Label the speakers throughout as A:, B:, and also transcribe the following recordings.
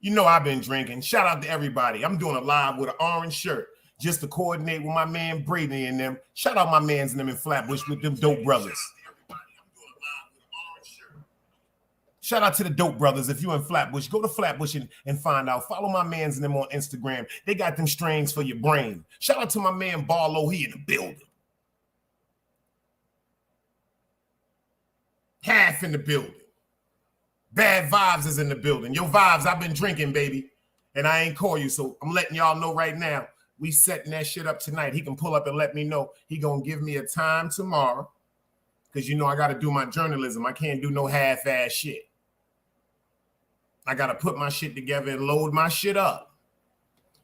A: You know I've been drinking. Shout out to everybody. I'm doing a live with an orange shirt just to coordinate with my man Brady and them. Shout out my mans and them in Flatbush with them dope brothers. Shout out to the dope brothers. If you in Flatbush, go to Flatbush and find out. Follow my mans and them on Instagram. They got them strains for your brain. Shout out to my man Barlow. He in the building. Half in the building. Bad Vibes is in the building. Yo, Vibes, I've been drinking, baby. And I ain't call you, so I'm letting y'all know right now. We setting that shit up tonight. He can pull up and let me know. He gonna give me a time tomorrow. Because you know I got to do my journalism. I can't do no half-ass shit. I got to put my shit together and load my shit up.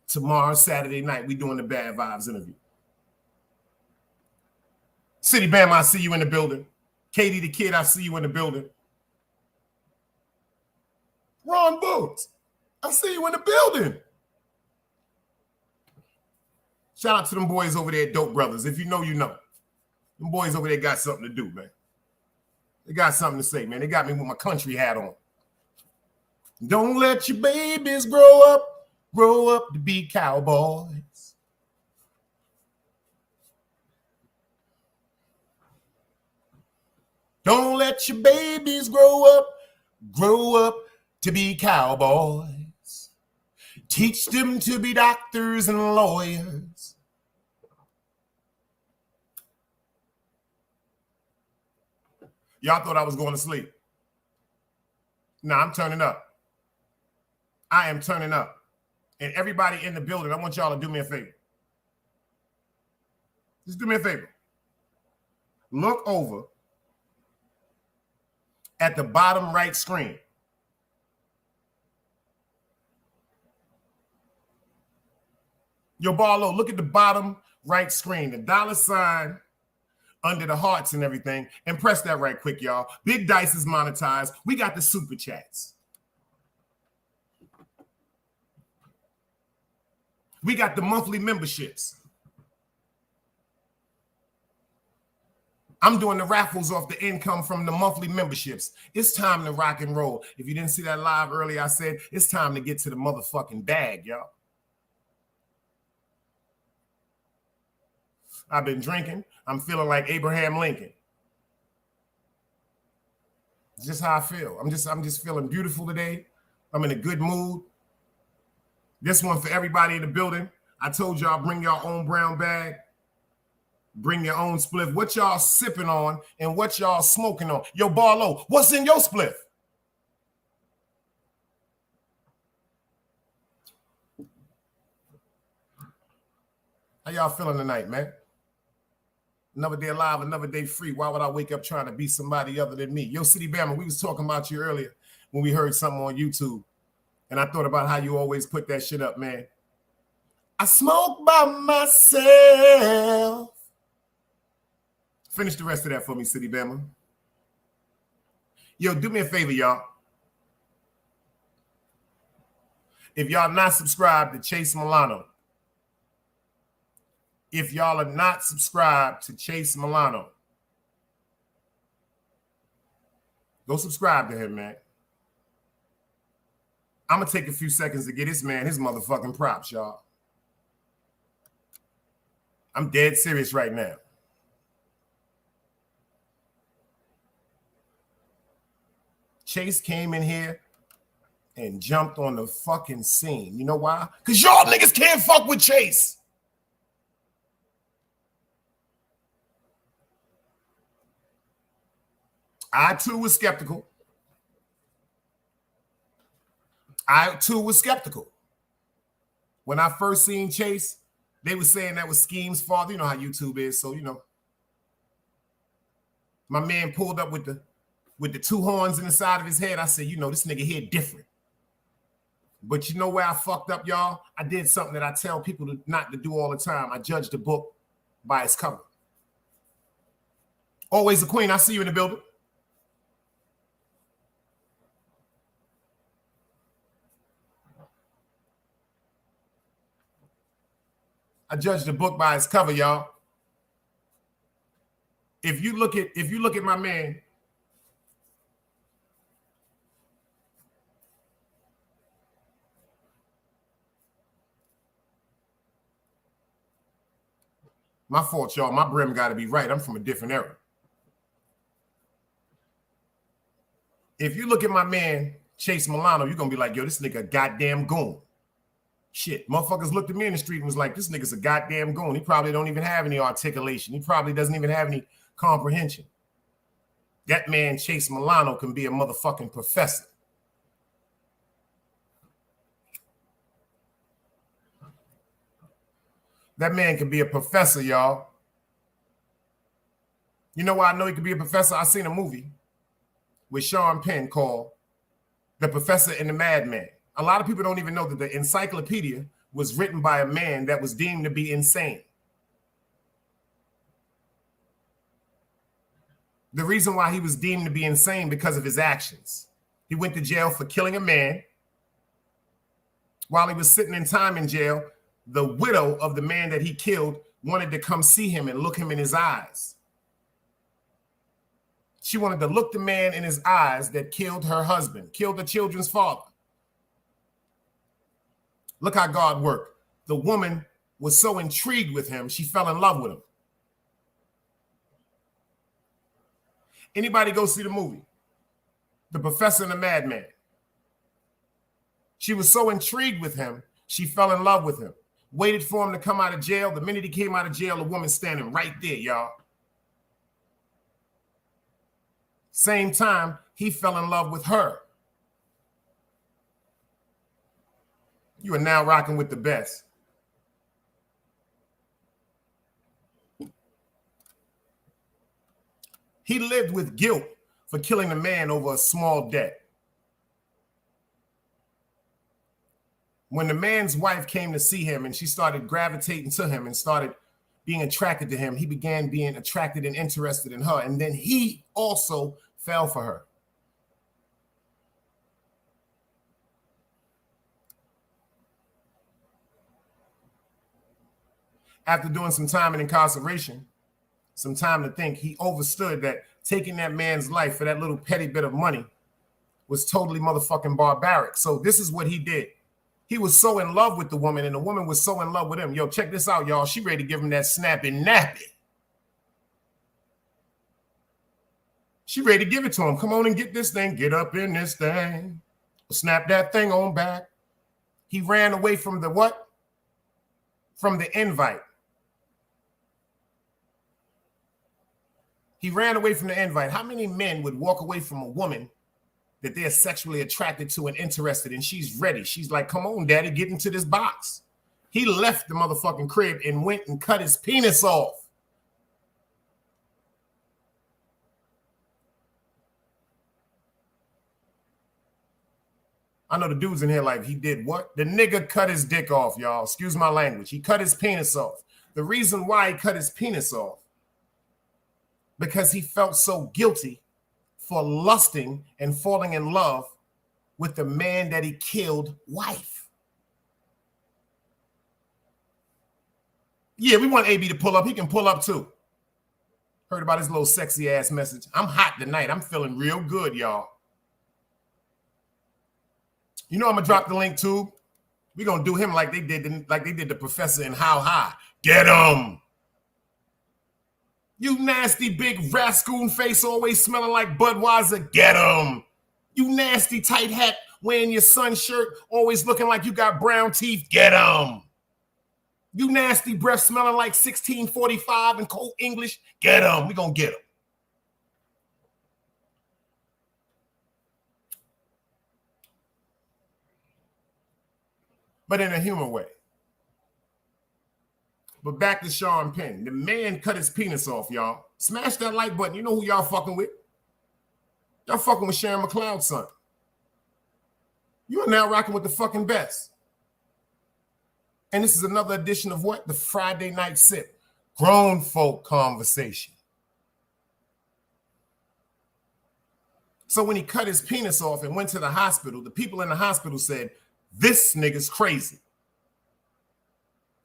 A: Tomorrow, Saturday night, we doing the Bad Vibes interview. City Bam, I see you in the building. Katie the Kid, I see you in the building. Ron Boots, I see you in the building. Shout out to them boys over there, Dope Brothers. If you know, you know. Them boys over there got something to do, man. They got something to say, man. They got me with my country hat on. Don't let your babies grow up to be cowboys. Don't let your babies grow up to be cowboys. Teach them to be doctors and lawyers. Y'all thought I was going to sleep. Nah, I'm turning up. I am turning up. And everybody in the building, I want y'all to do me a favor. Just do me a favor. Look over at the bottom right screen. Yo, Barlow, look at the bottom right screen, the $ under the hearts and everything, and press that right quick, y'all. Big Dice is monetized. We got the super chats. We got the monthly memberships. I'm doing the raffles off the income from the monthly memberships. It's time to rock and roll. If you didn't see that live earlier, I said it's time to get to the motherfucking bag, y'all. I've been drinking. I'm feeling like Abraham Lincoln. It's just how I feel. I'm just feeling beautiful today. I'm in a good mood. This one for everybody in the building. I told y'all bring your own brown bag. Bring your own spliff. What y'all sipping on and what y'all smoking on. Yo, Barlow, what's in your spliff? How y'all feeling tonight, man? Another day alive, another day free. Why would I wake up trying to be somebody other than me? Yo, City Bama, we was talking about you earlier when we heard something on YouTube. And I thought about how you always put that shit up, man. I smoke by myself. Finish the rest of that for me, City Bama. Yo, do me a favor, y'all. If y'all not subscribed to Chase Milano, if y'all are not subscribed to Chase Milano, go subscribe to him, man. I'm going to take a few seconds to get this man his motherfucking props, y'all. I'm dead serious right now. Chase came in here and jumped on the fucking scene. You know why? Because y'all niggas can't fuck with Chase. I too was skeptical. When I first seen Chase, they were saying that was Scheme's father. You know how YouTube is, so you know. My man pulled up with the two horns in the side of his head. I said, you know, this nigga here different. But you know where I fucked up, y'all? I did something that I tell people not to do all the time. I judged a book by its cover. Always the queen. I see you in the building. I judged the book by its cover, y'all. If you look at my man, my fault, y'all. My brim got to be right. I'm from a different era. If you look at my man, Chase Milano, you're going to be like, yo, this nigga a goddamn goon. Shit, motherfuckers looked at me in the street and was like, this nigga's a goddamn goon. He probably don't even have any articulation. He probably doesn't even have any comprehension. That man, Chase Milano, can be a motherfucking professor. That man can be a professor, y'all. You know why I know he could be a professor? I seen a movie with Sean Penn called The Professor and the Madman. A lot of people don't even know that the encyclopedia was written by a man that was deemed to be insane. The reason why he was deemed to be insane because of his actions. He went to jail for killing a man. While he was sitting in time in jail, the widow of the man that he killed wanted to come see him and look him in his eyes. She wanted to look the man in his eyes that killed her husband, killed the children's father. Look how God worked. The woman was so intrigued with him, she fell in love with him. Anybody go see the movie? The Professor and the Madman. She was so intrigued with him, she fell in love with him. Waited for him to come out of jail. The minute he came out of jail, the woman standing right there, y'all. Same time, he fell in love with her. You are now rocking with the best. He lived with guilt for killing a man over a small debt. When the man's wife came to see him and she started gravitating to him and started being attracted to him, he began being attracted and interested in her. And then he also fell for her. After doing some time in incarceration, some time to think, he understood that taking that man's life for that little petty bit of money was totally motherfucking barbaric. So this is what he did. He was so in love with the woman, and the woman was so in love with him. Yo, check this out, y'all. She ready to give him that snappy nappy. She ready to give it to him. Come on and get this thing. Get up in this thing. Snap that thing on back. He ran away from the what? From the invite. He ran away from the invite. How many men would walk away from a woman that they're sexually attracted to and interested in? She's ready. She's like, come on, daddy, get into this box. He left the motherfucking crib and went and cut his penis off. I know the dudes in here like, he did what? The nigga cut his dick off, y'all. Excuse my language. He cut his penis off. The reason why he cut his penis off, because he felt so guilty for lusting and falling in love with the man that he killed wife. Yeah, we want AB to pull up. He can pull up too. Heard about his little sexy ass message. I'm hot tonight. I'm feeling real good, y'all. You know I'm gonna drop the link too. We're gonna do him like they did the professor in How High. Get him. You nasty big rascal face always smelling like Budweiser. Get him. You nasty tight hat wearing your son's shirt always looking like you got brown teeth. Get him. You nasty breath smelling like 1645 and cold English. Get him. We gonna get him. But in a human way. But back to Sean Penn. The man cut his penis off, y'all. Smash that like button. You know who y'all fucking with? Y'all fucking with Sharon McLeod's son. You are now rocking with the fucking best. And this is another edition of what? The Friday Night Sip. Grown folk conversation. So when he cut his penis off and went to the hospital, the people in the hospital said, this nigga's crazy.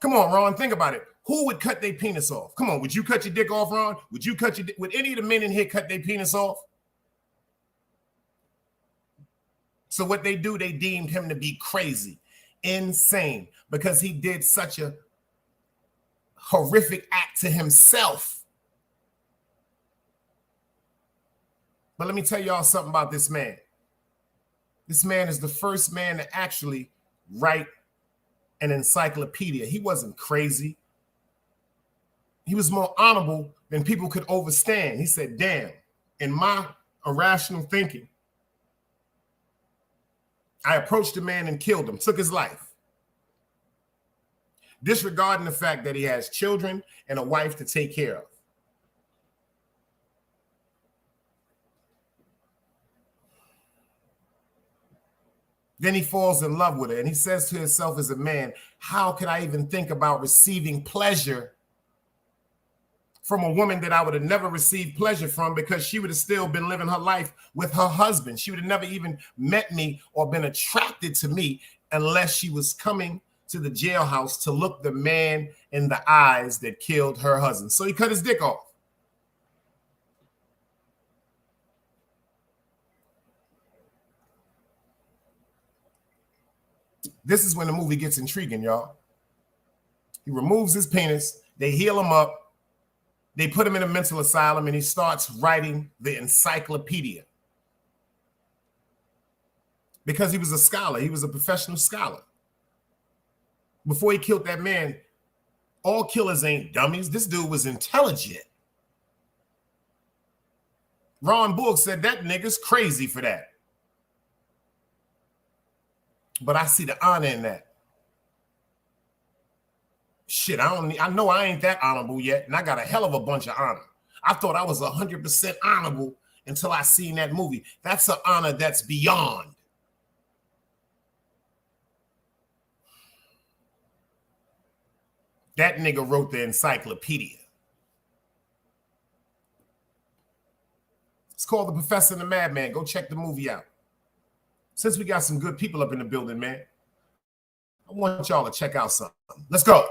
A: Come on, Ron, think about it. Who would cut their penis off? Come on, would you cut your dick off, Ron? Would any of the men in here cut their penis off? So what they do, they deemed him to be crazy, insane, because he did such a horrific act to himself. But let me tell y'all something about this man. This man is the first man to actually write an encyclopedia. He wasn't crazy. He was more honorable than people could overstand. He said, damn, in my irrational thinking, I approached a man and killed him, took his life, disregarding the fact that he has children and a wife to take care of. Then he falls in love with her and he says to himself as a man, how could I even think about receiving pleasure from a woman that I would have never received pleasure from, because she would have still been living her life with her husband. She would have never even met me or been attracted to me unless she was coming to the jailhouse to look the man in the eyes that killed her husband. So he cut his dick off. This is when the movie gets intriguing, y'all. He removes his penis. They heal him up. They put him in a mental asylum, and he starts writing the encyclopedia. Because he was a scholar. He was a professional scholar. Before he killed that man, all killers ain't dummies. This dude was intelligent. Ron Book said that nigga's crazy for that. But I see the honor in that. Shit, I know I ain't that honorable yet, and I got a hell of a bunch of honor. I thought I was 100% honorable until I seen that movie. That's an honor that's beyond. That nigga wrote the encyclopedia. It's called The Professor and the Madman. Go check the movie out. Since we got some good people up in the building, man, I want y'all to check out something. Let's go.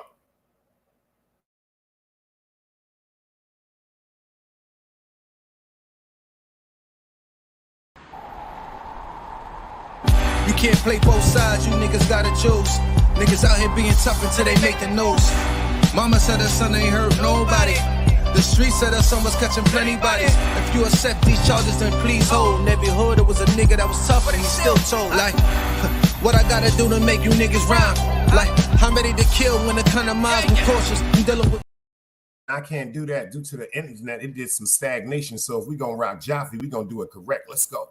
B: You can't play both sides, you niggas gotta choose. Niggas out here being tough until they make the news. Mama said her son ain't hurt nobody. The street said her son was catching plenty bodies. If you accept these charges, then please hold. In every hood, there was a nigga that was tougher than he still told. Like, what I gotta do to make you niggas rhyme? Like, I'm ready to kill when the kind of minds be cautious. I'm dealing with.
A: I can't do that due to the internet. It did some stagnation. So if we gonna rock Jaffe, we gonna do it correct. Let's go.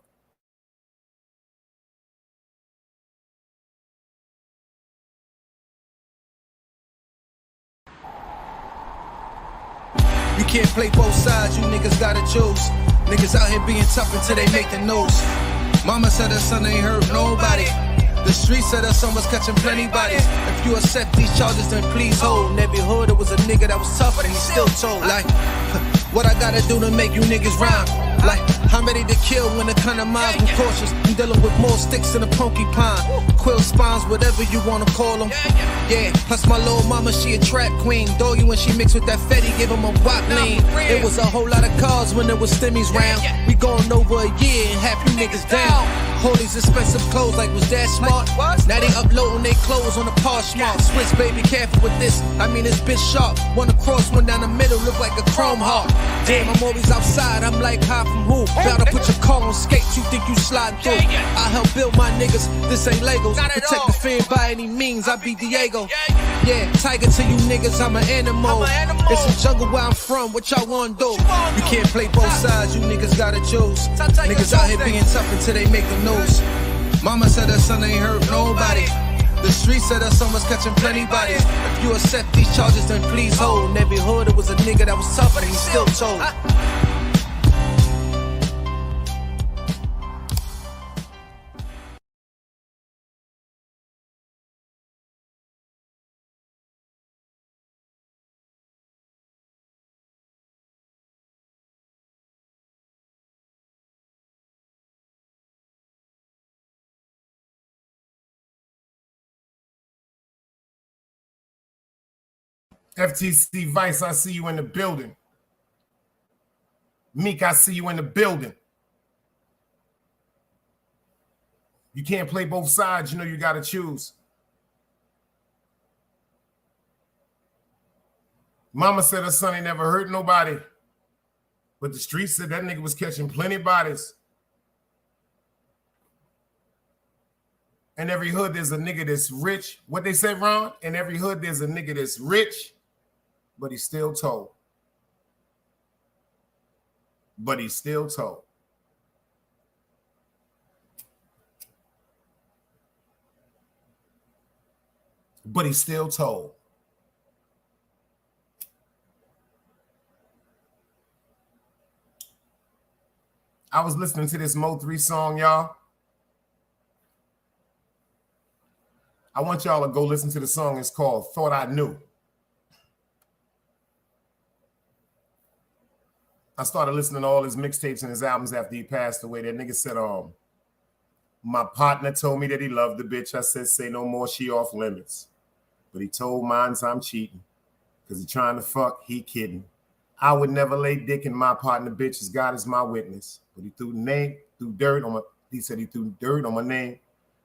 B: You can't play both sides, you niggas gotta choose. Niggas out here being tough until they make the news. Mama said her son ain't hurt nobody. The streets said that someone's catching plenty bodies. If you accept these charges, then please hold. In every hood, it was a nigga that was tough, and he still told. Like, what I gotta do to make you niggas rhyme? Like, I'm ready to kill when the kind of minds I'm cautious. I'm dealing with more sticks than a porcupine. Quill spines, whatever you wanna call them. Yeah, plus my little mama, she a trap queen. Doggy when she mixed with that Fetty, give him a wop lean. It was a whole lot of cars when there was stimmies round. We going over a year and half you niggas down. All these expensive clothes, like was that smart? Now they uploading their clothes on the Poshmark. Switch, baby, careful with this. I mean, this bitch sharp. One across, one down the middle, look like a chrome heart. Damn, I'm always outside. I'm like, high from who? Bound to put your car on skates. You think you slide through? I help build my niggas. This ain't Legos. Protect the fan by any means. I be Diego. Yeah, tiger to you niggas. I'm an animal. It's a jungle where I'm from. What y'all wanna do? You can't play both sides. You niggas gotta choose. Niggas out here being tough until they make the news. Mama said her son ain't hurt nobody. The streets said her son was catching plenty bodies. If you accept these charges, then please hold. In every hood, it was a nigga that was tough, and he still told.
A: FTC Vice, I see you in the building. Meek, I see you in the building. You can't play both sides. You know you got to choose. Mama said her son ain't never hurt nobody. But the streets said that nigga was catching plenty of bodies. In every hood, there's a nigga that's rich. What they say, Ron? In every hood, there's a nigga that's rich, but he's still told. But he's still told. But he's still told. I was listening to this Mo 3 song, y'all. I want y'all to go listen to the song. It's called Thought I Knew. I started listening to all his mixtapes and his albums after he passed away. That nigga said, my partner told me that he loved the bitch. I said, say no more, she off limits. But he told mines I'm cheating. Because he trying to fuck, he kidding. I would never lay dick in my partner, bitch, as God is my witness. But he threw dirt on my name.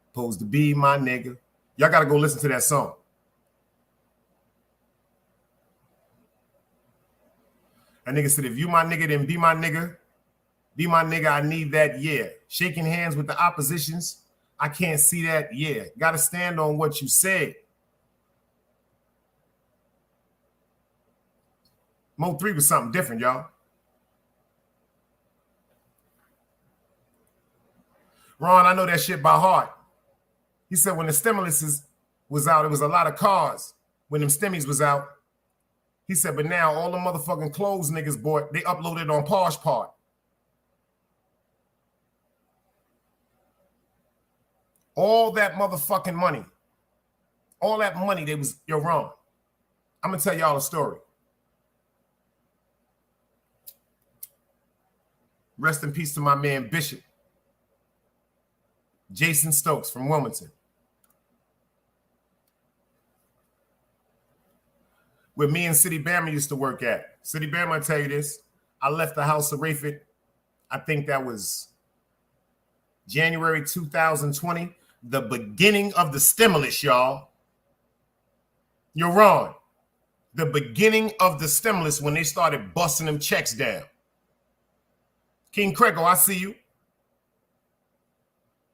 A: Supposed to be my nigga. Y'all got to go listen to that song. That nigga said, if you my nigga, then be my nigga. Be my nigga, I need that, yeah. Shaking hands with the oppositions, I can't see that, yeah. Got to stand on what you said. Mo 3 was something different, y'all. Ron, I know that shit by heart. He said when the stimulus was out, it was a lot of cars when them stimmies was out. He said, but now all the motherfucking clothes niggas bought, they uploaded on Posh Part. All that motherfucking money. All that money, you're wrong. I'm going to tell y'all a story. Rest in peace to my man Bishop. Jason Stokes from Wilmington. Where me and City Bama used to work at. City Bama, I'll tell you this. I left the house of Rayford. I think that was January 2020. The beginning of the stimulus, y'all. You're wrong. The beginning of the stimulus when they started busting them checks down. King Crego, I see you.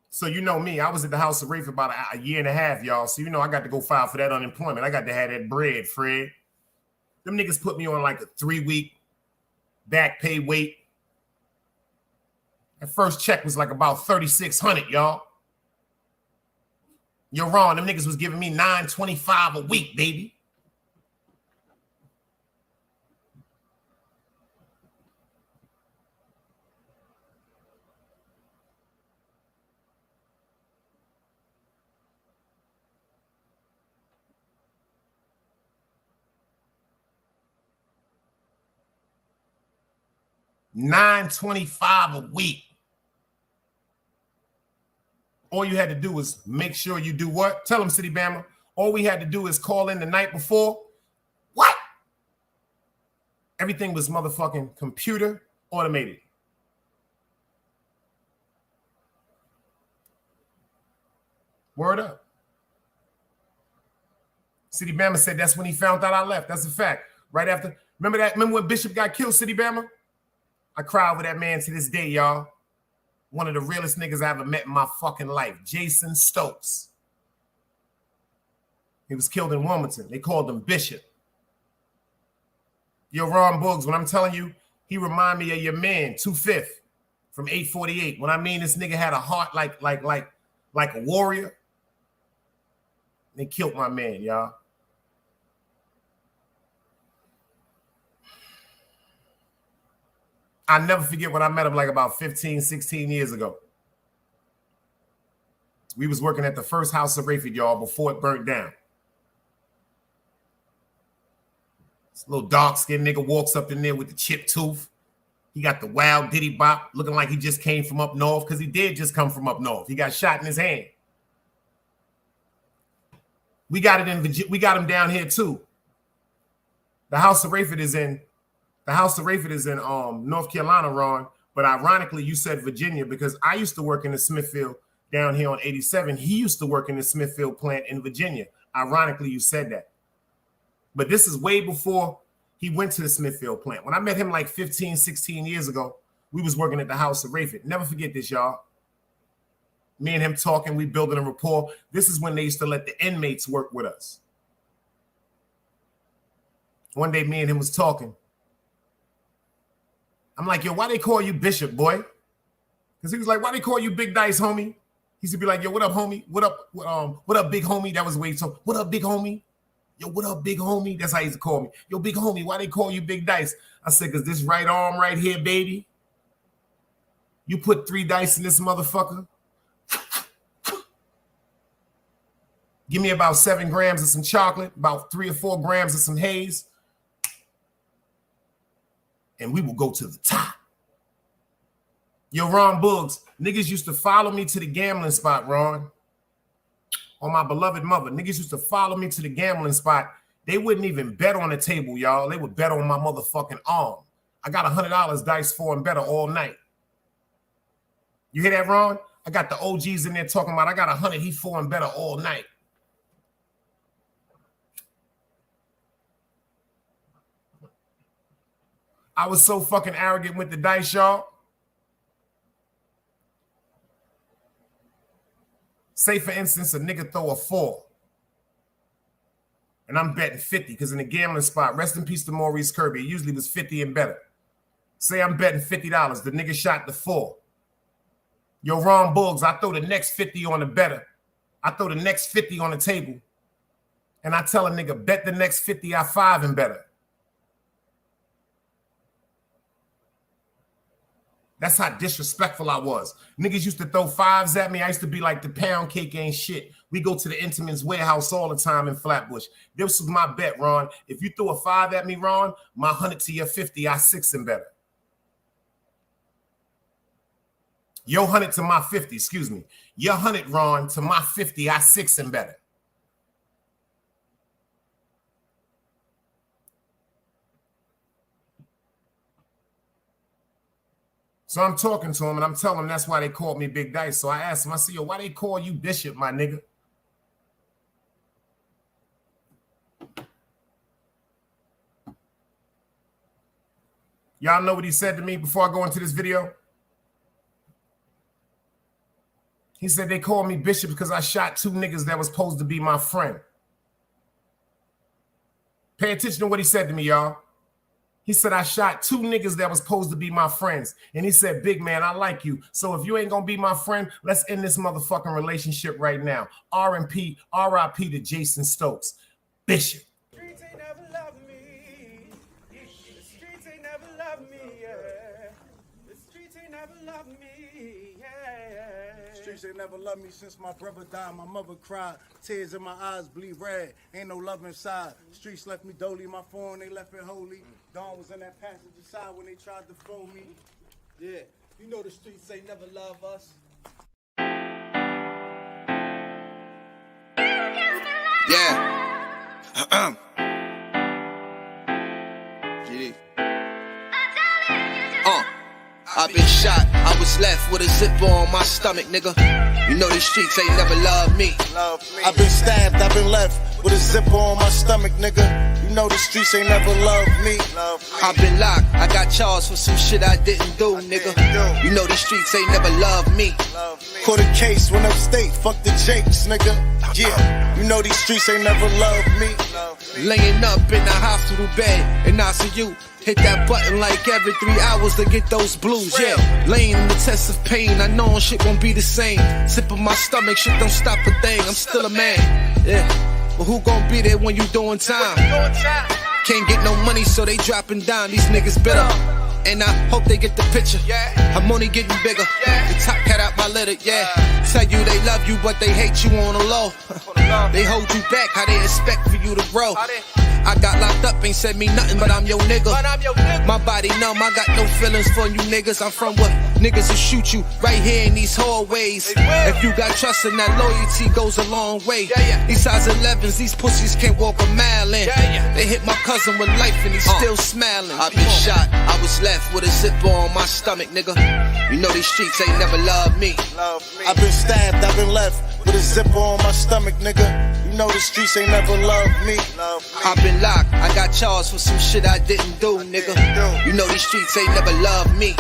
A: So you know me, I was at the house of Ray for about a year and a half, y'all. So you know I got to go file for that unemployment. I got to have that bread, Fred. Them niggas put me on like a 3-week back pay wait. That first check was like about $3,600, y'all. You're wrong. Them niggas was giving me $925 a week, baby. $9.25 a week. All you had to do was make sure you do what? Tell them, City Bama. All we had to do is call in the night before. What? Everything was motherfucking computer automated. Word up. City Bama said that's when he found out I left. That's a fact. Right after. Remember that? Remember when Bishop got killed, City Bama? I cry over that man to this day, y'all. One of the realest niggas I ever met in my fucking life. Jason Stokes. He was killed in Wilmington. They called him Bishop. Yo, Ron Boogs, when I'm telling you, he remind me of your man, 2/5 from 848. When I mean this nigga had a heart like a warrior. They killed my man, y'all. I never forget when I met him like about 15, 16 years ago. We was working at the first house of Rayford, y'all, before it burnt down. This little dark-skinned nigga walks up in there with the chipped tooth. He got the wild diddy bop, looking like he just came from up north, because he did just come from up north. He got shot in his hand. We got him down here too. The house of Rayford is in North Carolina, Ron. But ironically, you said Virginia because I used to work in the Smithfield down here on 87. He used to work in the Smithfield plant in Virginia. Ironically, you said that. But this is way before he went to the Smithfield plant. When I met him like 15, 16 years ago, we was working at the house of Rayford. Never forget this, y'all. Me and him talking, we building a rapport. This is when they used to let the inmates work with us. One day, me and him was talking. I'm like, yo, why they call you Bishop, boy? Because he was like, why they call you Big Dice, homie? He used to be like, yo, what up, homie? What up, big homie? That was the way he talked. What up, big homie? Yo, what up, big homie? That's how he used to call me. Yo, big homie, why they call you Big Dice? I said, because this right arm right here, baby, you put 3 dice in this motherfucker. Give me about 7 grams of some chocolate, about 3 or 4 grams of some haze, and we will go to the top. Yo, Ron Boogs, niggas used to follow me to the gambling spot, Ron. On my beloved mother, niggas used to follow me to the gambling spot. They wouldn't even bet on the table, y'all. They would bet on my motherfucking arm. I got $100 dice for and better all night. You hear that, Ron? I got the OGs in there talking about I got 100, he 4 and better all night. I was so fucking arrogant with the dice, y'all. Say, for instance, a nigga throw a 4. And I'm betting 50 because in the gambling spot, rest in peace to Maurice Kirby, it usually was 50 and better. Say I'm betting $50. The nigga shot the 4. Yo, Ron Boogs, I throw the next 50 on the better. I throw the next 50 on the table. And I tell a nigga, bet the next 50 I 5 and better. That's how disrespectful I was. Niggas used to throw 5s at me. I used to be like, the pound cake ain't shit. We go to the Intiman's warehouse all the time in Flatbush. This was my bet, Ron. If you throw a 5 at me, Ron, my 100 to your 50, I 6 and better. Your 100 to my 50, excuse me. Your 100, Ron, to my 50, I 6 and better. So I'm talking to him and I'm telling him that's why they called me Big Dice. So I asked him, I said, yo, why they call you Bishop, my nigga? Y'all know what he said to me before I go into this video? He said they called me Bishop because I shot 2 niggas that was supposed to be my friend. Pay attention to what he said to me, y'all. He said, I shot 2 niggas that was supposed to be my friends. And he said, big man, I like you. So if you ain't going to be my friend, let's end this motherfucking relationship right now. R.I.P. to Jason Stokes. Bishop.
C: The streets ain't never loved me. The streets ain't never loved me, yeah. The streets ain't never loved me, yeah.
D: Streets, they never loved me since my brother died. My mother cried, tears in my eyes bleed red. Ain't no love inside. Streets left me dolly, my phone, they left it holy. Dawn was in that passenger side when they tried to phone me.
C: Yeah, you know the streets ain't never love us.
B: Yeah. GD. I've been shot, I was left with a zipper on my stomach, nigga. You know these streets ain't never loved me.
D: I've been stabbed, I've been left with a zipper on my stomach, nigga. You know the streets ain't never loved me.
B: I've been locked, I got charged for some shit I didn't do, nigga. You know these streets ain't never loved me.
D: Caught a case, went upstate, fuck the Jakes, nigga. Yeah, you know these streets ain't never loved me.
B: Laying up in the hospital bed in ICU. Hit that button like every 3 hours to get those blues, yeah. Laying in the test of pain, I know shit won't be the same. Sipping my stomach, shit don't stop a thing, I'm still a man, yeah. But who gon' be there when you doing time? Can't get no money, so they dropping down, these niggas bitter. And I hope they get the picture. I'm only getting bigger. The top cat out my litter, yeah. Tell you they love you, but they hate you on the low. They hold you back, how they expect for you to grow. I got locked up, ain't said me nothing, but I'm your nigga. My body numb, I got no feelings for you niggas. I'm from what niggas will shoot you right here in these hallways. If you got trust in that, loyalty goes a long way. These size 11s, these pussies can't walk a mile in. They hit my cousin with life and he's still smiling. I've been shot, I was left with a zipper on my stomach, nigga. You know these streets ain't never loved me.
D: I've been stabbed, I've been left with a zipper on my stomach, nigga. You know the streets ain't never loved me.
B: I've been locked, I got charged for some shit I didn't do, nigga. You know these streets ain't never loved me.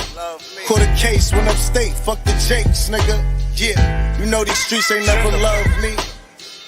D: Caught a case, went upstate, fuck the Jakes, nigga. Yeah, you know these streets ain't never loved me.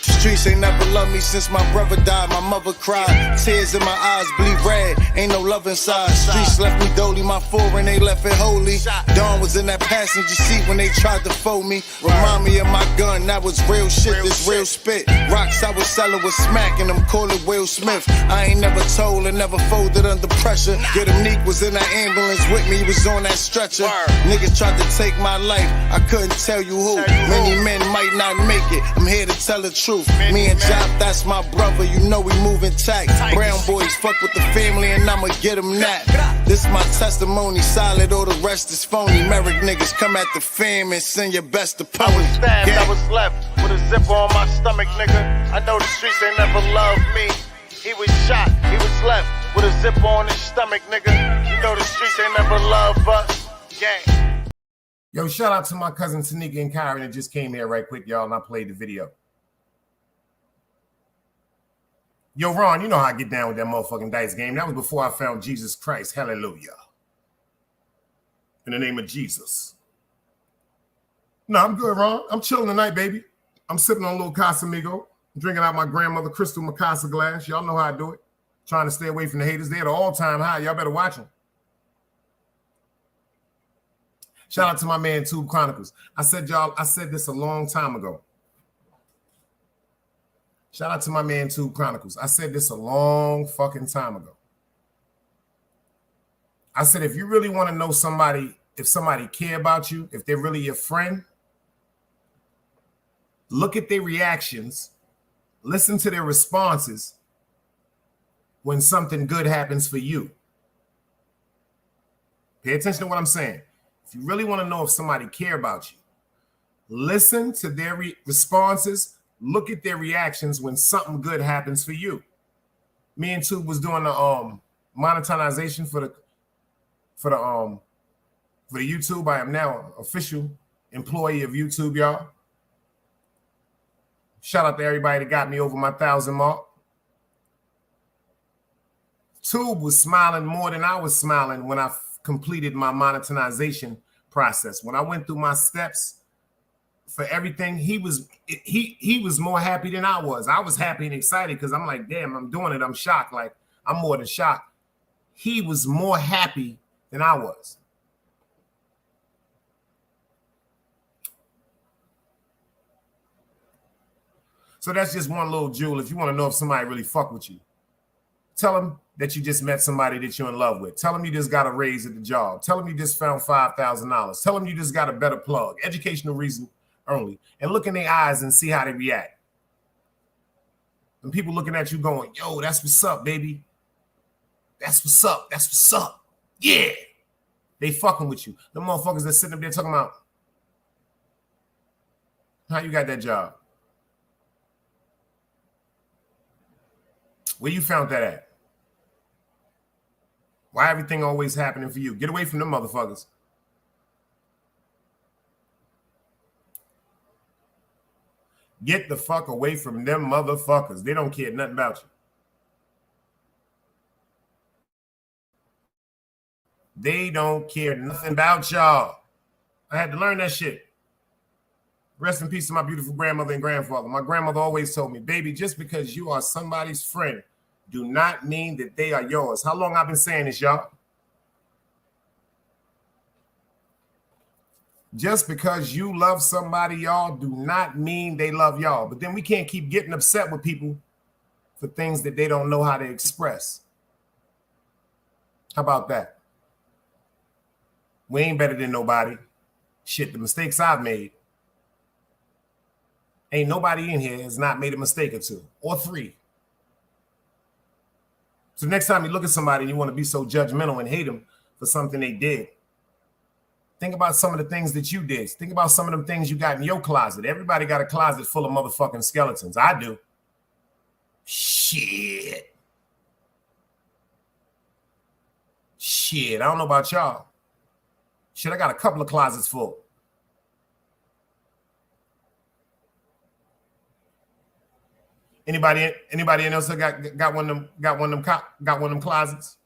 D: Streets ain't never loved me since my brother died. My mother cried, tears in my eyes bleed red. Ain't no love inside. Streets left me dolly, my foreign they left it holy. Dawn was in that passenger seat when they tried to fold me. Remind me of my gun, that was real shit, this real spit. Rocks I was selling was smacking them, call it Will Smith. I ain't never told and never folded under pressure. Yeah, them Neek was in that ambulance with me, he was on that stretcher. Niggas tried to take my life, I couldn't tell you who. Many men might not make it, I'm here to tell the truth. Me and J.I.F, that's my brother, you know we moving tight. Brown boys fuck with the family and I'ma get them that. This my testimony, solid, all the rest is phony. Merrick niggas come at the fam and send your best opponent. I was stabbed, I was left with a zipper on my stomach, nigga. I know the streets ain't never loved me. He was shot, he was left with a zipper on his stomach, nigga. You know the streets ain't never loved us. Gang.
A: Yo, shout out to my cousin Tanika and Kyron that just came here right quick, y'all, and I played the video. Yo, Ron, you know how I get down with that motherfucking dice game. That was before I found Jesus Christ. Hallelujah. In the name of Jesus. No, I'm good, Ron. I'm chilling tonight, baby. I'm sipping on a little Casamigo, drinking out my grandmother Crystal Mikasa glass. Y'all know how I do it. Trying to stay away from the haters. They're at an all-time high. Y'all better watch them. Shout out to my man, Tube Chronicles. I said this a long time ago. Shout out to my man, Tube Chronicles. I said this a long fucking time ago. I said, if you really want to know somebody, if somebody care about you, if they're really your friend, look at their reactions, listen to their responses when something good happens for you. Pay attention to what I'm saying. If you really want to know if somebody care about you, listen to their responses. Look at their reactions when something good happens for you. Me and Tube was doing the monetization for the YouTube. I am now an official employee of YouTube, y'all. Shout out to everybody that got me over my 1,000 mark. Tube was smiling more than I was smiling when I completed my monetization process. When I went through my steps for everything, he was more happy than I was. I was happy and excited because I'm like, damn, I'm doing it. I'm shocked. Like, I'm more than shocked. He was more happy than I was. So that's just one little jewel. If you want to know if somebody really fuck with you, tell them that you just met somebody that you're in love with. Tell them you just got a raise at the job. Tell them you just found $5,000. Tell them you just got a better plug. Educational reason only, and look in their eyes and see how they react. And people looking at you going, yo, that's what's up, baby. That's what's up. That's what's up. Yeah. They fucking with you. The motherfuckers that sitting up there talking about, how you got that job? Where you found that at? Why everything always happening for you? Get away from them motherfuckers. Get the fuck away from them motherfuckers. They don't care nothing about you. They don't care nothing about y'all. I had to learn that shit. Rest in peace to my beautiful grandmother and grandfather. My grandmother always told me, baby, just because you are somebody's friend, do not mean that they are yours. How long I've been saying this, y'all? Just because you love somebody, y'all, do not mean they love y'all. But then we can't keep getting upset with people for things that they don't know how to express. How about that? We ain't better than nobody. Shit, the mistakes I've made. Ain't nobody in here has not made a mistake or two or three. So next time you look at somebody and you want to be so judgmental and hate them for something they did, think about some of the things that you did. Think about some of them things you got in your closet. Everybody got a closet full of motherfucking skeletons. I do. Shit. I don't know about y'all. Shit, I got a couple of closets full. Anybody else that got one of them closets?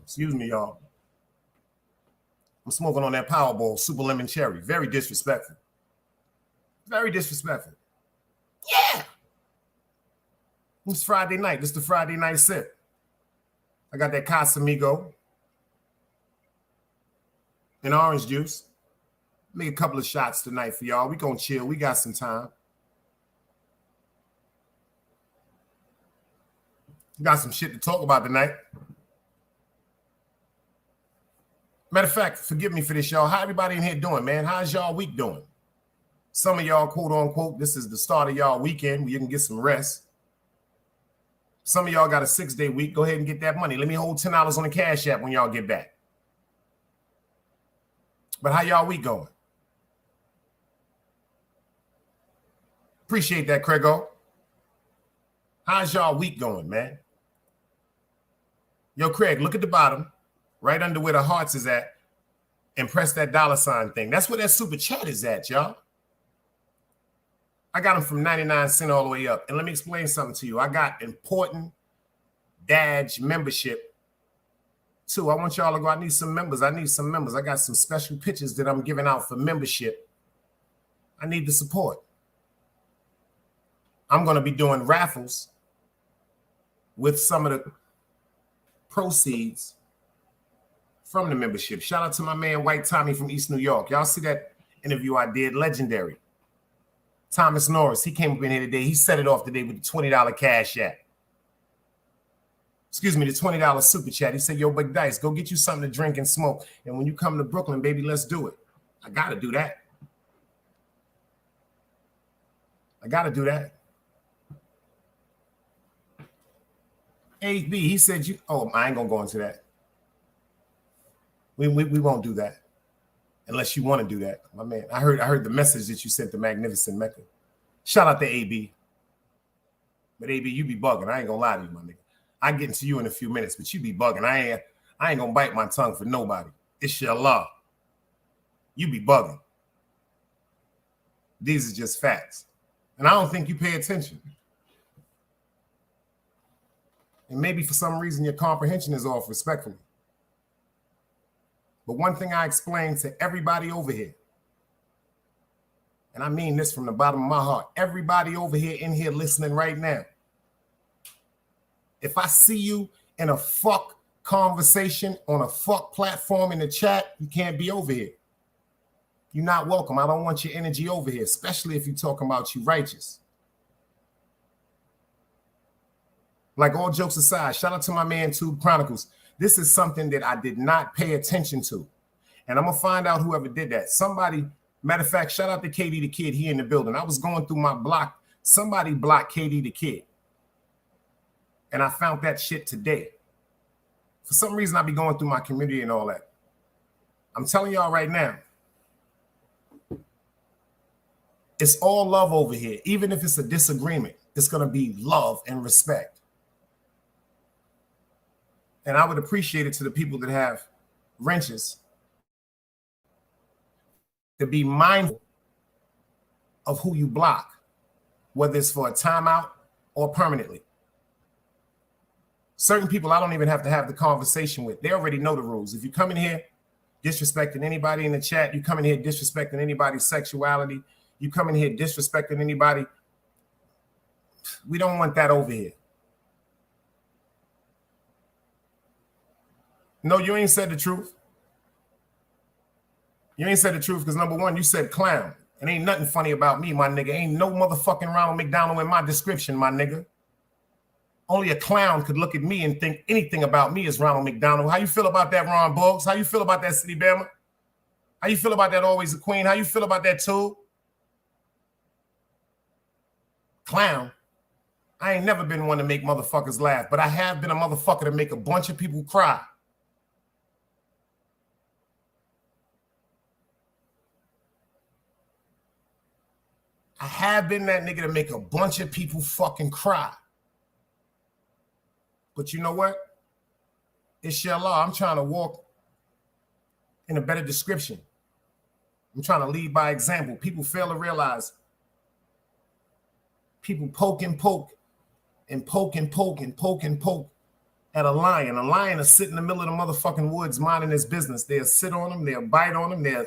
A: Excuse me, y'all. I'm smoking on that Powerball Super Lemon Cherry. Very disrespectful. Very disrespectful. Yeah. It's Friday night. This is the Friday night sip. I got that Casamigo and orange juice. Make a couple of shots tonight for y'all. We gonna chill. We got some time. We got some shit to talk about tonight. Matter of fact, forgive me for this, y'all. How everybody in here doing, man? How's y'all week doing? Some of y'all, quote unquote, this is the start of y'all weekend where you can get some rest. Some of y'all got a 6-day week. Go ahead and get that money. Let me hold $10 on the Cash App when y'all get back. But how y'all week going? Appreciate that, Craigo. How's y'all week going, man? Yo, Craig, look at the bottom, right under where the hearts is at, and press that $ thing. That's where that super chat is at, y'all. I got them from 99 cents all the way up. And let me explain something to you. I got important Daj membership too. I want y'all to go. I need some members. I got some special pictures that I'm giving out for membership. I need the support. I'm going to be doing raffles with some of the proceeds from the membership. Shout out to my man White Tommy from East New York. Y'all see that interview I did? Legendary. Thomas Norris, he came up in here today. He set it off today with the $20 Cash App. Excuse me, the $20 super chat. He said, yo, Big Dice, go get you something to drink and smoke. And when you come to Brooklyn, baby, let's do it. I got to do that. AB, he said, I ain't going to go into that. We won't do that. Unless you want to do that, my man. I heard the message that you sent to Magnificent Mecca. Shout out to AB. But AB, you be bugging. I ain't gonna lie to you, my nigga. I get into you in a few minutes, but you be bugging. I ain't gonna bite my tongue for nobody. It's your law. You be bugging. These are just facts. And I don't think you pay attention. And maybe for some reason your comprehension is off, respectfully. But one thing I explain to everybody over here, and I mean this from the bottom of my heart, everybody over here in here listening right now, if I see you in a fuck conversation on a fuck platform in the chat, you can't be over here. You're not welcome. I don't want your energy over here, especially if you're talking about you righteous. Like, all jokes aside, shout out to my man Tube Chronicles. This is something that I did not pay attention to. And I'm going to find out whoever did that. Somebody, matter of fact, shout out to KD the Kid. He in the building. I was going through my block. Somebody blocked KD the Kid. And I found that shit today. For some reason, I be going through my community and all that. I'm telling y'all right now, it's all love over here. Even if it's a disagreement, it's going to be love and respect. And I would appreciate it to the people that have wrenches to be mindful of who you block, whether it's for a timeout or permanently. Certain people I don't even have to have the conversation with. They already know the rules. If you come in here disrespecting anybody in the chat, you come in here disrespecting anybody's sexuality, you come in here disrespecting anybody, we don't want that over here. No, you ain't said the truth. You ain't said the truth because, number one, you said clown. And ain't nothing funny about me, my nigga. Ain't no motherfucking Ronald McDonald in my description, my nigga. Only a clown could look at me and think anything about me is Ronald McDonald. How you feel about that, Ron Boggs? How you feel about that, City Bama? How you feel about that, Always a Queen? How you feel about that, too? Clown. I ain't never been one to make motherfuckers laugh, but I have been a motherfucker to make a bunch of people cry. I have been that nigga to make a bunch of people fucking cry. But you know what? Inshallah, I'm trying to walk in a better description. I'm trying to lead by example. People fail to realize people poke and poke and poke and poke and poke and poke at a lion. A lion is sitting in the middle of the motherfucking woods minding his business. They'll sit on him, they'll bite on him,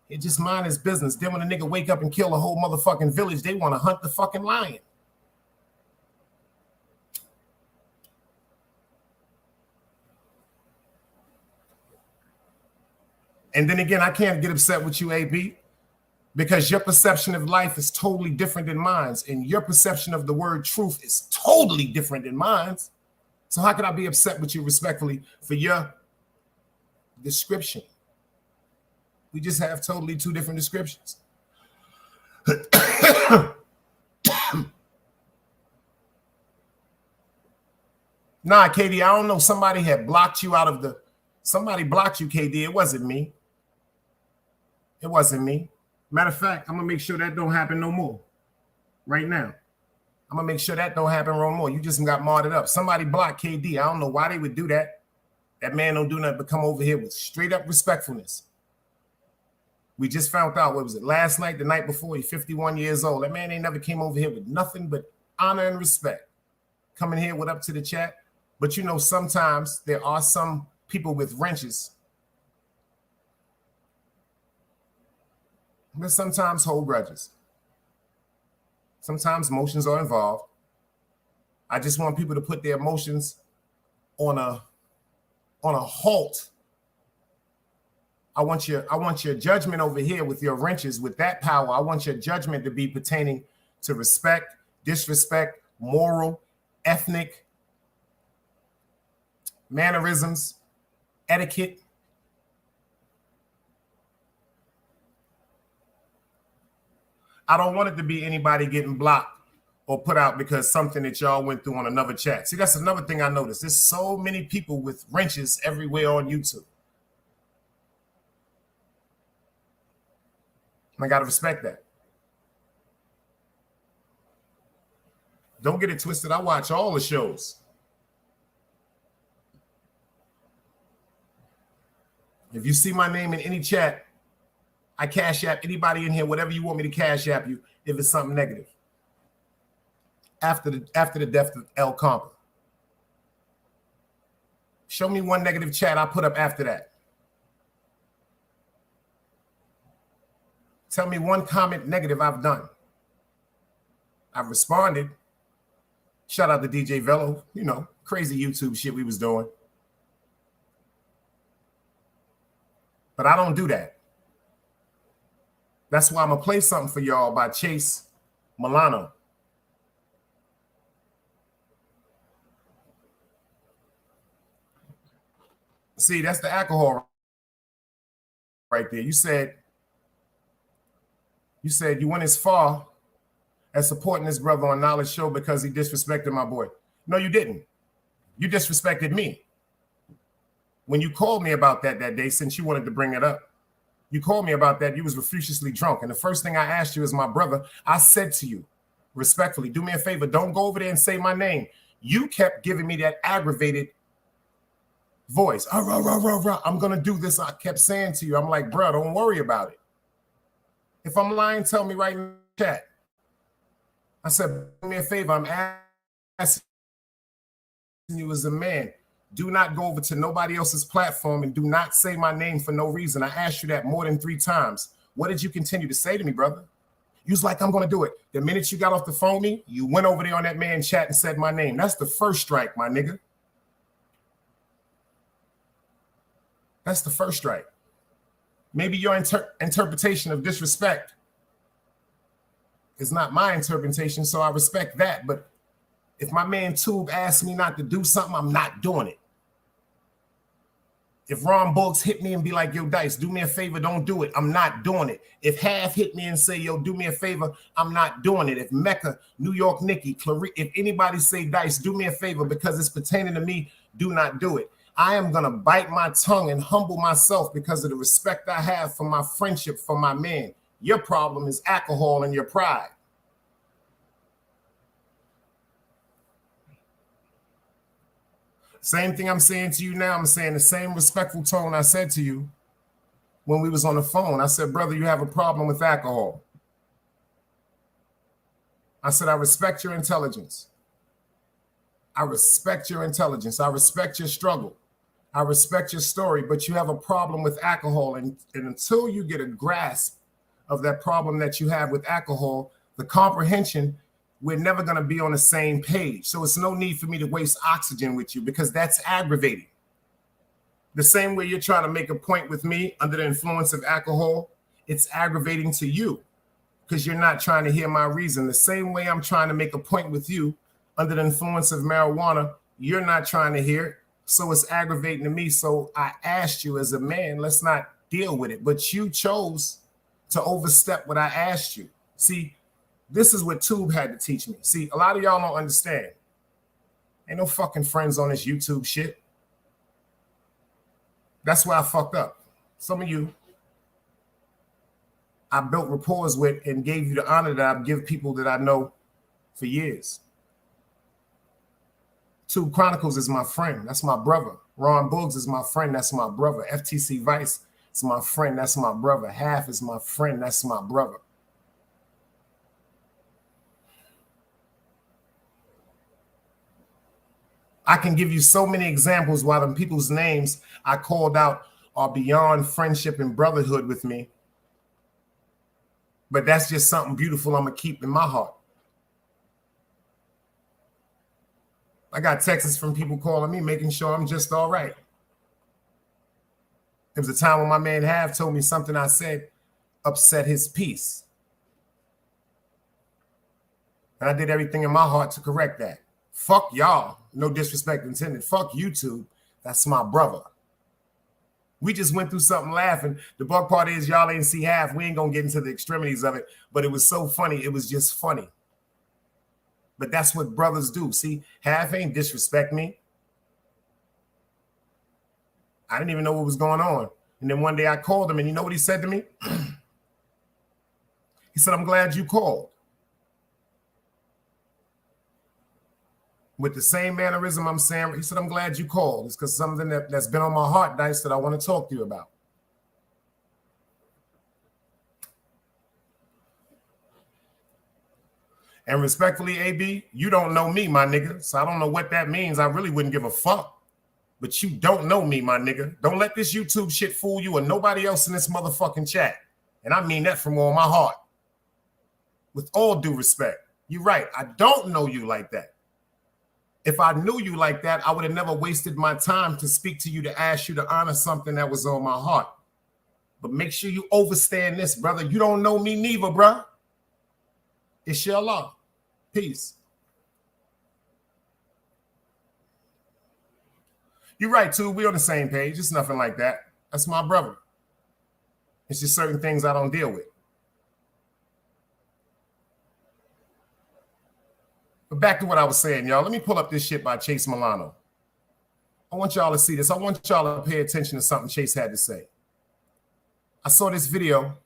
A: it just mind his business. Then when a nigga wake up and kill a whole motherfucking village, they want to hunt the fucking lion. And then again, I can't get upset with you, AB, because your perception of life is totally different than mine. And your perception of the word truth is totally different than mine. So how can I be upset with you respectfully for your description? We just have totally two different descriptions. Nah, KD, I don't know. Somebody had blocked you out of the... Somebody blocked you, KD. It wasn't me. It wasn't me. Matter of fact, I'm going to make sure that don't happen no more. Right now. I'm going to make sure that don't happen no more. You just got modded up. Somebody blocked KD. I don't know why they would do that. That man don't do nothing but come over here with straight up respectfulness. We just found out, what was it, last night, the night before, he's 51 years old. That man ain't never came over here with nothing but honor and respect. Coming here with up to the chat. But you know, sometimes there are some people with wrenches that sometimes hold grudges. Sometimes emotions are involved. I just want people to put their emotions on a halt. I want your judgment over here with your wrenches, with that power. I want your judgment to be pertaining to respect, disrespect, moral, ethnic, mannerisms, etiquette. I don't want it to be anybody getting blocked or put out because something that y'all went through on another chat. See, that's another thing I noticed. There's so many people with wrenches everywhere on YouTube. I got to respect that. Don't get it twisted. I watch all the shows. If you see my name in any chat, I cash app anybody in here, whatever you want me to cash app you, if it's something negative. After the death of El Compa. Show me one negative chat I put up after that. Tell me one comment negative I've done. I've responded. Shout out to DJ Velo, you know, crazy YouTube shit we was doing. But I don't do that. That's why I'm going to play something for y'all by Chase Milano. See, that's the alcohol right there. You said you went as far as supporting this brother on Knowledge Show because he disrespected my boy. No, you didn't. You disrespected me. When you called me about that day, since you wanted to bring it up, you called me about that. You was refusely drunk. And the first thing I asked you as my brother, I said to you, respectfully, do me a favor, don't go over there and say my name. You kept giving me that aggravated voice. I'm going to do this. I kept saying to you, I'm like, bro, don't worry about it. If I'm lying, tell me right in the chat. I said, do me a favor, I'm asking you as a man. Do not go over to nobody else's platform and do not say my name for no reason. I asked you that more than 3 times. What did you continue to say to me, brother? You was like, I'm going to do it. The minute you got off the phone with me, you went over there on that man chat and said my name. That's the first strike, my nigga. That's the first strike. Maybe your interpretation of disrespect is not my interpretation, so I respect that. But if my man Tube asked me not to do something, I'm not doing it. If Ron Books hit me and be like, yo, Dice, do me a favor, don't do it, I'm not doing it. If Half hit me and say, yo, do me a favor, I'm not doing it. If Mecca, New York Nikki, Clarice, if anybody say, Dice, do me a favor because it's pertaining to me, do not do it. I am going to bite my tongue and humble myself because of the respect I have for my friendship for my man. Your problem is alcohol and your pride. Same thing I'm saying to you now. I'm saying the same respectful tone I said to you when we was on the phone. I said, brother, you have a problem with alcohol. I said, I respect your intelligence. I respect your intelligence. I respect your struggle. I respect your story, but you have a problem with alcohol. And until you get a grasp of that problem that you have with alcohol, the comprehension, we're never going to be on the same page. So it's no need for me to waste oxygen with you because that's aggravating. The same way you're trying to make a point with me under the influence of alcohol, it's aggravating to you because you're not trying to hear my reason. The same way I'm trying to make a point with you under the influence of marijuana, you're not trying to hear it. So it's aggravating to me. So I asked you as a man, let's not deal with it. But you chose to overstep what I asked you. See, this is what Tube had to teach me. See, a lot of y'all don't understand. Ain't no fucking friends on this YouTube shit. That's why I fucked up. Some of you, I built rapport with and gave you the honor that I give people that I know for years. Tube Chronicles is my friend. That's my brother. Ron Boogs is my friend. That's my brother. FTC Vice is my friend. That's my brother. Half is my friend. That's my brother. I can give you so many examples why the people's names I called out are beyond friendship and brotherhood with me. But that's just something beautiful I'm going to keep in my heart. I got texts from people calling me, making sure I'm just all right. There was a time when my man Half told me something I said upset his peace. And I did everything in my heart to correct that. Fuck y'all. No disrespect intended. Fuck YouTube. That's my brother. We just went through something laughing. The bug part is y'all ain't see Half. We ain't going to get into the extremities of it. But it was so funny. It was just funny. But that's what brothers do. See, Half ain't disrespect me. I didn't even know what was going on. And then one day I called him, and you know what he said to me? He said, I'm glad you called. With the same mannerism I'm saying, he said, I'm glad you called. It's because something that's been on my heart, Dice, that I want to talk to you about. And respectfully, AB, you don't know me, my nigga. So I don't know what that means. I really wouldn't give a fuck. But you don't know me, my nigga. Don't let this YouTube shit fool you or nobody else in this motherfucking chat. And I mean that from all my heart. With all due respect. You're right. I don't know you like that. If I knew you like that, I would have never wasted my time to speak to you to ask you to honor something that was on my heart. But make sure you overstand this, brother. You don't know me neither, bro. Inshallah. Peace. You're right, too. We on the same page. It's nothing like that. That's my brother. It's just certain things I don't deal with. But back to what I was saying, y'all. Let me pull up this shit by Chase Milano. I want y'all to see this. I want y'all to pay attention to something Chase had to say. I saw this video,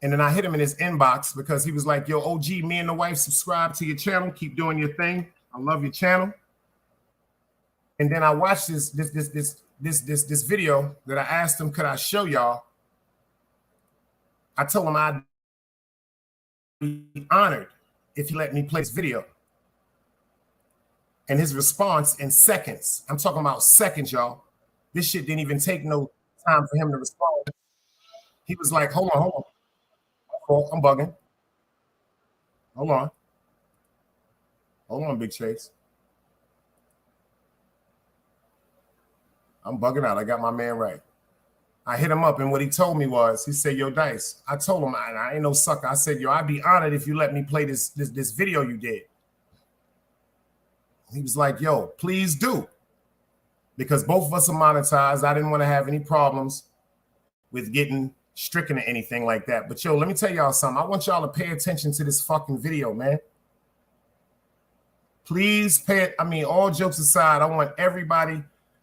A: and then I hit him in his inbox because he was like, yo, OG, me and the wife subscribe to your channel. Keep doing your thing. I love your channel. And then I watched this video that I asked him, could I show y'all? I told him I'd be honored if he let me play this video. And his response in seconds, I'm talking about seconds, y'all. This shit didn't even take no time for him to respond. He was like, hold on. I'm bugging. Hold on, Big Chase. I'm bugging out. I got my man right. I hit him up, and what he told me was, he said, yo, Dice. I told him, I ain't no sucker. I said, yo, I'd be honored if you let me play this video you did. He was like, yo, please do. Because both of us are monetized. I didn't want to have any problems with getting stricken or anything like that. But yo, let me tell y'all something. I want y'all to pay attention to this fucking video, man. Please pay it. I mean, all jokes aside, I want everybody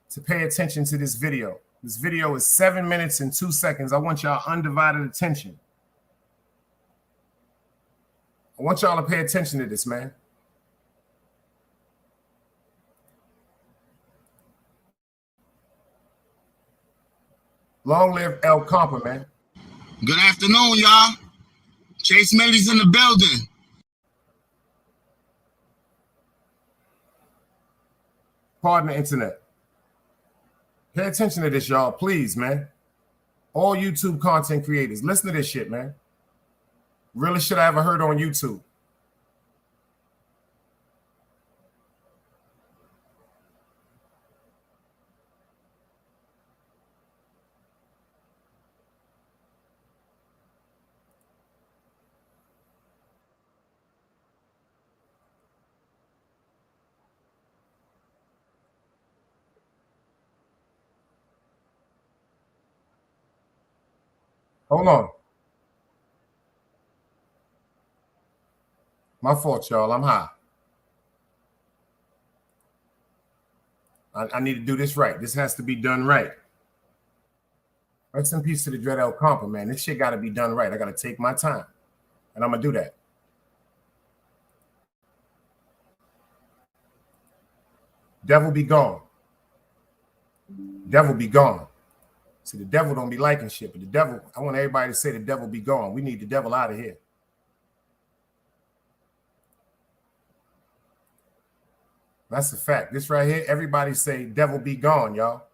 A: to pay attention to this video. This video is 7 minutes and 2 seconds. I want y'all undivided attention. I want y'all to pay attention to this, man. Long live El Compa, man.
D: Good afternoon, y'all. Chase Millie's in the building.
A: Pardon the internet. Pay attention to this, y'all, please, man. All YouTube content creators, listen to this shit, man. Realest shit I ever heard on YouTube. Hold on. My fault, y'all. I'm high. I need to do this right. This has to be done right. Rest in peace to the Dread El Compa, man. This shit got to be done right. I got to take my time, and I'm going to do that. Devil be gone. Devil be gone. See, the devil don't be liking shit, but the devil, I want everybody to say the devil be gone. We need the devil out of here. That's a fact. This right here, everybody say devil be gone, y'all.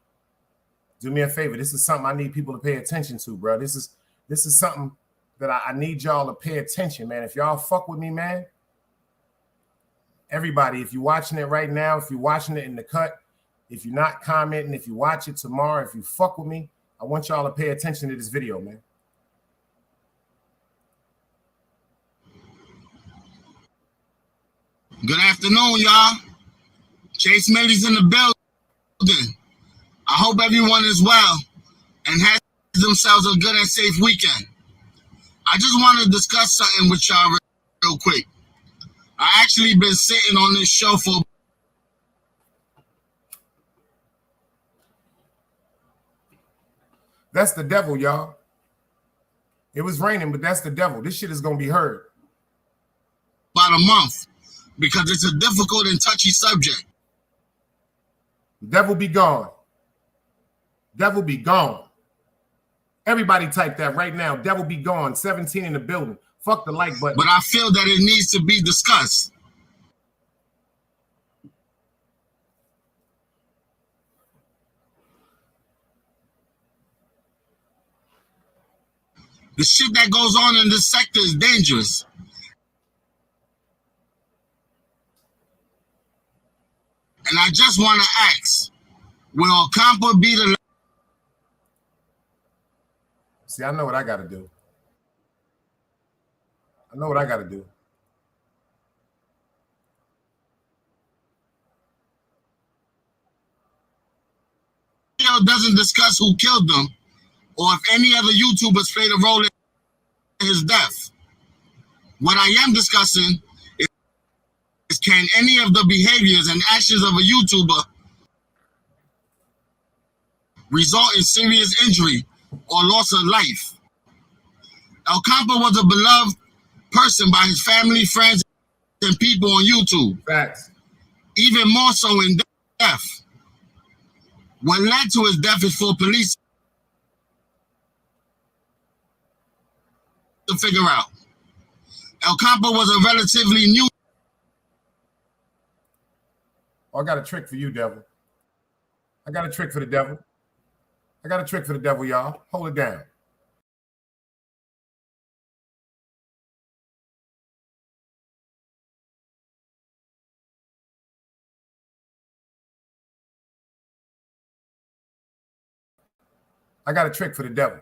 A: Do me a favor. This is something I need people to pay attention to, bro. This is something that I need y'all to pay attention, man. If y'all fuck with me, man, everybody, if you're watching it right now, if you're watching it in the cut, if you're not commenting, if you watch it tomorrow, if you fuck with me, I want y'all to pay attention to this video, man.
D: Good afternoon, y'all. Chase Millie's in the building. I hope everyone is well and has themselves a good and safe weekend. I just want to discuss something with y'all real quick. I actually been sitting on this show for...
A: That's the devil, y'all. It was raining, but that's the devil. This shit is going to be heard.
D: About a month, because it's a difficult and touchy subject.
A: The devil be gone. Devil be gone. Everybody type that right now. Devil be gone. 17 in the building. Fuck the like button.
D: But I feel that it needs to be discussed. The shit that goes on in this sector is dangerous. And I just want to ask, will Compa be the...
A: See, I know what I got to do. I know what I got to do.
D: video doesn't discuss who killed them or if any other YouTubers played a role in his death. What I am discussing is can any of the behaviors and actions of a YouTuber result in serious injury or loss of life? El Campo was a beloved person by his family, friends, and people on YouTube.
A: Facts.
D: Even more so in death. What led to his death is for police to figure out. El Campo was a relatively new.
A: Oh, I got a trick for you, devil. I got a trick for the devil. I got a trick for the devil, y'all. Hold it down. I got a trick for the devil.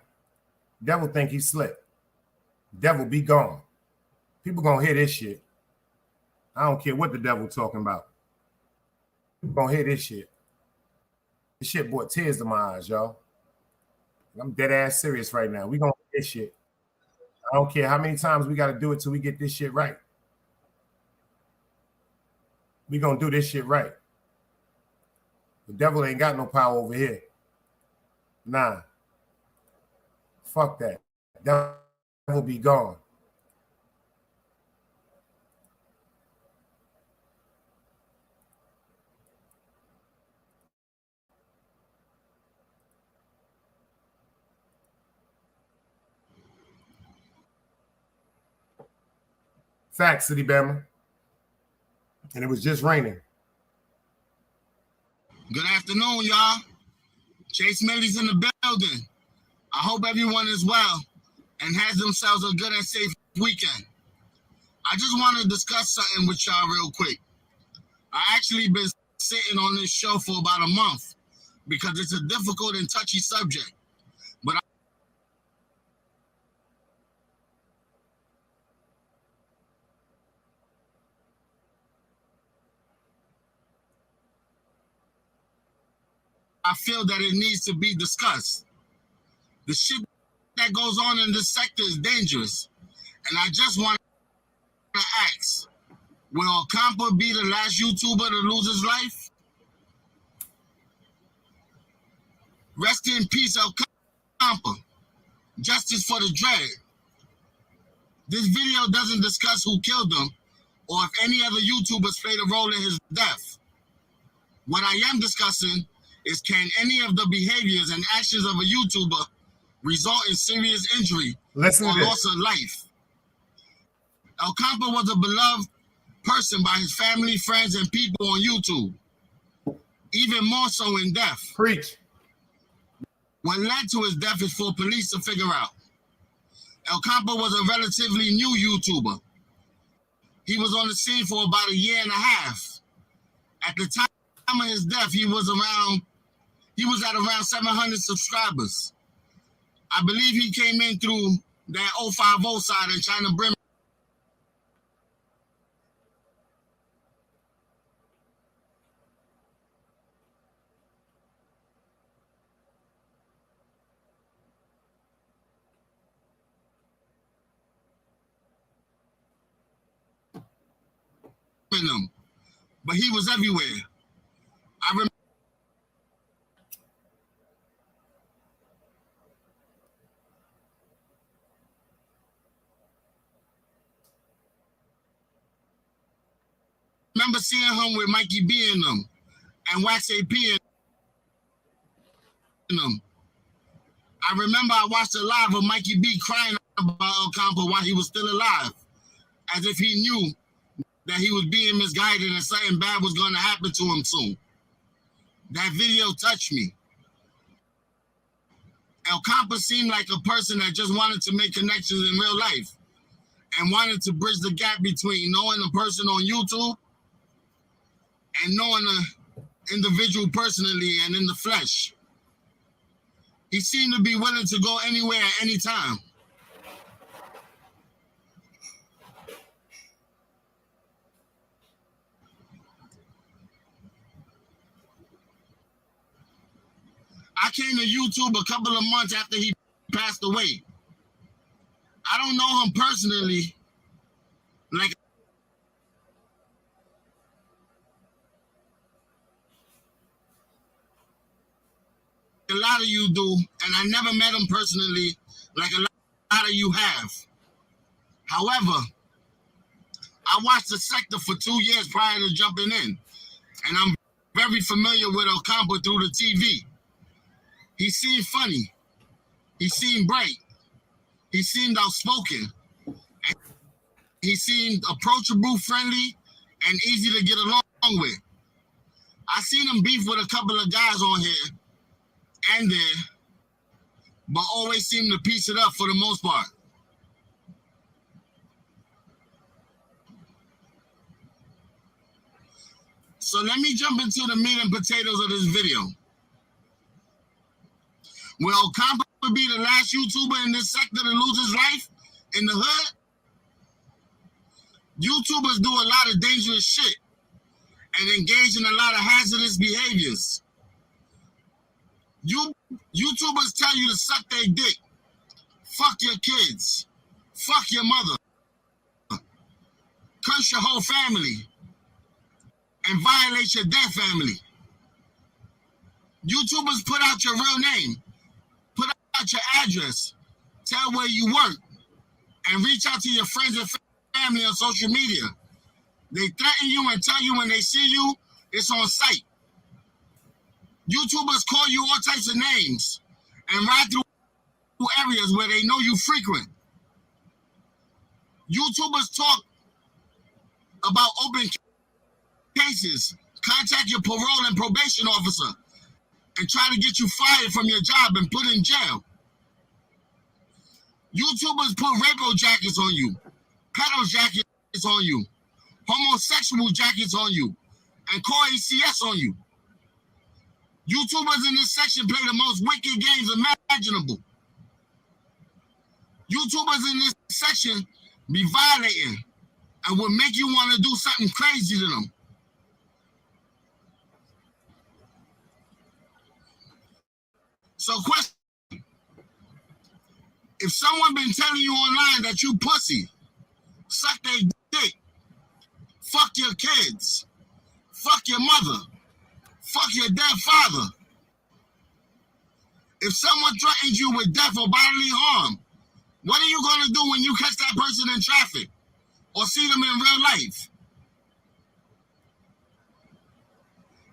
A: Devil think he's slick. Devil be gone. People gonna hear this shit. I don't care what the devil talking about. People gonna hear this shit. This shit brought tears to my eyes, y'all. I'm dead ass serious right now. We gonna hear this shit. I don't care how many times we gotta do it till we get this shit right. We gonna do this shit right. The devil ain't got no power over here. Nah. Fuck that. Devil be gone. Facts, City Bama. And it was just raining.
D: Good afternoon, y'all. Chase Millie's in the building. I hope everyone is well and has themselves a good and safe weekend. I just want to discuss something with y'all real quick. I actually been sitting on this show for about a month because it's a difficult and touchy subject. But I feel that it needs to be discussed. The shit that goes on in this sector is dangerous. And I just want to ask, will Campo be the last YouTuber to lose his life? Rest in peace, El Campo. Justice for the dread. This video doesn't discuss who killed him or if any other YouTubers played a role in his death. What I am discussing is can any of the behaviors and actions of a YouTuber result in serious injury or loss of life? El Campo was a beloved person by his family, friends, and people on YouTube. Even more so in death.
A: Preach.
D: What led to his death is for police to figure out. El Campo was a relatively new YouTuber. He was on the scene for about a year and a half. At the time of his death, he was at around 700 subscribers. I believe he came in through that 050 side and trying to bring him. But he was everywhere. I remember seeing him with Mikey B in them and Wax AP in them. I remember I watched a live of Mikey B crying about El Campo while he was still alive, as if he knew that he was being misguided and something bad was going to happen to him soon. That video touched me. El Campo seemed like a person that just wanted to make connections in real life and wanted to bridge the gap between knowing a person on YouTube and knowing an individual personally and in the flesh. He seemed to be willing to go anywhere at any time. I
E: came to YouTube a couple of months after he passed away. I don't know him personally, like a lot of you do, and I never met him personally like a lot of you have. However, I watched the sector for 2 years prior to jumping in, and I'm very familiar with Ocampo through the TV. He seemed funny. He seemed bright. He seemed outspoken. And he seemed approachable, friendly, and easy to get along with. I seen him beef with a couple of guys on here and there, but always seemed to piece it up for the most part. So let me jump into the meat and potatoes of this video. Will Ocampo be the last YouTuber in this sector to lose his life in the hood? YouTubers do a lot of dangerous shit and engage in a lot of hazardous behaviors. YouTubers tell you to suck their dick, fuck your kids, fuck your mother, curse your whole family, and violate your dead family. YouTubers put out your real name, put out your address, tell where you work, and reach out to your friends and family on social media. They threaten you and tell you when they see you, it's on sight. YouTubers call you all types of names and ride through areas where they know you frequent. YouTubers talk about open cases, contact your parole and probation officer, and try to get you fired from your job and put in jail. YouTubers put rainbow jackets on you, pedo jackets on you, homosexual jackets on you, and call ACS on you. YouTubers in this section play the most wicked games imaginable. YouTubers in this section be violating and will make you want to do something crazy to them. So question, if someone been telling you online that you pussy, suck their dick, fuck your kids, fuck your mother, fuck your dead father, if someone threatens you with death or bodily harm, what are you going to do when you catch that person in traffic or see them in real life?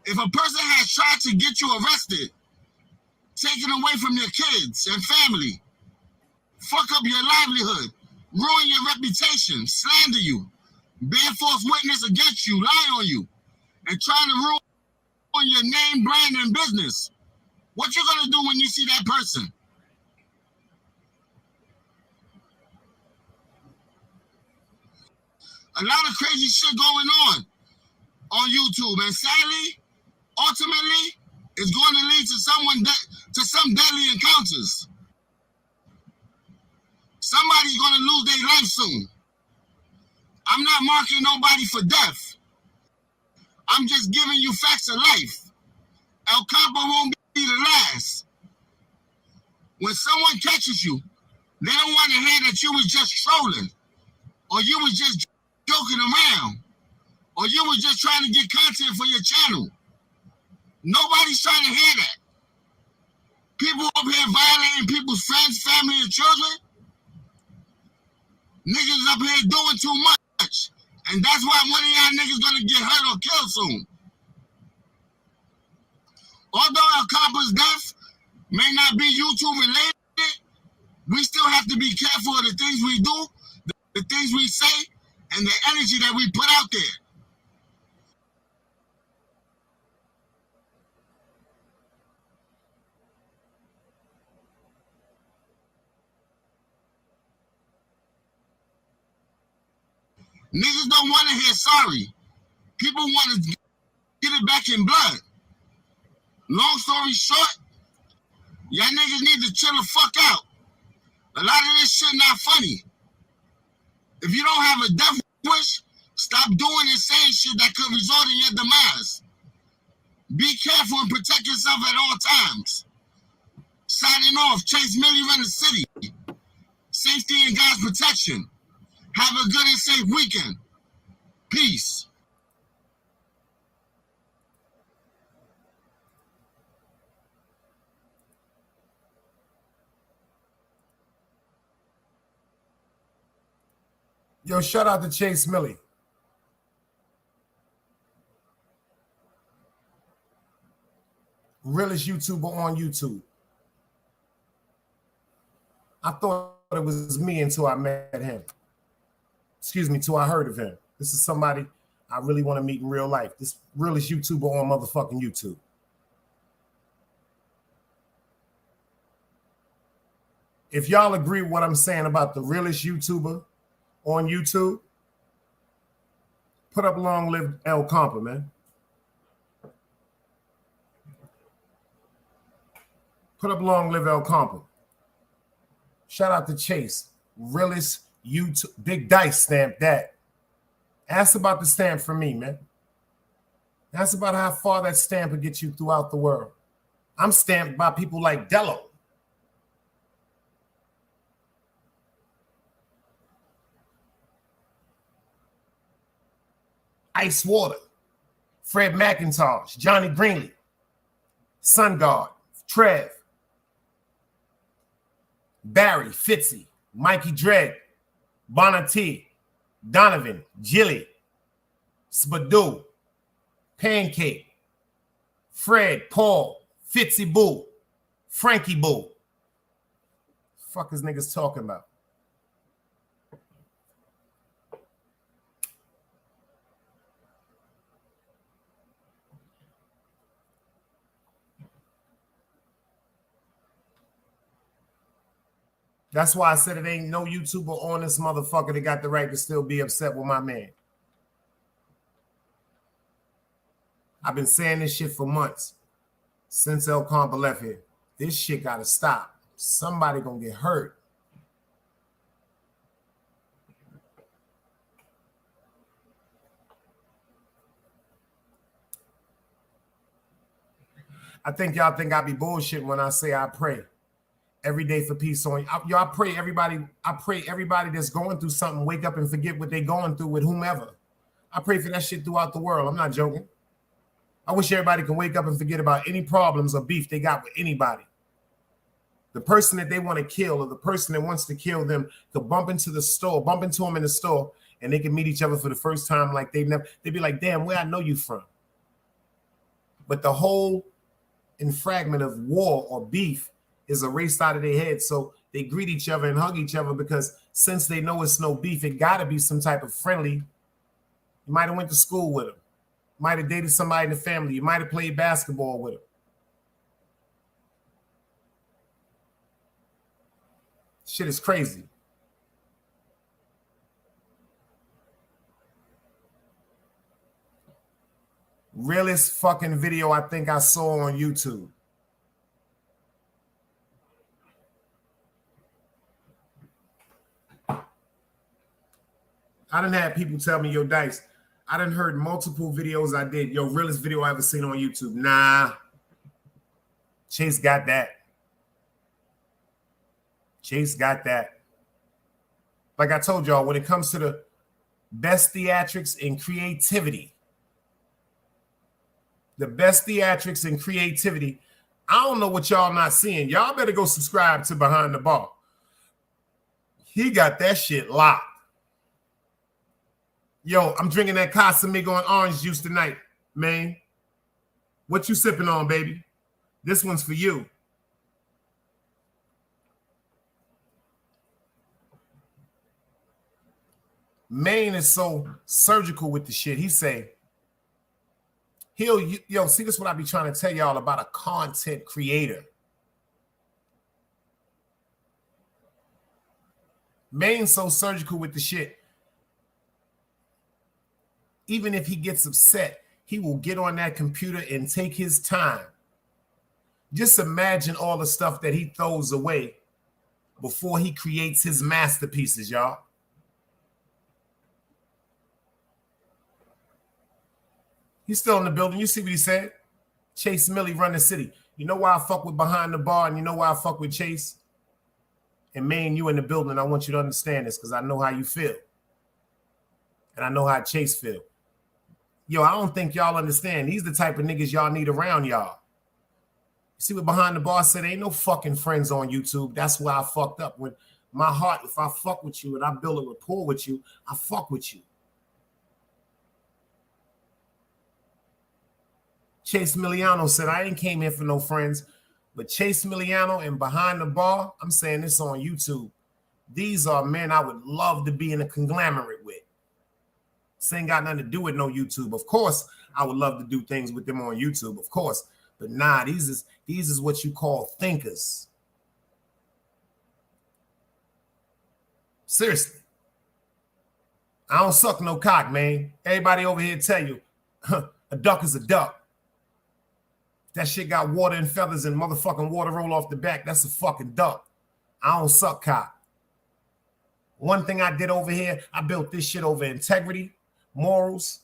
E: If a person has tried to get you arrested, taken away from your kids and family, fuck up your livelihood, ruin your reputation, slander you, bear false witness against you, lie on you, and trying to ruin your name, brand, and business, what you gonna do when you see that person? A lot of crazy shit going on YouTube, and sadly, ultimately, it's going to lead to some deadly encounters. Somebody's going to lose their life soon. I'm not marking nobody for death. I'm just giving you facts of life. Ocampo won't be the last. When someone catches you, they don't want to hear that you was just trolling, or you was just joking around, or you was just trying to get content for your channel. Nobody's trying to hear that. People up here violating people's friends, family, and children. Niggas up here doing too much. And that's why one of y'all niggas gonna get hurt or killed soon. Although Ocampo's death may not be YouTube related, we still have to be careful of the things we do, the things we say, and the energy that we put out there. Niggas don't want to hear sorry. People want to get it back in blood. Long story short, y'all niggas need to chill the fuck out. A lot of this shit not funny. If you don't have a death wish, stop doing and saying shit that could result in your demise. Be careful and protect yourself at all times. Signing off. Chase Millie run the city. Safety and God's protection. Have a good and safe weekend. Peace.
A: Yo, shout out to Chase Millie. Realest YouTuber on YouTube. I thought it was me until I met him. Excuse me, till I heard of him. This is somebody I really want to meet in real life. This realest YouTuber on motherfucking YouTube. If y'all agree with what I'm saying about the realest YouTuber on YouTube, put up long live El Compa, man. Put up long live El Compa. Shout out to Chase. Realest YouTube. Big Dice stamp that. Ask about the stamp for me, man. Ask about how far that stamp will get you throughout the world. I'm stamped by people like Dello. Ice Water, Fred McIntosh, Johnny Greenlee, Sun God, Trev, Barry, Fitzy, Mikey Dredd, Bonati, Donovan, Jilly, Spadoo, Pancake, Fred, Paul, Fitzy Boo, Frankie Boo. Fuck is niggas talking about? That's why I said it ain't no YouTuber on this motherfucker that got the right to still be upset with my man. I've been saying this shit for months since El Compa left here. This shit gotta stop. Somebody gonna get hurt. I think y'all think I be bullshitting when I say I pray every day for peace on y'all. I pray everybody that's going through something wake up and forget what they going through with whomever. I pray for that shit throughout the world. I'm not joking. I wish everybody can wake up and forget about any problems or beef they got with anybody. The person that they want to kill or the person that wants to kill them could bump into them in the store, and they can meet each other for the first time like they'd be like, damn, where I know you from. But the whole fragment of war or beef is erased out of their head, so they greet each other and hug each other because since they know it's no beef, it got to be some type of friendly. You might have went to school with them, might have dated somebody in the family, you might have played basketball with them. Shit is crazy. Realest fucking video I think I saw on YouTube. I done had people tell me, yo, Dice, I done heard multiple videos I did. Yo, realest video I ever seen on YouTube. Nah. Chase got that. Chase got that. Like I told y'all, when it comes to the best theatrics and creativity, I don't know what y'all not seeing. Y'all better go subscribe to Behind the Bar. He got that shit locked. Yo, I'm drinking that Casamigo and orange juice tonight, man. What you sipping on, baby? This one's for you. Maine is so surgical with the shit. He say, see, this is what I be trying to tell y'all about a content creator. Maine's so surgical with the shit. Even if he gets upset, he will get on that computer and take his time. Just imagine all the stuff that he throws away before he creates his masterpieces, y'all. He's still in the building. You see what he said? Chase Millie run the city. You know why I fuck with Behind the Bar, and you know why I fuck with Chase? And man, you in the building, I want you to understand this because I know how you feel. And I know how Chase feel. Yo, I don't think y'all understand. These the type of niggas y'all need around y'all. You see what Behind the Bar said? Ain't no fucking friends on YouTube. That's why I fucked up. When my heart, if I fuck with you and I build a rapport with you, I fuck with you. Chase Miliano said, I ain't came here for no friends. But Chase Miliano and Behind the Bar, I'm saying this on YouTube. These are men I would love to be in a conglomerate with. This ain't got nothing to do with no YouTube. Of course, I would love to do things with them on YouTube, of course. But nah, these is what you call thinkers. Seriously. I don't suck no cock, man. Everybody over here tell you, a duck is a duck. That shit got water and feathers and motherfucking water roll off the back. That's a fucking duck. I don't suck cock. One thing I did over here, I built this shit over integrity, morals,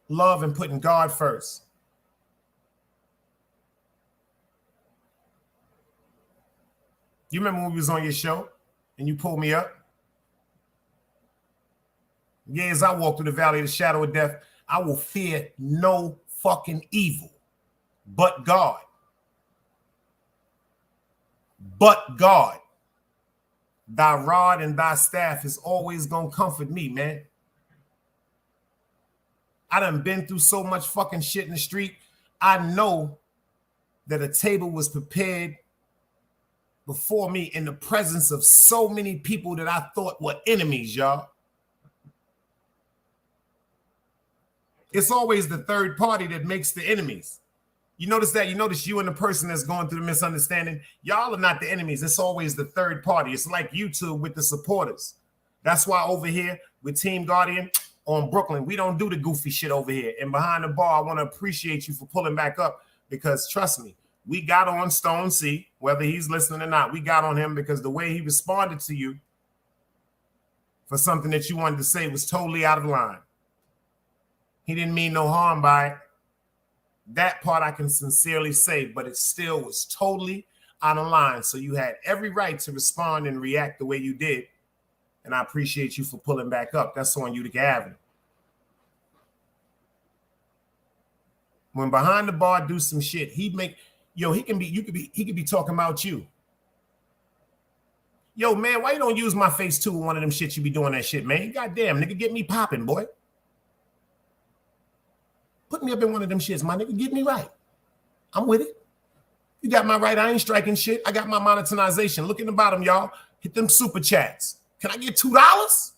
A: love, and putting God first. You remember when we was on your show and you pulled me up? Yeah, as I walk through the valley of the shadow of death, I will fear no fucking evil but God. But God. Thy rod and thy staff is always gonna comfort me, man. I done been through so much fucking shit in the street. I know that a table was prepared before me in the presence of so many people that I thought were enemies, y'all. It's always the third party that makes the enemies. You notice that? You notice you and the person that's going through the misunderstanding, y'all are not the enemies. It's always the third party. It's like YouTube with the supporters. That's why over here with Team Guardian on Brooklyn, we don't do the goofy shit over here. And Behind the Bar, I want to appreciate you for pulling back up because trust me, we got on Stone C, whether he's listening or not. We got on him because the way he responded to you for something that you wanted to say was totally out of line. He didn't mean no harm by it. That part I can sincerely say, but it still was totally out of line. So you had every right to respond and react the way you did. And I appreciate you for pulling back up. That's on you to have it. When Behind the Bar do some shit, he can be talking about you. Yo, man, why you don't use my face too in one of them shit you be doing that shit, man? Goddamn, nigga, get me popping, boy. Put me up in one of them shits, my nigga. Get me right. I'm with it. You got my right. I ain't striking shit. I got my monetization. Look in the bottom, y'all. Hit them super chats. Can I get $2?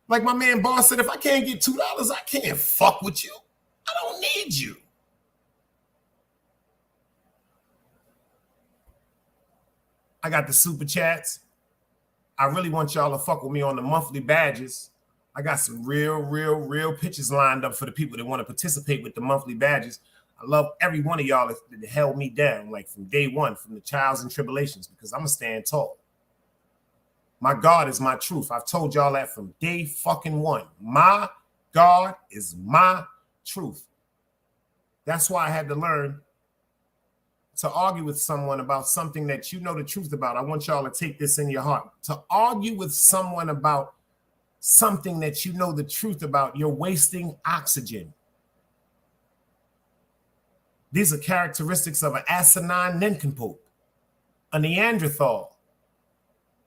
A: Like my man Boss said, if I can't get $2, I can't fuck with you. I don't need you. I got the super chats. I really want y'all to fuck with me on the monthly badges. I got some real pitches lined up for the people that want to participate with the monthly badges. I love every one of y'all that held me down, like from day one, from the trials and tribulations, because I'm going to stand tall. My God is my truth. I've told y'all that from day fucking one. My God is my truth. That's why I had to learn to argue with someone about something that you know the truth about. I want y'all to take this in your heart. To argue with someone about something that you know the truth about, you're wasting oxygen. These are characteristics of an asinine nincompoop, a Neanderthal,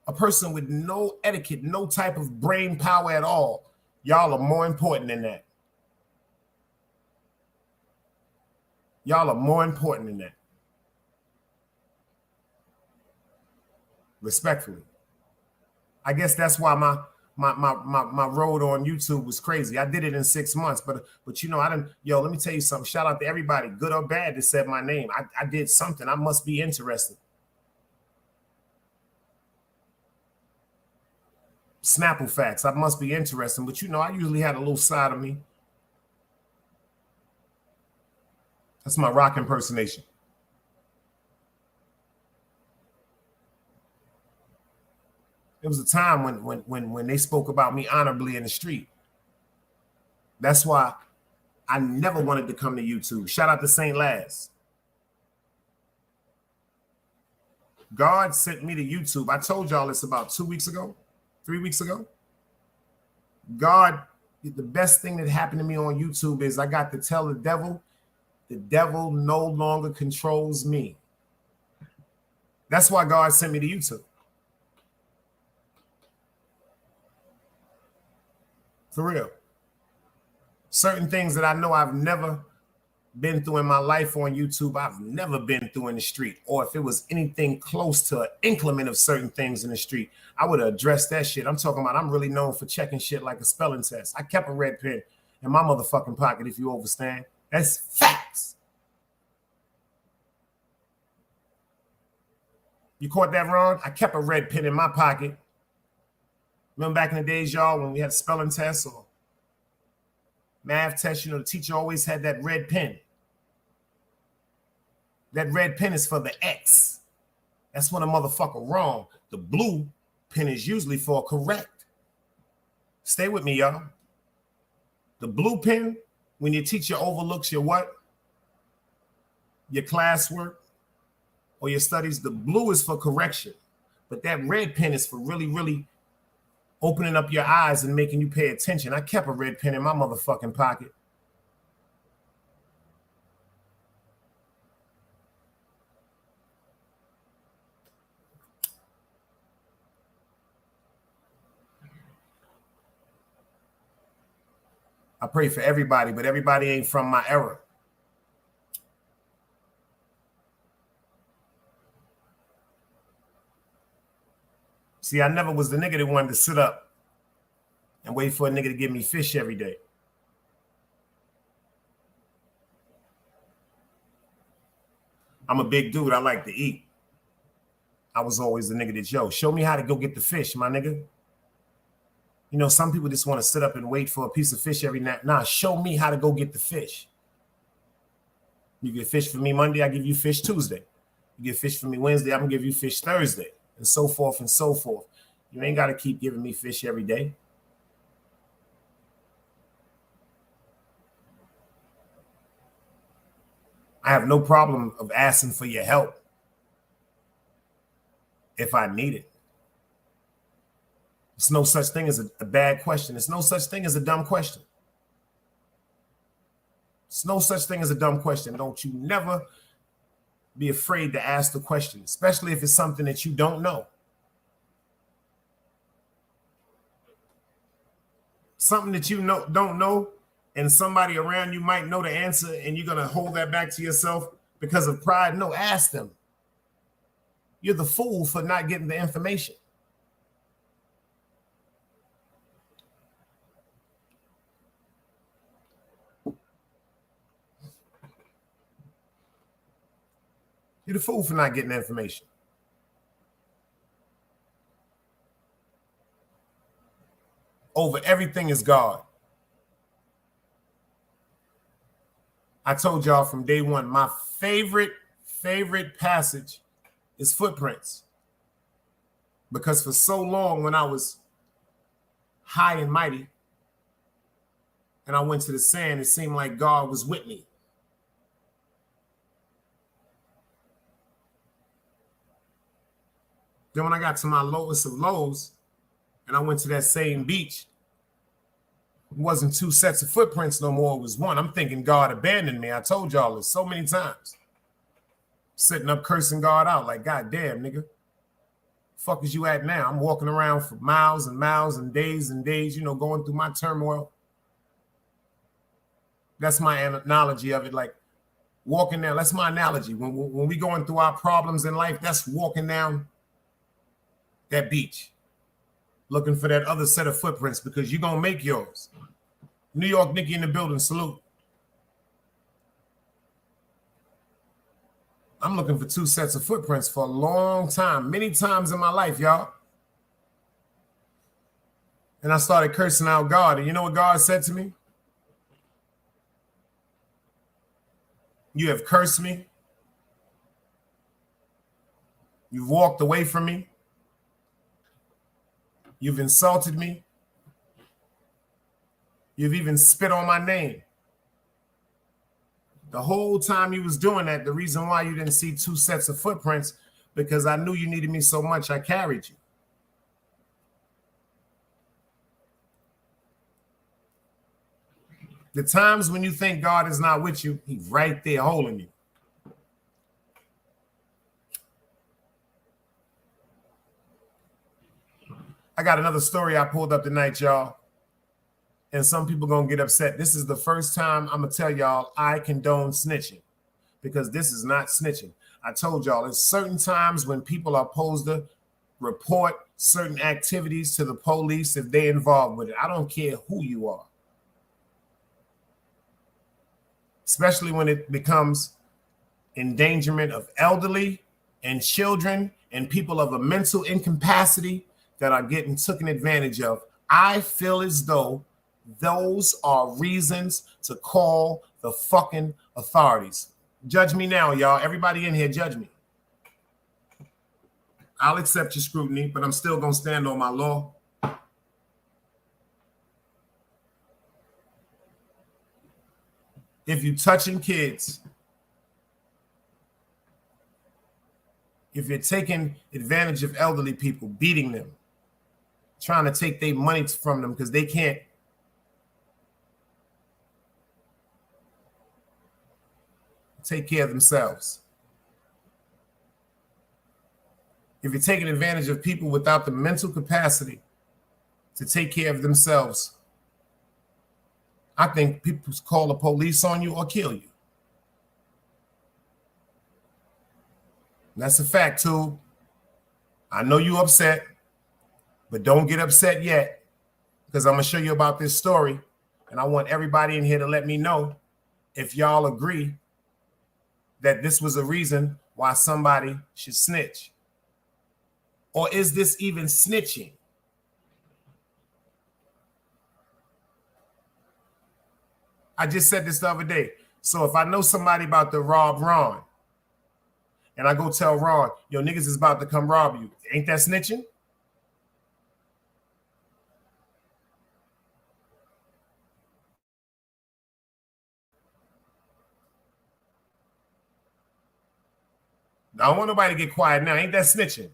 A: a person with no etiquette, no type of brain power at all. Y'all are more important than that. Y'all are more important than that. Respectfully. I guess that's why my road on YouTube was crazy. I did it in 6 months, but you know, I didn't. Yo, let me tell you something. Shout out to everybody, good or bad, that said my name. I did something. I must be interesting. Snapple facts. I must be interesting, but you know, I usually had a little side of me. That's my rock impersonation. There was a time when they spoke about me honorably in the street. That's why I never wanted to come to YouTube. Shout out to St. Laz. God sent me to YouTube. I told y'all this about 2 weeks ago, 3 weeks ago. God, the best thing that happened to me on YouTube is I got to tell the devil no longer controls me. That's why God sent me to YouTube. For real. Certain things that I know I've never been through in my life on YouTube, I've never been through in the street. Or if it was anything close to an increment of certain things in the street, I would have addressed that shit. I'm talking about I'm really known for checking shit like a spelling test. I kept a red pen in my motherfucking pocket, if you understand. That's facts. You caught that, Ron? I kept a red pen in my pocket. Remember back in the days, y'all, when we had spelling tests or math tests, you know, the teacher always had that red pen. That red pen is for the X. That's when a motherfucker wrong. The blue pen is usually for correct. Stay with me, y'all. The blue pen, when your teacher overlooks your what? Your classwork or your studies, the blue is for correction. But that red pen is for really, really opening up your eyes and making you pay attention. I kept a red pen in my motherfucking pocket. I pray for everybody, but everybody ain't from my era. See, I never was the nigga that wanted to sit up and wait for a nigga to give me fish every day. I'm a big dude. I like to eat. I was always the nigga that, yo, show me how to go get the fish, my nigga. You know, some people just want to sit up and wait for a piece of fish every night. Nah, show me how to go get the fish. You get fish for me Monday, I give you fish Tuesday. You get fish for me Wednesday, I'm going to give you fish Thursday. And so forth and so forth. You ain't got to keep giving me fish every day. I have no problem of asking for your help if I need it. There's no such thing as a bad question. There's no such thing as a dumb question. There's no such thing as a dumb question. Don't you never be afraid to ask the question, especially if it's something that you don't know. Something that you don't know, and somebody around you might know the answer, and you're going to hold that back to yourself because of pride. No, ask them. You're the fool for not getting the information. You're the fool for not getting the information. Over everything is God. I told y'all from day one, my favorite passage is Footprints. Because for so long when I was high and mighty and I went to the sand, it seemed like God was with me. Then when I got to my lowest of lows and I went to that same beach, it wasn't two sets of footprints no more, it was one. I'm thinking God abandoned me. I told y'all this so many times. Sitting up cursing God out like, God damn, nigga. Fuck is you at now? I'm walking around for miles and miles and days, you know, going through my turmoil. That's my analogy of it, like walking down. That's my analogy. When we going through our problems in life, that's walking down that beach, looking for that other set of footprints because you're going to make yours. New York Nikki in the building, salute. I'm looking for two sets of footprints for a long time, many times in my life, y'all. And I started cursing out God. And you know what God said to me? You have cursed me. You've walked away from me. You've insulted me. You've even spit on my name. The whole time you was doing that, the reason why you didn't see 2 sets of footprints, because I knew you needed me so much, I carried you. The times when you think God is not with you, he's right there holding you. I got another story I pulled up tonight, y'all. And some people gonna get upset. This is the first time I'm gonna tell y'all I condone snitching, because this is not snitching. I told y'all there's certain times when people are supposed to report certain activities to the police if they're involved with it. I don't care who you are. Especially when it becomes endangerment of elderly and children and people of a mental incapacity that are getting taken advantage of. I feel as though those are reasons to call the fucking authorities. Judge me now, y'all. Everybody in here, judge me. I'll accept your scrutiny, but I'm still going to stand on my law. If you're touching kids, if you're taking advantage of elderly people, beating them, trying to take their money from them because they can't take care of themselves. If you're taking advantage of people without the mental capacity to take care of themselves, I think people call the police on you or kill you. That's a fact, too. I know you're upset, but don't get upset yet, because I'm going to show you about this story, and I want everybody in here to let me know if y'all agree that this was a reason why somebody should snitch. Or is this even snitching? I just said this the other day. So if I know somebody about to rob Ron, and I go tell Ron, yo, niggas is about to come rob you, ain't that snitching? I don't want nobody to get quiet now. Ain't that snitching?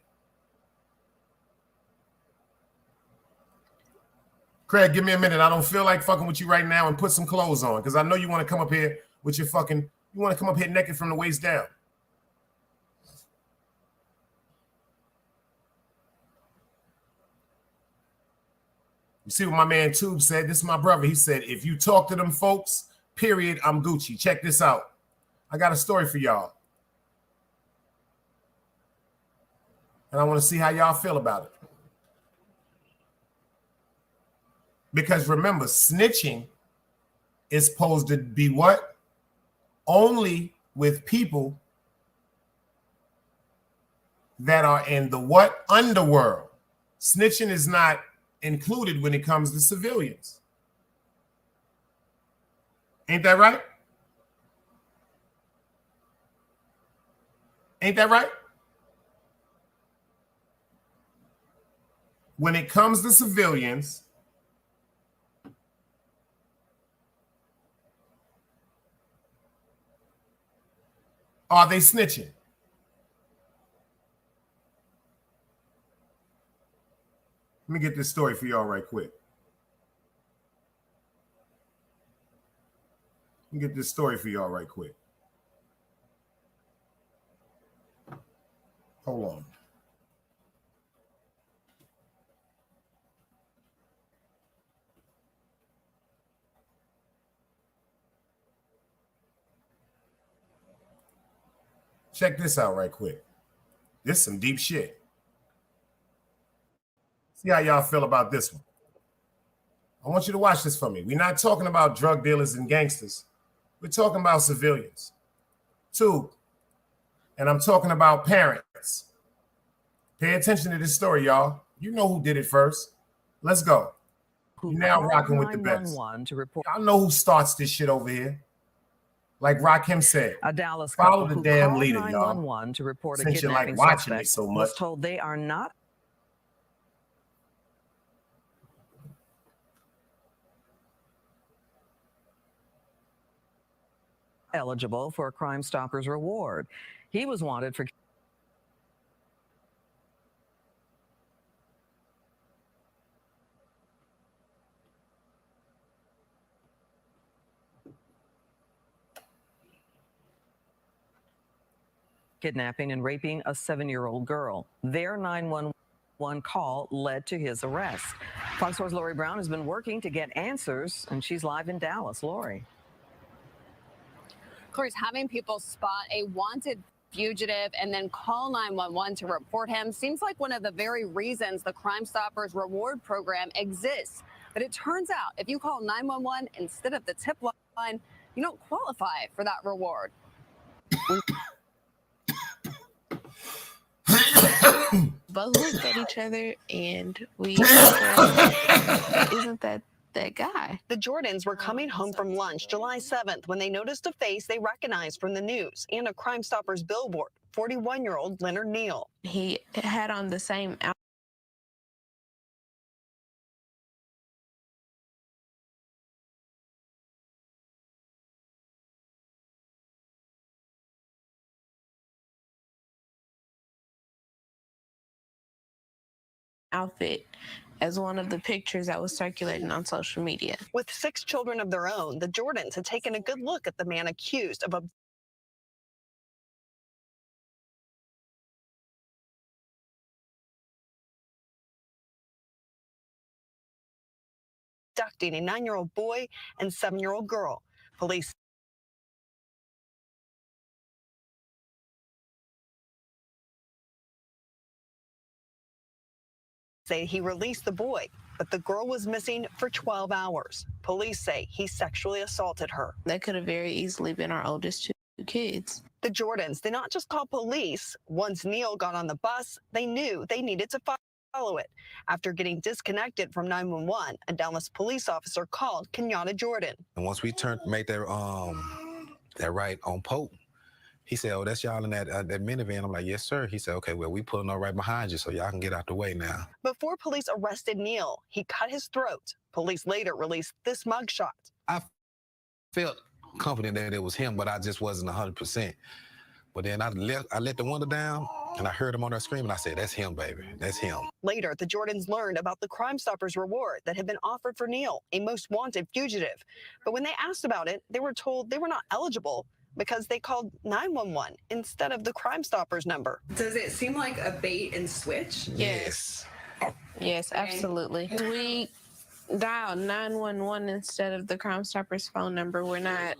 A: Craig, give me a minute. I don't feel like fucking with you right now, and put some clothes on, because I know you want to come up here with your fucking, you want to come up here naked from the waist down. You see what my man Tube said? This is my brother. He said, if you talk to them folks, period, I'm Gucci. Check this out. I got a story for y'all. And I want to see how y'all feel about it. Because remember, snitching is supposed to be what? Only with people that are in the what? Underworld. Snitching is not included when it comes to civilians. Ain't that right? Ain't that right? When it comes to civilians, are they snitching? Let me get this story for y'all right quick. Let me get this story for y'all right quick. Hold on. Check this out right quick. This is some deep shit. See how y'all feel about this one. I want you to watch this for me. We're not talking about drug dealers and gangsters. We're talking about civilians. 2, and I'm talking about parents. Pay attention to this story, y'all. You know who did it first. Let's go. You're now rocking with the best. Y'all know who starts this shit over here. Like Rakim said,
F: a Dallas
A: follow
F: couple
A: the damn
F: who
A: leader,
F: called
A: y'all.
F: 911 to report a
A: Since you like
F: kidnapping
A: watching me
F: suspect
A: so much.
F: was told they are not. eligible for a Crime Stoppers reward. He was wanted for kidnapping and raping a 7-year-old girl. Their 911 call led to his arrest. Fox 4's Lori Brown has been working to get answers, and she's live in Dallas. Lori.
G: Of course, having people spot a wanted fugitive and then call 911 to report him seems like one of the very reasons the Crime Stoppers reward program exists. But it turns out if you call 911 instead of the tip line, you don't qualify for that reward.
H: Both looked at each other and we isn't that guy.
G: The Jordans were coming home from lunch July 7th when they noticed a face they recognized from the news and a Crime Stoppers billboard, 41-year-old Leonard Neal.
H: He had on the same outfit as one of the pictures that was circulating on social media.
G: With 6 children of their own, the Jordans had taken a good look at the man accused of abducting a 9-year-old boy and 7-year-old girl. Police say he released the boy, but the girl was missing for 12 hours. Police say he sexually assaulted her.
H: That could have very easily been our oldest 2 kids.
G: The Jordans did not just call police. Once Neal got on the bus, they knew they needed to follow it. After getting disconnected from 911, a Dallas police officer called Kenyatta Jordan.
I: And once we made that right on Pope, he said, "Oh, that's y'all in that minivan." I'm like, "Yes, sir." He said, "Okay, well, we pulling up right behind you, so y'all can get out the way now."
G: Before police arrested Neal, he cut his throat. Police later released this mugshot.
I: I felt confident that it was him, but I just wasn't 100%. But then I let the window down, and I heard him on there screaming. I said, "That's him, baby. That's him."
G: Later, the Jordans learned about the Crime Stoppers reward that had been offered for Neal, a most wanted fugitive. But when they asked about it, they were told they were not eligible because they called 911 instead of the Crime Stoppers number.
J: Does it seem like a bait and switch?
H: Yes. Yes, absolutely. We dialed 911 instead of the Crime Stoppers phone number. We're not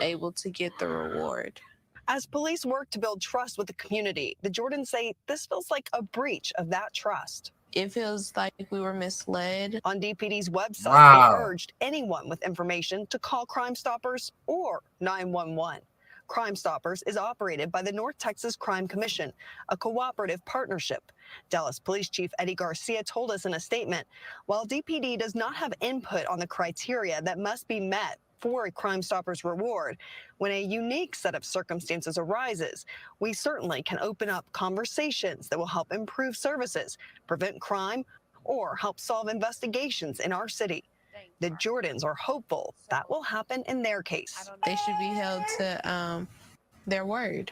H: able to get the reward.
G: As police work to build trust with the community, the Jordans say this feels like a breach of that trust.
H: It feels like we were misled.
G: On DPD's website,
A: Wow.
G: They urged anyone with information to call Crime Stoppers or 911. Crime Stoppers is operated by the North Texas Crime Commission, a cooperative partnership. Dallas Police Chief Eddie Garcia told us in a statement, while DPD does not have input on the criteria that must be met for a Crime Stoppers reward, when a unique set of circumstances arises, we certainly can open up conversations that will help improve services, prevent crime, or help solve investigations in our city. The Jordans are hopeful that will happen in their case.
H: They should be held to their word.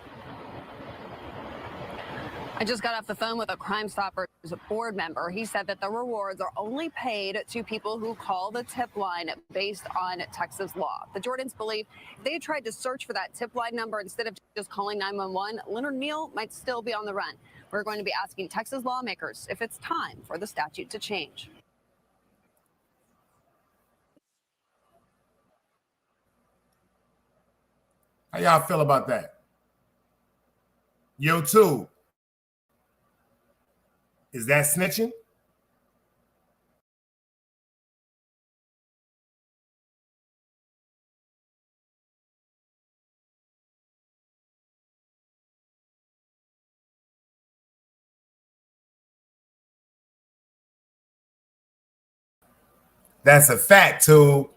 G: I just got off the phone with a Crime Stoppers board member. He said that the rewards are only paid to people who call the tip line based on Texas law. The Jordans believe if they had tried to search for that tip line number instead of just calling 911, Leonard Neal might still be on the run. We're going to be asking Texas lawmakers if it's time for the statute to change.
A: How y'all feel about that? Yo, too. Is that snitching? That's a fact, too.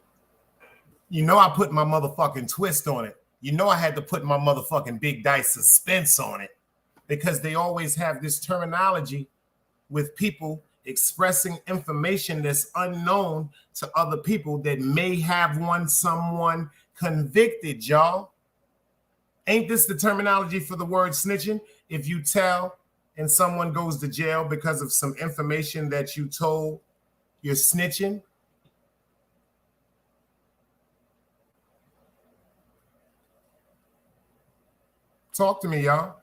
A: You know I put my motherfucking twist on it. You know I had to put my motherfucking big dice suspense on it because they always have this terminology with people expressing information that's unknown to other people that may have someone convicted, y'all. Ain't this the terminology for the word snitching? If you tell and someone goes to jail because of some information that you told, you're snitching. Talk to me, y'all.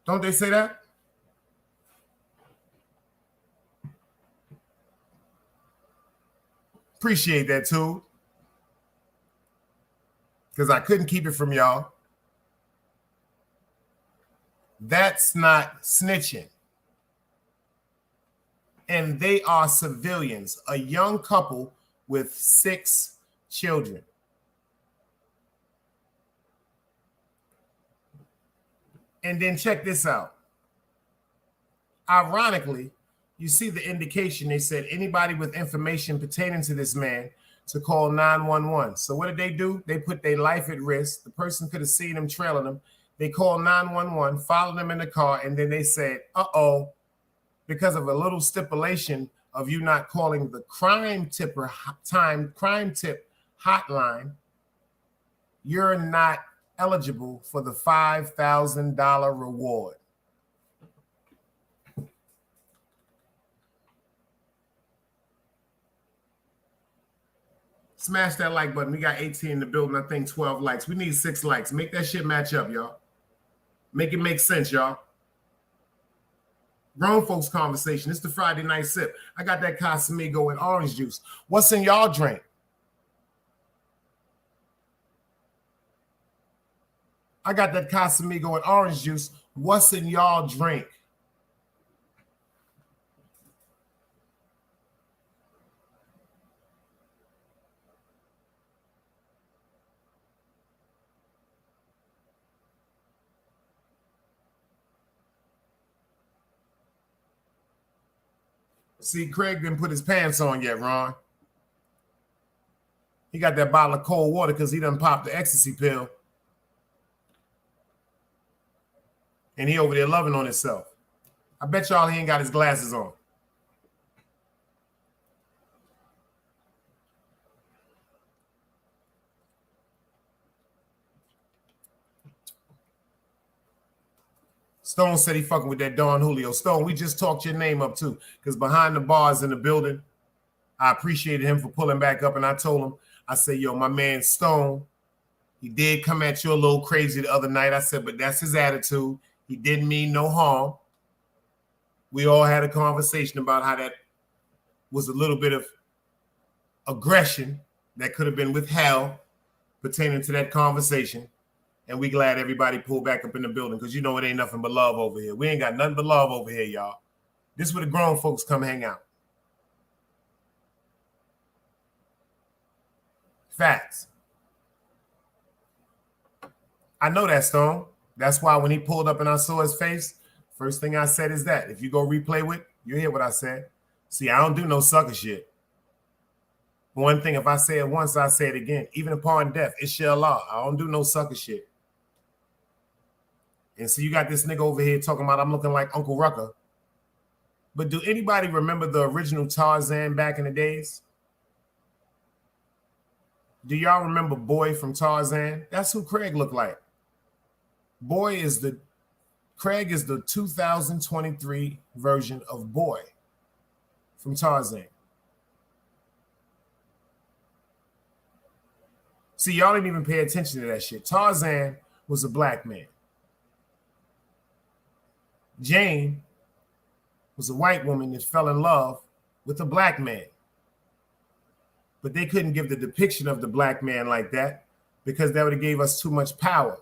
A: Don't they say that? Appreciate that too. Because I couldn't keep it from y'all. That's not snitching. And they are civilians, a young couple with 6 children. And then check this out. Ironically, you see the indication. They said anybody with information pertaining to this man to call 911. So what did they do? They put their life at risk. The person could have seen them trailing them. They called 911, followed them in the car, and then they said, uh-oh, because of a little stipulation of you not calling the crime tip hotline, you're not eligible for the $5,000 reward. Smash that like button. We got 18 in the building. I think 12 likes. We need 6 likes. Make that shit match up, y'all. Make it make sense, y'all. Grown folks conversation. It's the Friday night sip. I got that Casamigo and orange juice. What's in y'all drink? I got that Casamigo and orange juice. What's in y'all drink? See, Craig didn't put his pants on yet, Ron. He got that bottle of cold water because he done popped the ecstasy pill. And he over there loving on himself. I bet y'all he ain't got his glasses on. Stone said he fucking with that Don Julio. Stone, we just talked your name up too, because behind the bars in the building, I appreciated him for pulling back up, and I told him, I said, yo, my man Stone, he did come at you a little crazy the other night. I said, but that's his attitude. He didn't mean no harm. We all had a conversation about how that was a little bit of aggression that could have been withheld pertaining to that conversation. And we glad everybody pulled back up in the building because you know it ain't nothing but love over here. We ain't got nothing but love over here, y'all. This is where the grown folks come hang out. Facts. I know that, Stone. That's why when he pulled up and I saw his face, first thing I said is that. If you go replay with, you hear what I said. See, I don't do no sucker shit. One thing, if I say it once, I say it again. Even upon death, it's shall law. I don't do no sucker shit. And so you got this nigga over here talking about I'm looking like Uncle Rucker. But do anybody remember the original Tarzan back in the days? Do y'all remember Boy from Tarzan? That's who Craig looked like. Craig is the 2023 version of Boy from Tarzan. See, y'all didn't even pay attention to that shit. Tarzan was a black man. Jane was a white woman that fell in love with a black man. But they couldn't give the depiction of the black man like that because that would have gave us too much power.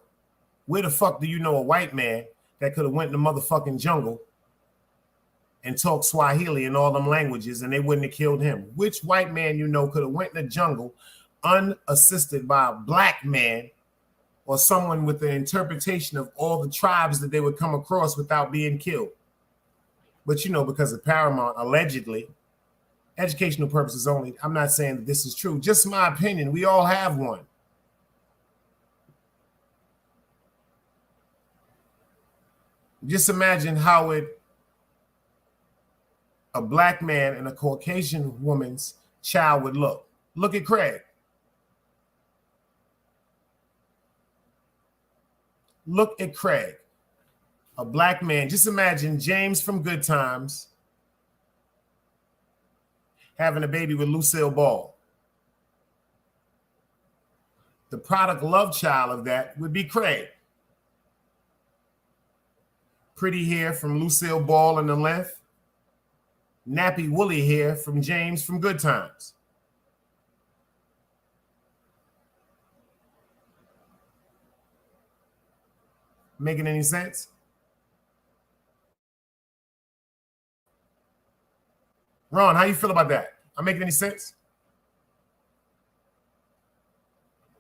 A: Where the fuck do you know a white man that could have went in the motherfucking jungle and talked Swahili and all them languages and they wouldn't have killed him? Which white man you know could have went in the jungle unassisted by a black man or someone with the interpretation of all the tribes that they would come across without being killed? But you know, because of Paramount, allegedly, educational purposes only, I'm not saying that this is true. Just my opinion. We all have one. Just imagine how a black man and a Caucasian woman's child would look. Look at Craig. Look at Craig, a black man. Just imagine James from Good Times having a baby with Lucille Ball. The product love child of that would be Craig. Pretty hair from Lucille Ball in the length. Nappy woolly hair from James from Good Times. Making any sense? Ron, how you feel about that? I'm making any sense?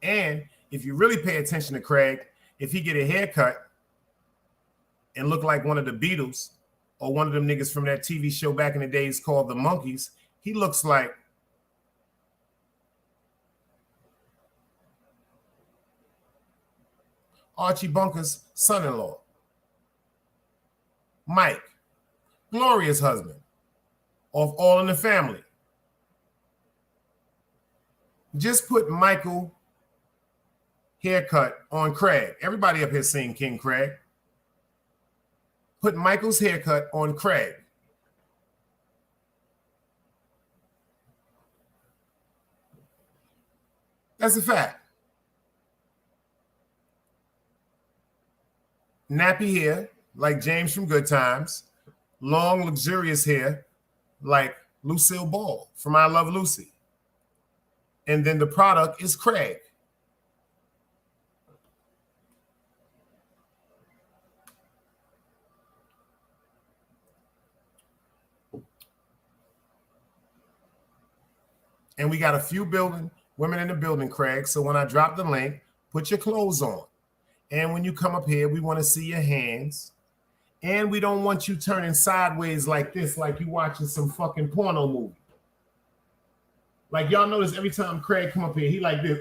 A: And if you really pay attention to Craig, if he get a haircut and look like one of the Beatles or one of them niggas from that TV show back in the days called The Monkees, he looks like Archie Bunker's son-in-law, Mike, Gloria's husband, of All in the Family. Just put Michael haircut on Craig. Everybody up here seen King Craig. Put Michael's haircut on Craig. That's a fact. Nappy hair, like James from Good Times. Long, luxurious hair, like Lucille Ball from I Love Lucy. And then the product is Craig. And we got a few women in the building, Craig. So when I drop the link, put your clothes on. And when you come up here, we want to see your hands. And we don't want you turning sideways like this, like you watching some fucking porno movie. Like y'all notice every time Craig come up here, he like this.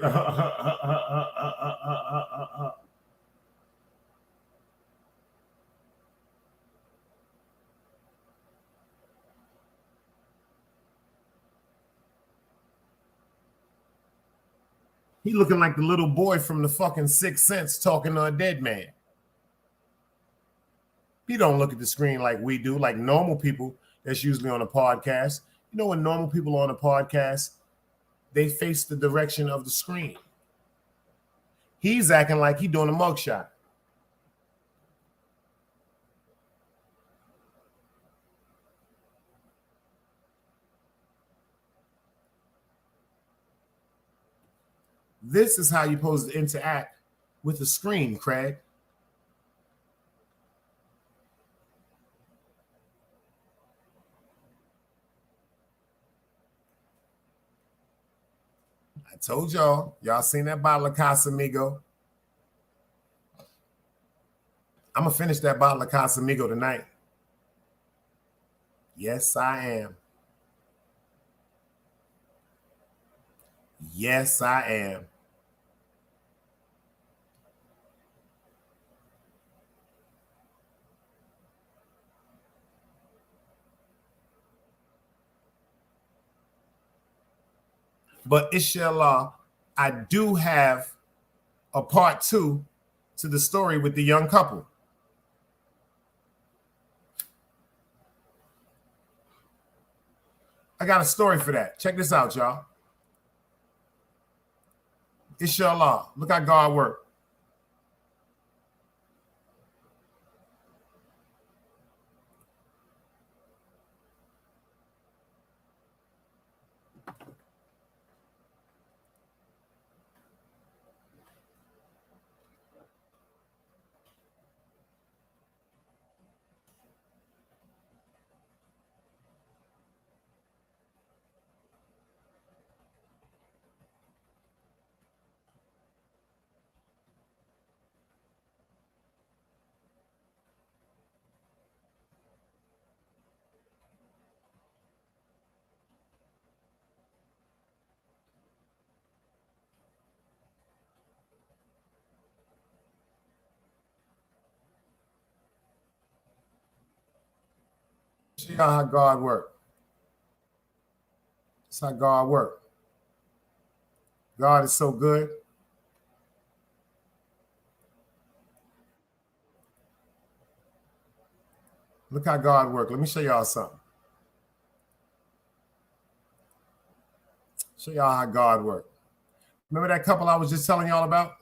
A: He looking like the little boy from the fucking Sixth Sense talking to a dead man. He don't look at the screen like we do, like normal people that's usually on a podcast. You know, when normal people are on a podcast, they face the direction of the screen. He's acting like he doing a mugshot. This is how you're supposed to interact with the screen, Craig. I told y'all seen that bottle of Casamigo. I'm going to finish that bottle of Casamigo tonight. Yes, I am. Yes, I am. But inshallah, I do have a part 2 to the story with the young couple. I got a story for that. Check this out, y'all. Inshallah. Look how God works. See how God works. That's how God works. God is so good. Look how God works. Let me show y'all something. Show y'all how God works. Remember that couple I was just telling y'all about?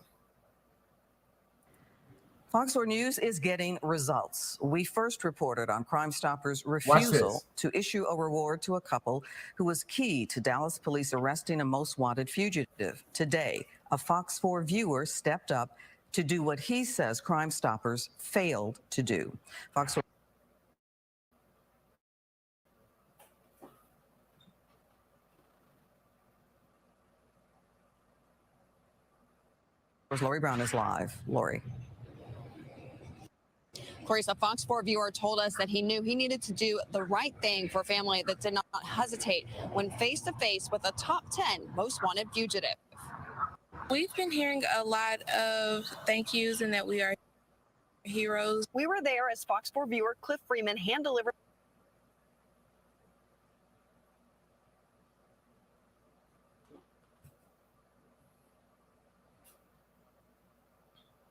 F: Fox 4 News is getting results. We first reported on Crime Stoppers' refusal to issue a reward to a couple who was key to Dallas police arresting a most wanted fugitive. Today, a Fox 4 viewer stepped up to do what he says Crime Stoppers failed to do. Fox 4 Lori Brown is live. Lori.
K: Corey, a Fox 4 viewer told us that he knew he needed to do the right thing for a family that did not hesitate when face to face with a top 10 most wanted fugitive.
H: We've been hearing a lot of thank yous and that we are heroes.
G: We were there as Fox 4 viewer Cliff Freeman hand-delivered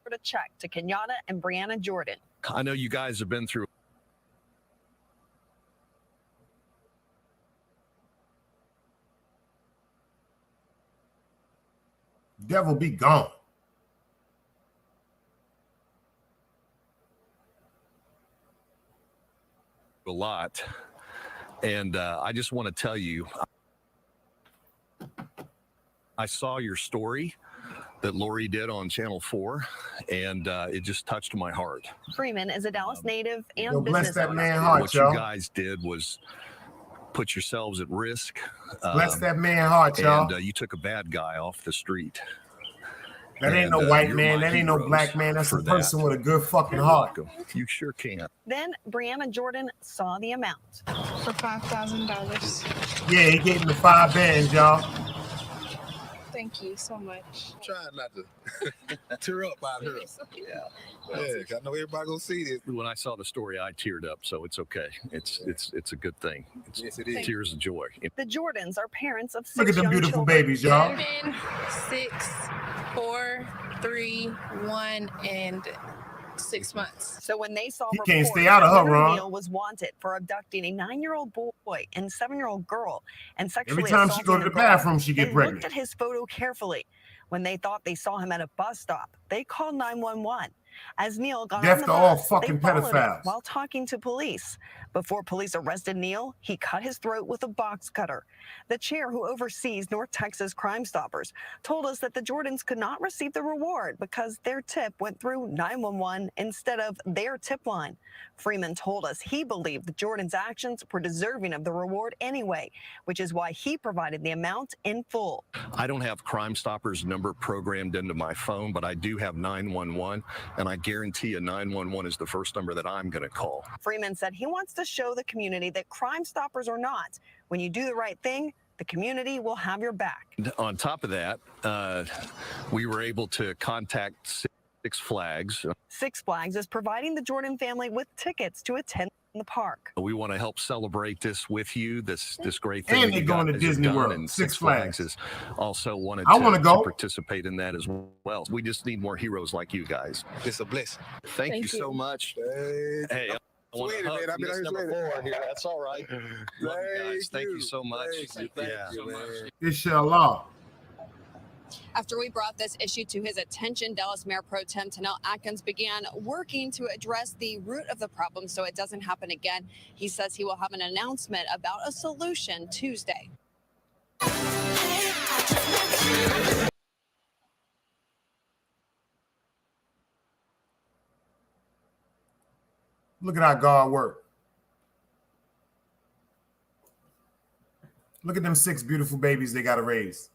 G: a check to Kenyatta and Brianna Jordan.
L: I know you guys have been through
A: Devil be gone.
L: a lot, and I just want to tell you, I saw your story that Lori did on Channel 4, and it just touched my heart.
G: Freeman is a Dallas native and
A: Yo, bless
G: business
A: that
G: owner.
A: man heart,
L: What
A: y'all.
L: you guys did was put yourselves at risk.
A: Bless that man heart, y'all.
L: And you took a bad guy off the street.
A: That ain't no white man. That ain't no black man. That's a person with a good fucking heart.
L: You sure can.
G: Then Brianna Jordan saw the amount.
H: For $5,000.
A: Yeah, he gave him the 5 bands, y'all.
H: Thank you so much.
I: Trying not to tear up by her. Yeah, I know everybody gonna see this.
L: When I saw the story, I teared up, so it's okay. It's a good thing.
I: Yes, it is.
L: Tears of joy.
G: The Jordans are parents of 6
A: Look at them
G: young
A: beautiful
G: children.
A: babies, y'all.
H: 7, 6, 4, 3, 1, and 6 months.
G: So when they saw
A: He
G: reports
A: can't stay out of her,
G: that
A: Ron.
G: Neal was wanted for abducting a 9-year-old boy and 7-year-old girl and sexually
A: Every time she
G: assaulting
A: go to the
G: girl,
A: bathroom, she
G: they
A: get pregnant.
G: looked at his photo carefully. When they thought they saw him at a bus stop, they called 911. As Neal got
A: Death
G: on the
A: to all
G: bus,
A: fucking
G: they followed him
A: pedophiles.
G: while talking to police. Before police arrested Neal, he cut his throat with a box cutter. The chair who oversees North Texas Crime Stoppers told us that the Jordans could not receive the reward because their tip went through 911 instead of their tip line. Freeman told us he believed the Jordans' actions were deserving of the reward anyway, which is why he provided the amount in full.
L: I don't have Crime Stoppers number programmed into my phone, but I do have 911, and I guarantee you 911 is the first number that I'm going to call.
G: Freeman said he wants to show the community that Crime Stoppers or not, when you do the right thing, the community will have your back.
L: On top of that, we were able to contact Six Flags.
G: Six Flags is providing the Jordan family with tickets to attend the park.
L: We want to help celebrate this with you, this great thing.
A: And
L: that
A: they're
L: you
A: going
L: got
A: to
L: as a
A: Disney
L: gun,
A: World.
L: and
A: Six
L: Six Flags
A: Flags.
L: is also wanted
A: I wanna go.
L: to participate in that as well. We just need more heroes like you guys.
I: It's a blessing.
L: Thank you so much. Hey, I want
I: Sweaty,
L: to hug
I: man. I've been
L: Miss
I: out here
L: number
I: sweaty.
L: 4 here. That's all right. Love you guys. Thank you so much.
I: Thank you, man.
A: Inshallah.
K: After we brought this issue to his attention, Dallas Mayor Pro Tem Tanel Atkins began working to address the root of the problem so it doesn't happen again. He says he will have an announcement about a solution Tuesday.
A: Look at how God works. Look at them 6 beautiful babies they got to raise.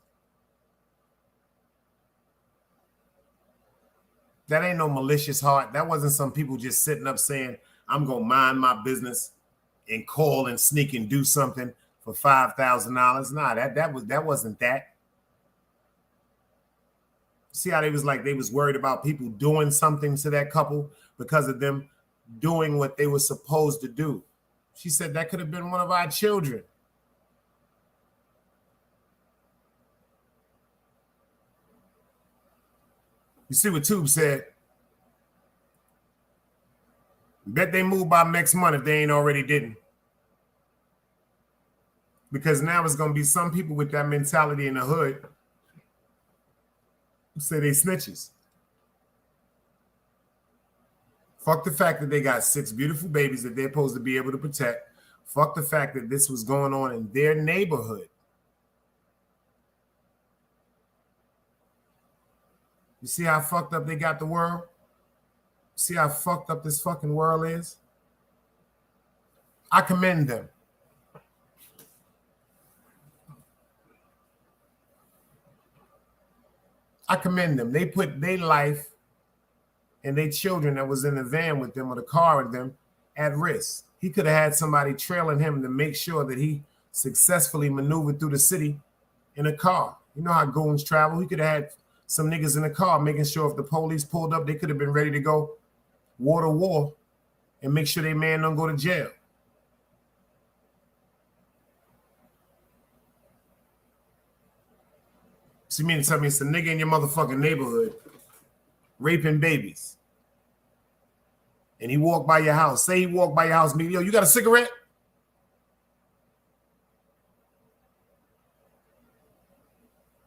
A: That ain't no malicious heart. That wasn't some people just sitting up saying, I'm going to mind my business and call and sneak and do something for $5,000. Nah, that wasn't that. See how they was worried about people doing something to that couple because of them doing what they were supposed to do. She said that could have been one of our children. You see what Tube said? Bet they move by next month if they ain't already didn't. Because now it's gonna be some people with that mentality in the hood who say they snitches. Fuck the fact that they got 6 beautiful babies that they're supposed to be able to protect. Fuck the fact that this was going on in their neighborhood. You see how fucked up they got the world? See how fucked up this fucking world is? I commend them. I commend them. They put their life and their children that was in the van with them or the car with them at risk. He could have had somebody trailing him to make sure that he successfully maneuvered through the city in a car. You know how goons travel. He could have had some niggas in the car making sure if the police pulled up, they could have been ready to go war to war and make sure their man don't go to jail. So you mean to tell me it's a nigga in your motherfucking neighborhood raping babies, and he walked by your house. Say he walked by your house, me, yo, you got a cigarette?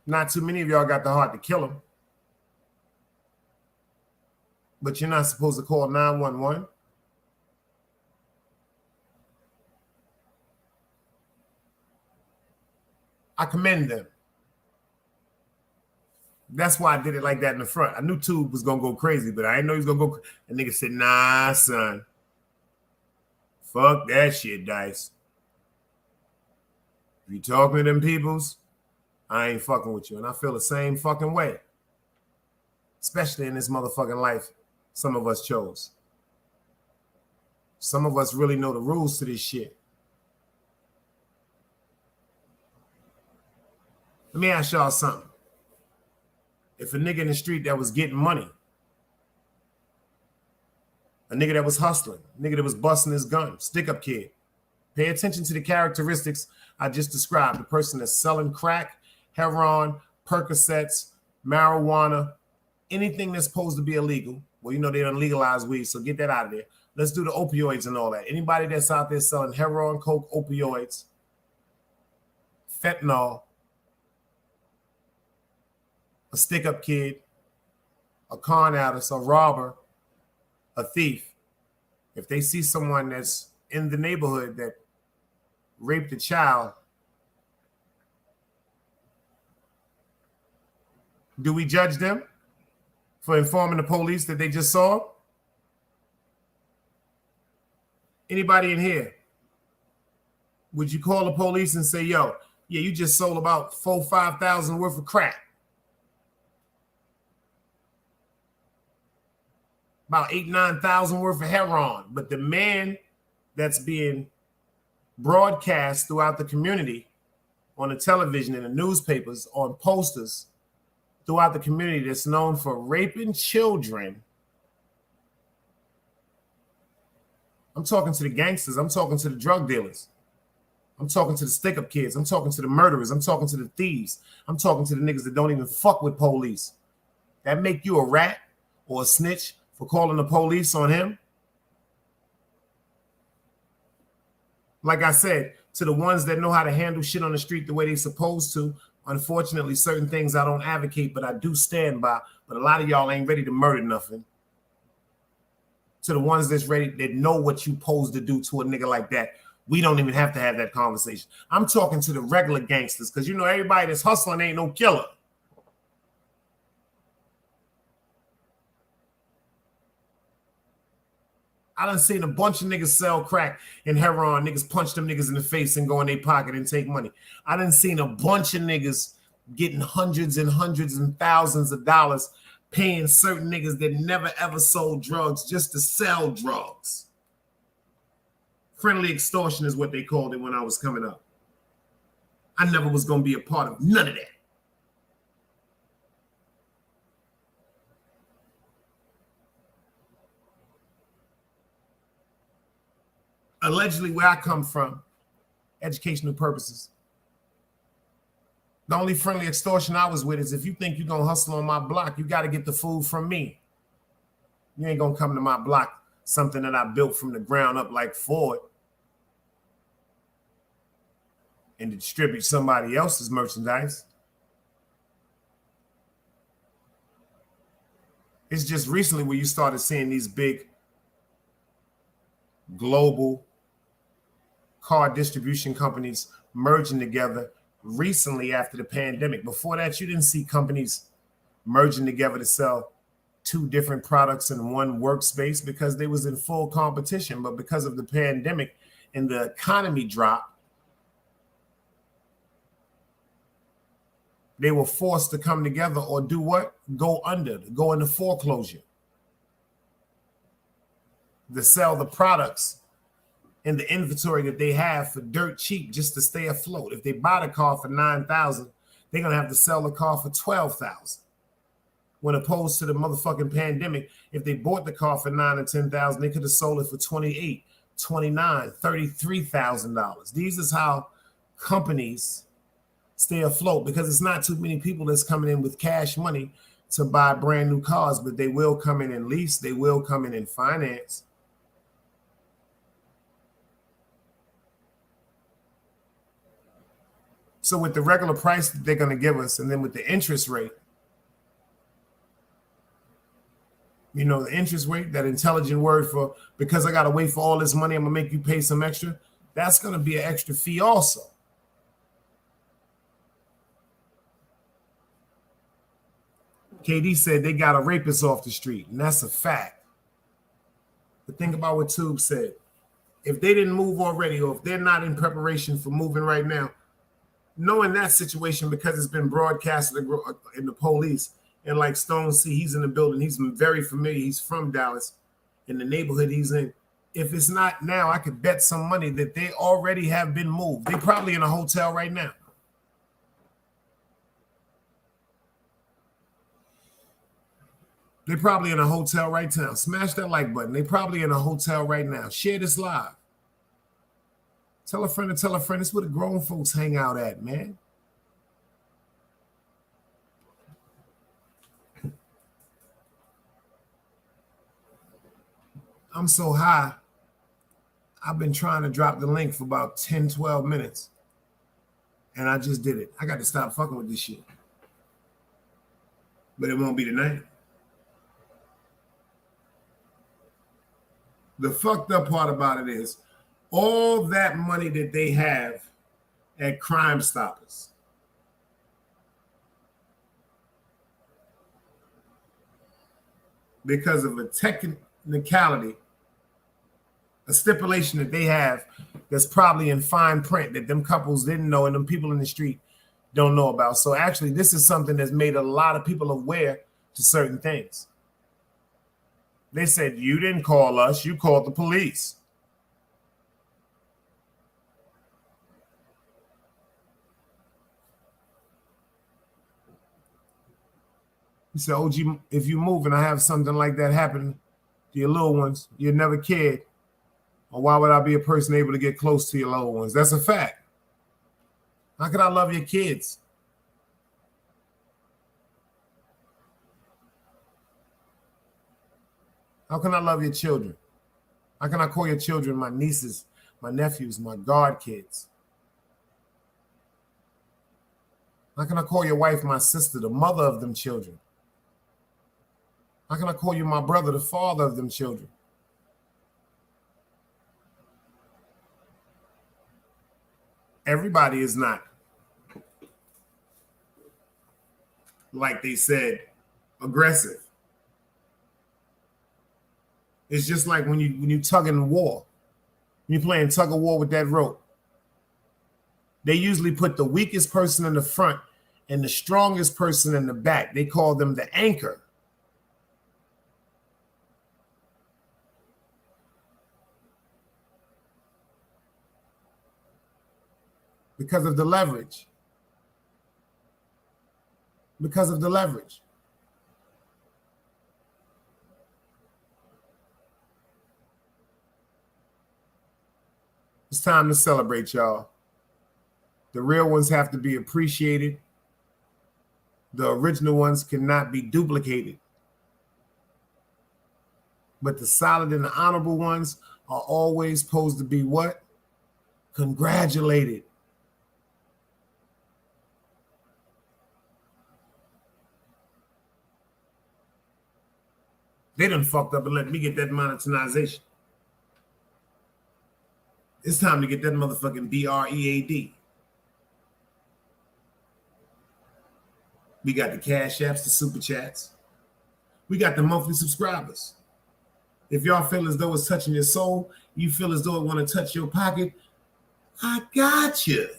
A: Not too many of y'all got the heart to kill him. But you're not supposed to call 911. I commend them. That's why I did it like that in the front. I knew Tube was going to go crazy, but I didn't know he was going to go. And nigga said, nah, son. Fuck that shit, Dice. If you talking to them peoples, I ain't fucking with you. And I feel the same fucking way. Especially in this motherfucking life some of us chose. Some of us really know the rules to this shit. Let me ask y'all something. If a nigga in the street that was getting money, a nigga that was hustling, a nigga that was busting his gun, stick-up kid, pay attention to the characteristics I just described. The person that's selling crack, heroin, Percocets, marijuana, anything that's supposed to be illegal. Well, you know they done legalized weed, so get that out of there. Let's do the opioids and all that. Anybody that's out there selling heroin, coke, opioids, fentanyl, a stick-up kid, a con artist, a robber, a thief, if they see someone that's in the neighborhood that raped a child, do we judge them for informing the police that they just saw? Anybody in here, would you call the police and say, yo, yeah, you just sold about 4,000-5,000 worth of crack? About 8,000-9,000 worth of heroin. But the man that's being broadcast throughout the community on the television, in the newspapers, on posters throughout the community that's known for raping children. I'm talking to the gangsters. I'm talking to the drug dealers. I'm talking to the stick-up kids. I'm talking to the murderers. I'm talking to the thieves. I'm talking to the niggas that don't even fuck with police. That make you a rat or a snitch for calling the police on him? Like I said, to the ones that know how to handle shit on the street the way they're supposed to, unfortunately, certain things I don't advocate, but I do stand by. But a lot of y'all ain't ready to murder nothing. To the ones that's ready, that know what you supposed to do to a nigga like that, we don't even have to have that conversation. I'm talking to the regular gangsters, because you know everybody that's hustling ain't no killer. I done seen a bunch of niggas sell crack and heroin. Niggas punch them niggas in the face and go in their pocket and take money. I done seen a bunch of niggas getting hundreds and hundreds and thousands of dollars paying certain niggas that never ever sold drugs just to sell drugs. Friendly extortion is what they called it when I was coming up. I never was going to be a part of none of that. Allegedly, where I come from, educational purposes, the only friendly extortion I was with is if you think you're going to hustle on my block, you got to get the food from me. You ain't going to come to my block something that I built from the ground up like Ford, and distribute somebody else's merchandise. It's just recently where you started seeing these big global car distribution companies merging together recently after the pandemic. Before that, you didn't see companies merging together to sell two different products in one workspace because they was in full competition. But because of the pandemic and the economy drop, they were forced to come together or do what? Go under, go into foreclosure, to sell the products in the inventory that they have for dirt cheap just to stay afloat. If they buy the car for $9,000, they're gonna have to sell the car for $12,000. When opposed to the motherfucking pandemic, if they bought the car for $9,000 or $10,000, they could have sold it for $28,000, $29,000, $33,000. These is how companies stay afloat, because it's not too many people that's coming in with cash money to buy brand new cars, but they will come in lease, they will come in finance. So with the regular price that they're going to give us, and then with the interest rate, you know, the interest rate, that intelligent word for, because I got to wait for all this money, I'm going to make you pay some extra. That's going to be an extra fee also. KD said they got a rapist off the street, and that's a fact. But think about what Tube said. If they didn't move already, or if they're not in preparation for moving right now, knowing that situation, because it's been broadcasted in the police, and like Stone C, he's in the building, he's very familiar, he's from Dallas, in the neighborhood he's in. If it's not now, I could bet some money that they already have been moved. They're probably in a hotel right now. They're probably in a hotel right now. Smash that like button. They're probably in a hotel right now. Share this live. Tell a friend to tell a friend. It's where the grown folks hang out at, man. I'm so high. I've been trying to drop the link for about 10, 12 minutes. And I just did it. I got to stop fucking with this shit. But it won't be tonight. The fucked up part about it is all that money that they have at Crime Stoppers, because of a technicality, a stipulation that they have that's probably in fine print that them couples didn't know and them people in the street don't know about. So actually, this is something that's made a lot of people aware to certain things. They said, you didn't call us, you called the police. He said, OG, if you move and I have something like that happen to your little ones, you never cared. Or why would I be a person able to get close to your little ones? That's a fact. How can I love your kids? How can I love your children? How can I call your children my nieces, my nephews, my god kids? How can I call your wife my sister, the mother of them children? How can I call you my brother, the father of them children? Everybody is not, like they said, aggressive. It's just like when you tugging war, when you're playing tug of war with that rope. They usually put the weakest person in the front and the strongest person in the back. They call them the anchor. Because of the leverage. Because of the leverage. It's time to celebrate, y'all. The real ones have to be appreciated. The original ones cannot be duplicated. But the solid and the honorable ones are always supposed to be what? Congratulated. They done fucked up and let me get that monetization. It's time to get that motherfucking BREAD. We got the cash apps, the super chats. We got the monthly subscribers. If y'all feel as though it's touching your soul, you feel as though it want to touch your pocket, I got you.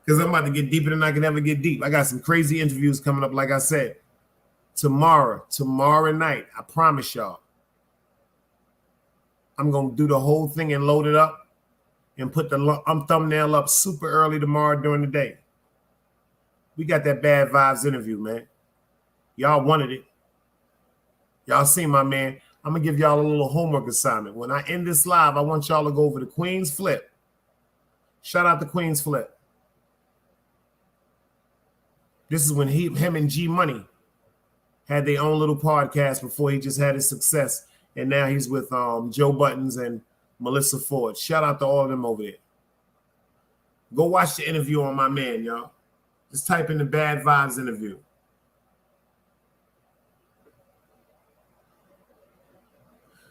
A: Because I'm about to get deeper than I can ever get deep. I got some crazy interviews coming up, like I said. Tomorrow night, I promise y'all, I'm going to do the whole thing and load it up and put the thumbnail up super early tomorrow during the day. We got that Bad Vibes interview, man. Y'all wanted it. Y'all seen my man. I'm going to give y'all a little homework assignment. When I end this live, I want y'all to go over to Queen's Flip. Shout out to Queen's Flip. This is when him and G Money had their own little podcast before he just had his success. And now he's with Joe Buttons and Melissa Ford. Shout out to all of them over there. Go watch the interview on my man, y'all. Just type in the Bad Vibes interview.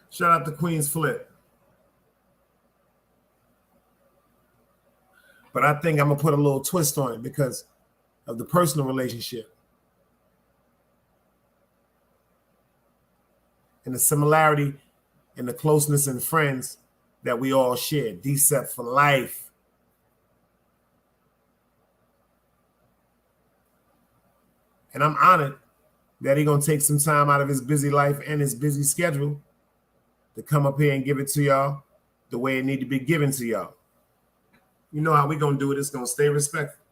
A: Shout out to Queen's Flip. But I think I'm going to put a little twist on it because of the personal relationship and the similarity and the closeness and friends that we all share. D-Sep for life. And I'm honored that he's going to take some time out of his busy life and his busy schedule to come up here and give it to y'all the way it need to be given to y'all. You know how we going to do it. It's going to stay respectful.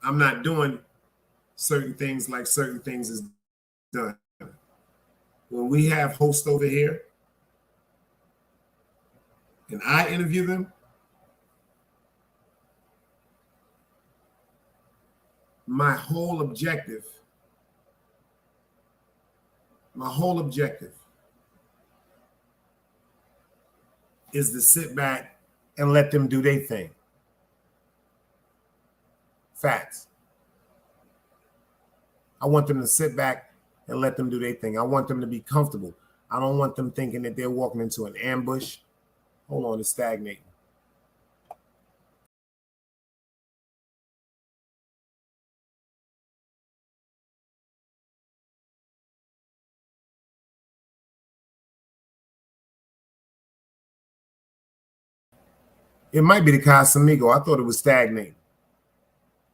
A: I'm not doing certain things like certain things is done. When we have hosts over here and I interview them, my whole objective is to sit back and let them do their thing. Facts. I want them to sit back and let them do their thing. I want them to be comfortable. I don't want them thinking that they're walking into an ambush. Hold on, it's stagnating. It might be the Casamigo. I thought it was stagnating.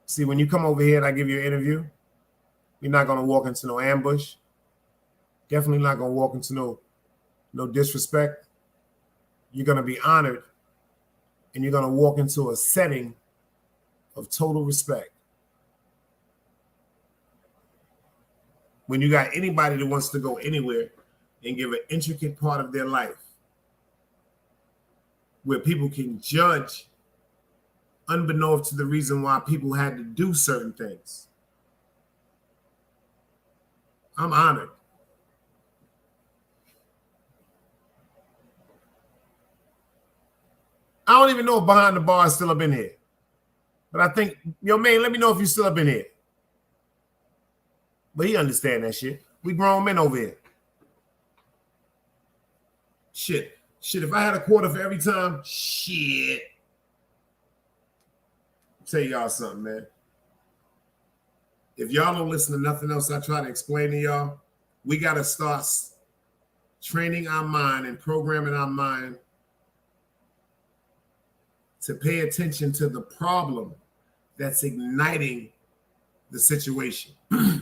A: See, when you come over here and I give you an interview, you're not going to walk into no ambush. Definitely not going to walk into no disrespect. You're going to be honored, and you're going to walk into a setting of total respect. When you got anybody that wants to go anywhere and give an intricate part of their life where people can judge unbeknownst to the reason why people had to do certain things. I'm honored. I don't even know if Behind the Bar is still up in here. But I think, yo, man, let me know if you're still up in here. But he understand that shit. We grown men over here. Shit, if I had a quarter for every time, shit. I'll tell y'all something, man. If y'all don't listen to nothing else I try to explain to y'all, we got to start training our mind and programming our mind to pay attention to the problem that's igniting the situation.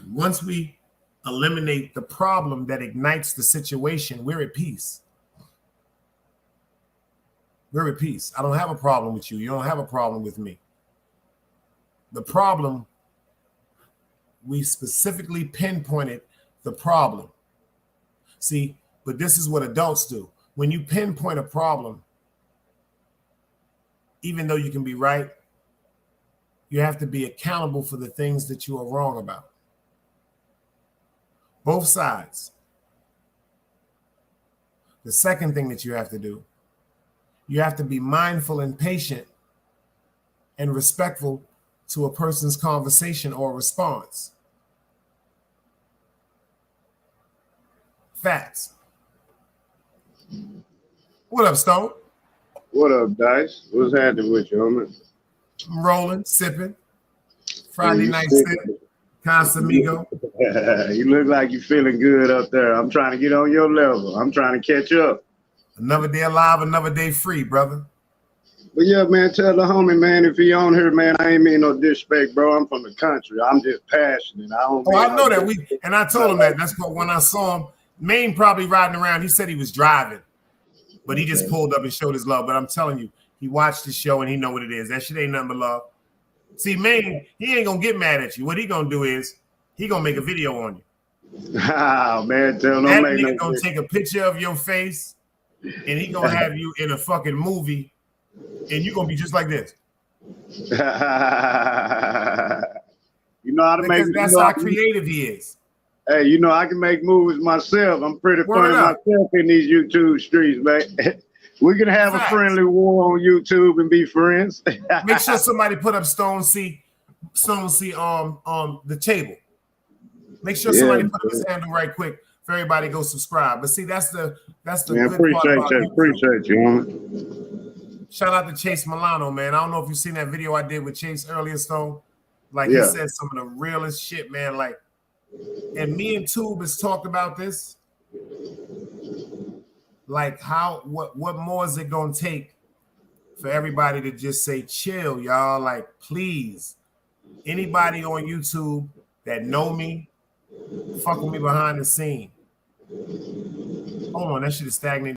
A: Once we eliminate the problem that ignites the situation, we're at peace. We're at peace. I don't have a problem with you. You don't have a problem with me. The problem, we specifically pinpointed the problem. See, but this is what adults do. When you pinpoint a problem, even though you can be right, you have to be accountable for the things that you are wrong about. Both sides. The second thing that you have to do, you have to be mindful and patient and respectful to a person's conversation or response. Facts. What up, Stone?
M: What up, Dice? What's happening with you, homie?
A: I'm rolling, sipping. Friday night sip. Casamigo.
M: You look like you're feeling good up there. I'm trying to get on your level. I'm trying to catch up.
A: Another day alive, another day free, brother.
M: But yeah, man, tell the homie, man, if he on here, man, I ain't mean no disrespect, bro. I'm from the country. I'm just passionate. I
A: know that. And I told him that. That's what when I saw him, Maine probably riding around. He said he was driving, but he just pulled up and showed his love. But I'm telling you, he watched the show and he know what it is. That shit ain't nothing but love. See, Maine, he ain't gonna get mad at you. What he gonna do is he gonna make a video on you.
M: Oh man, tell
A: that
M: no
A: nigga gonna take a picture of your face and he gonna have you in a fucking movie and you gonna be just like this.
M: You know how to make.
A: That's how creative he is.
M: Hey, you know I can make movies myself. I'm pretty funny myself in these YouTube streets, man. We can have a friendly war on YouTube and be friends.
A: Make sure somebody put up Stone C the table. Make sure somebody put up his handle right quick for everybody go subscribe. But see, that's the man, good part about you.
M: Appreciate you, homie.
A: Shout out to Chase Milano, man. I don't know if you've seen that video I did with Chase earlier, Stone. Like he said some of the realest shit, man. Like, and me and Tube has talked about this. Like what more is it gonna take for everybody to just say chill, y'all? Like, please, anybody on YouTube that know me, fuck with me behind the scene. Hold on, that shit is stagnating.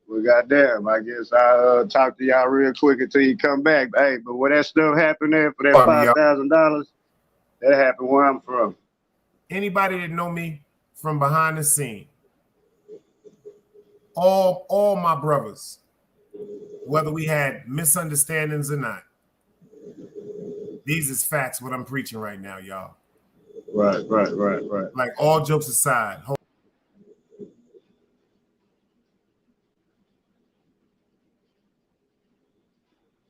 M: Well, goddamn, I guess I'll talk to y'all real quick until you come back. Hey, but when that stuff happened there for that $5,000, that happened where I'm from.
A: Anybody that know me from behind the scene, all my brothers, whether we had misunderstandings or not, these is facts what I'm preaching right now, y'all.
M: Right.
A: Like, all jokes aside,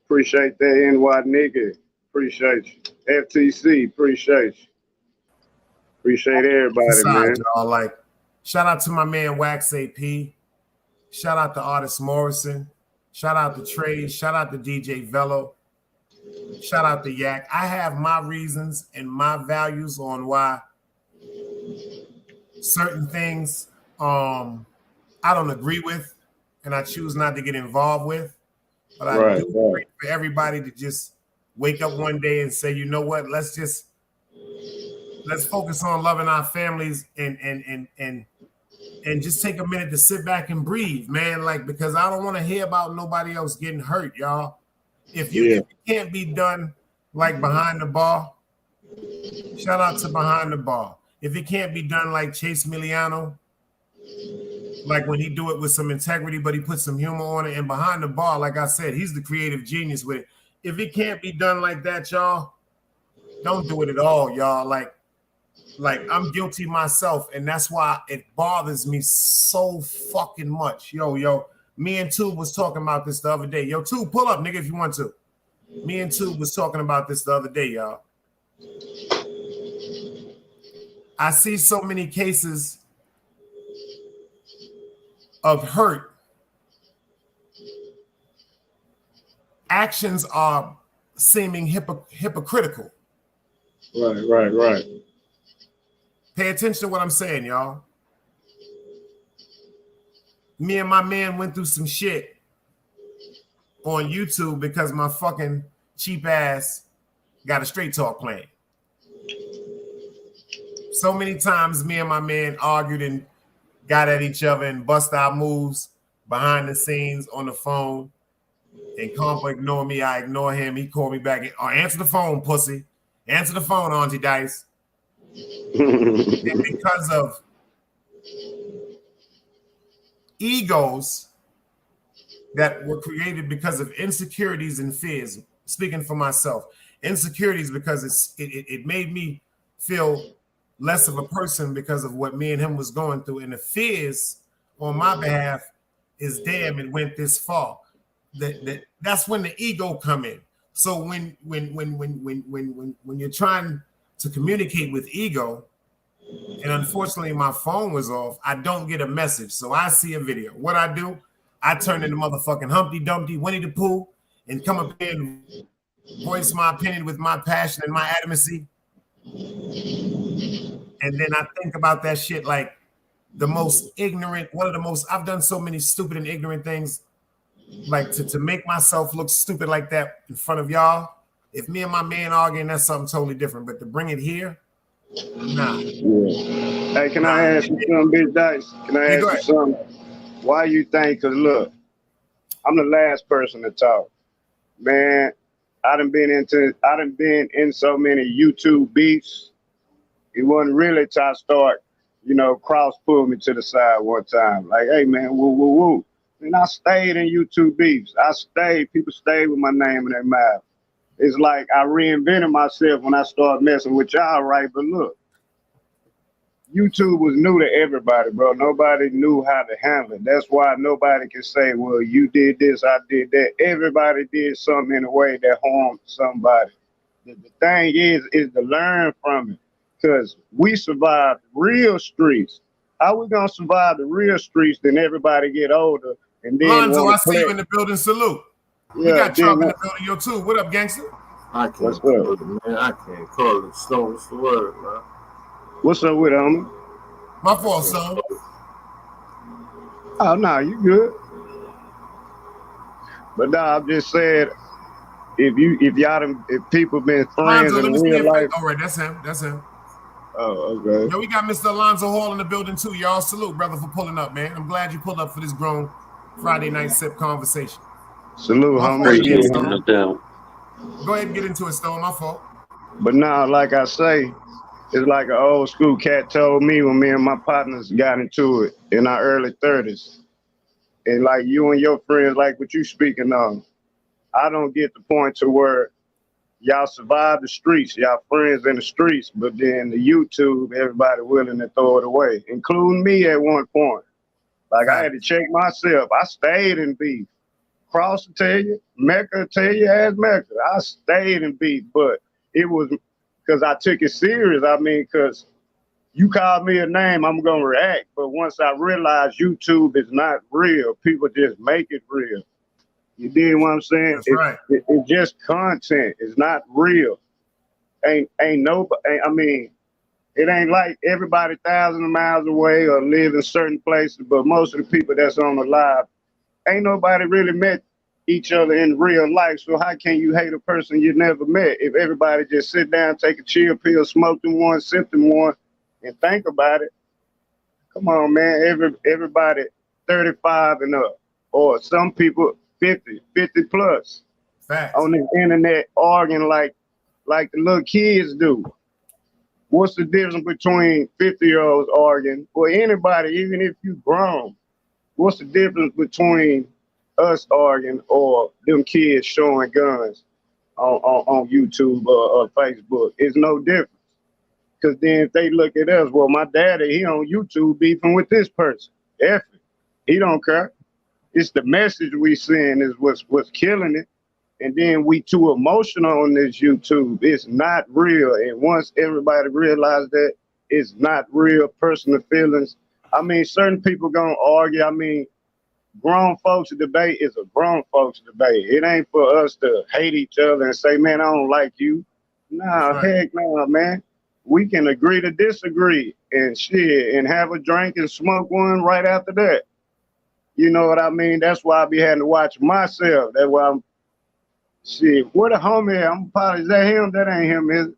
M: appreciate that, NY nigga. Appreciate you. FTC, appreciate you. Appreciate everybody, man.
A: Y'all. Like, shout out to my man Wax AP. Shout out to Artist Morrison. Shout out to Trey. Shout out to DJ Velo. Shout out to Yak. I have my reasons and my values on why certain things I don't agree with and I choose not to get involved with. But I do pray for everybody to just wake up one day and say, you know what, let's focus on loving our families and just take a minute to sit back and breathe, man. Like, because I don't want to hear about nobody else getting hurt, y'all. If it can't be done like behind the bar, shout out to behind the bar. If it can't be done like Chase Miliano, like when he do it with some integrity, but he put some humor on it, and behind the bar, like I said, he's the creative genius with it. If it can't be done like that, y'all, don't do it at all, y'all. Like I'm guilty myself, and that's why it bothers me so fucking much. Yo, me and Tube was talking about this the other day. Yo, Tube, pull up, nigga, if you want to. Me and Tube was talking about this the other day, y'all. I see so many cases of hurt. Actions are seeming hypocritical.
M: Right.
A: Pay attention to what I'm saying, y'all. Me and my man went through some shit on YouTube because my fucking cheap ass got a straight talk plan. So many times me and my man argued and got at each other and bust our moves behind the scenes on the phone. And Compa ignore me, I ignore him. He called me back. Answer the phone, pussy. Answer the phone, Auntie Dice. And because of egos that were created because of insecurities and fears. Speaking for myself, insecurities because it made me feel less of a person because of what me and him was going through, and the fears on my behalf is damn, it went this far. That's when the ego come in. So when you're trying to communicate with ego, and unfortunately my phone was off, I don't get a message. So I see a video. What I do, I turn into motherfucking Humpty Dumpty, Winnie the Pooh, and come up here and voice my opinion with my passion and my adamancy. And then I think about that shit like the most ignorant, I've done so many stupid and ignorant things, like to make myself look stupid like that in front of y'all. If me and my man arguing, that's something totally different. But to bring it here, nah.
M: Yeah. Hey, can I ask you something, Big Dice? Can I ask you something? Why you think? Because look, I'm the last person to talk. Man, I done been in so many YouTube beefs. It wasn't really till I start, Cross pulled me to the side one time. Like, hey man, woo. And I stayed in YouTube beefs. People stayed with my name in their mouth. It's like I reinvented myself when I started messing with y'all, right? But look, YouTube was new to everybody, bro. Nobody knew how to handle it. That's why nobody can say, well, you did this, I did that. Everybody did something in a way that harmed somebody. The thing is to learn from it, because we survived real streets. How we gonna survive the real streets? Then everybody get older, and then
A: Lonzo, I see you in the building. Salute.
M: Yeah,
A: we got Chop in the building, yo too. What up, gangster?
N: I can't call it, man. I can't call it. So what's the word, man?
M: What's up with homie?
A: My fault, son.
M: Oh no, you good. But nah, I'm just saying, if people been friends
A: Lonzo,
M: in real life.
A: All right, that's him.
M: Oh, okay.
A: Yo, we got Mr. Alonzo Hall in the building too. Y'all salute, brother, for pulling up, man. I'm glad you pulled up for this grown Friday night sip conversation.
M: Salute, homie.
A: Go ahead and get into it, Stone. My fault.
M: But now, like I say, it's like an old school cat told me when me and my partners got into it in our early 30s. And like you and your friends, like what you speaking on, I don't get the point to where y'all survive the streets, y'all friends in the streets, but then the YouTube, everybody willing to throw it away, including me at one point. Like I had to check myself. I stayed in beef. Cross will tell you, Mecca will tell you, ask Mecca. I stayed in beef, but it was because I took it serious. I mean, because you called me a name, I'm going to react. But once I realized YouTube is not real, people just make it real. You dig what I'm saying?
A: That's right.
M: It's just content. It's not real. Ain't nobody. I mean, it ain't like everybody thousands of miles away or live in certain places. But most of the people that's on the live, ain't nobody really met each other in real life. So how can you hate a person you never met if everybody just sit down, take a chill pill, smoke them one, sip them one, and think about it? Come on, man. Everybody 35 and up, or some people 50 plus.
A: Facts.
M: On the internet arguing like the little kids do. What's the difference between 50-year-olds arguing, or anybody, even if you grown? What's the difference between us arguing or them kids showing guns on YouTube or Facebook? It's no difference. Because then if they look at us, well, my daddy, he on YouTube beefing with this person. F it. He don't care. It's the message we send is what's killing it. And then we too emotional on this YouTube. It's not real. And once everybody realized that it's not real personal feelings, I mean, certain people gonna argue. I mean, grown folks debate is a grown folks debate. It ain't for us to hate each other and say, man, I don't like you. Nah,
A: right.
M: Heck no, man. We can agree to disagree and shit and have a drink and smoke one right after that. You know what I mean? That's why I be having to watch myself. That's why I'm, shit, what a homie is. I'm probably, is that him? That ain't him, is it?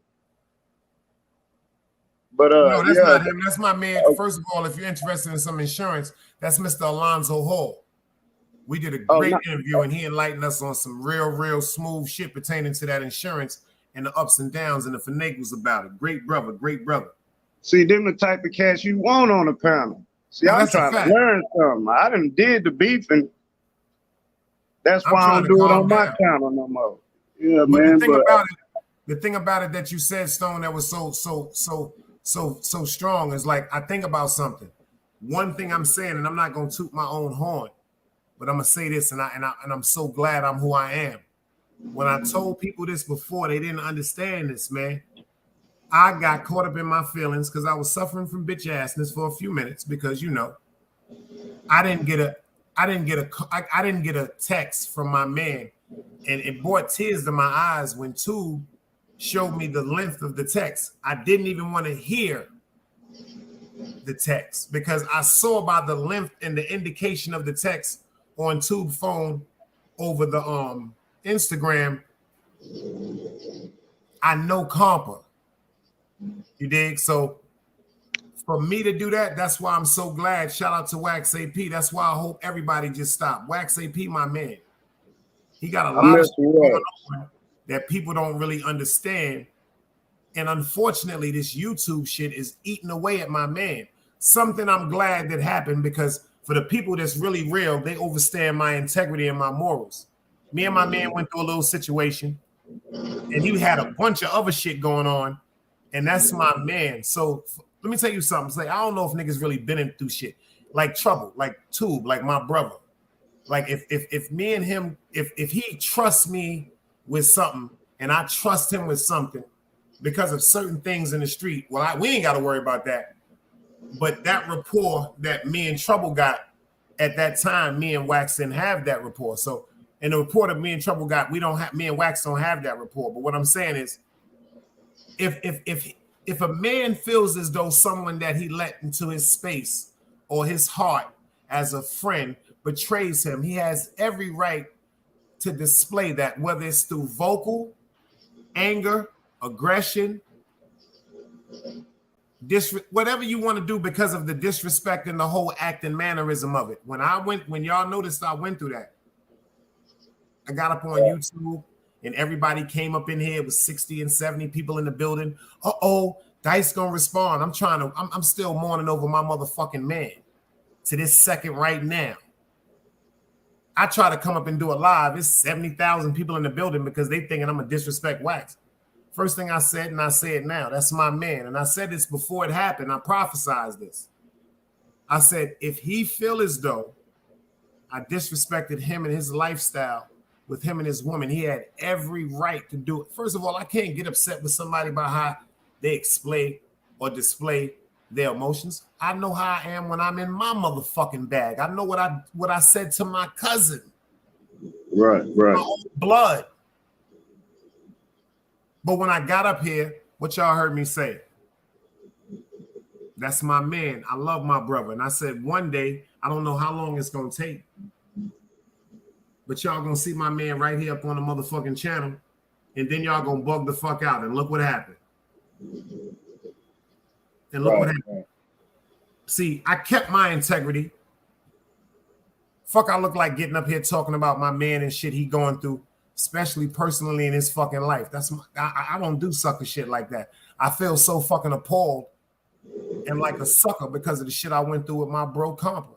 M: But
A: no, that's
M: yeah.
A: not him. That's my man. First of all, if you're interested in some insurance, that's Mr. Alonzo Hall. We did a great interview, and he enlightened us on some real smooth shit pertaining to that insurance and the ups and downs and the finagles about it. Great brother, great brother.
M: See, them the type of cats you want on the panel. See, I'm trying to learn something. I done did the beefing. That's why I don't do it on my channel no more. Yeah, man.
A: The thing about it that you said, Stone, that was so strong is like, I think about something. One thing I'm saying, and I'm not gonna toot my own horn, but I'm gonna say this, and I'm so glad I'm who I am. When I told people this before, they didn't understand this, man. I got caught up in my feelings because I was suffering from bitch assness for a few minutes because I didn't get a text from my man, and it brought tears to my eyes when Tube showed me the length of the text. I didn't even want to hear the text because I saw by the length and the indication of the text on Tube phone over the Instagram. I know Compa. You dig? So for me to do that, that's why I'm so glad. Shout out to Wax AP. That's why I hope everybody just stop. Wax AP, my man. He got a lot of shit going on that people don't really understand. And unfortunately, this YouTube shit is eating away at my man. Something I'm glad that happened because for the people that's really real, they understand my integrity and my morals. Me and my man went through a little situation and he had a bunch of other shit going on. And that's my man. So let me tell you something. It's like, I don't know if niggas really been through shit like Trouble, like Tube, like my brother. Like if me and him, if he trusts me with something and I trust him with something because of certain things in the street, well, we ain't got to worry about that. But that rapport that me and Trouble got at that time, me and Wax didn't have that rapport. So in the rapport that me and Trouble got, me and Wax don't have that rapport. But what I'm saying is, if a man feels as though someone that he let into his space or his heart as a friend betrays him, he has every right to display that, whether it's through vocal, anger, aggression, whatever you want to do because of the disrespect and the whole act and mannerism of it. When y'all noticed I went through that, I got up on YouTube and everybody came up in here. It was 60 and 70 people in the building. Dice gonna respond. I'm still mourning over my motherfucking man to this second right now. I try to come up and do it live. It's 70,000 people in the building because they thinking I'm a disrespect Wax. First thing I said, and I say it now, that's my man. And I said this before it happened. I prophesized this. I said, if he feel as though I disrespected him and his lifestyle with him and his woman, he had every right to do it. First of all, I can't get upset with somebody about how they display their emotions. I know how I am when I'm in my motherfucking bag. I know what I said to my cousin.
M: Right.
A: My own blood. But when I got up here, what y'all heard me say? That's my man. I love my brother. And I said one day, I don't know how long it's going to take, but y'all going to see my man right here up on the motherfucking channel. And then y'all going to bug the fuck out. And look what happened. And look what happened. See, I kept my integrity. Fuck, I look like getting up here talking about my man and shit he going through, especially personally in his fucking life. I don't do sucker shit like that. I feel so fucking appalled and like a sucker because of the shit I went through with my bro Compa.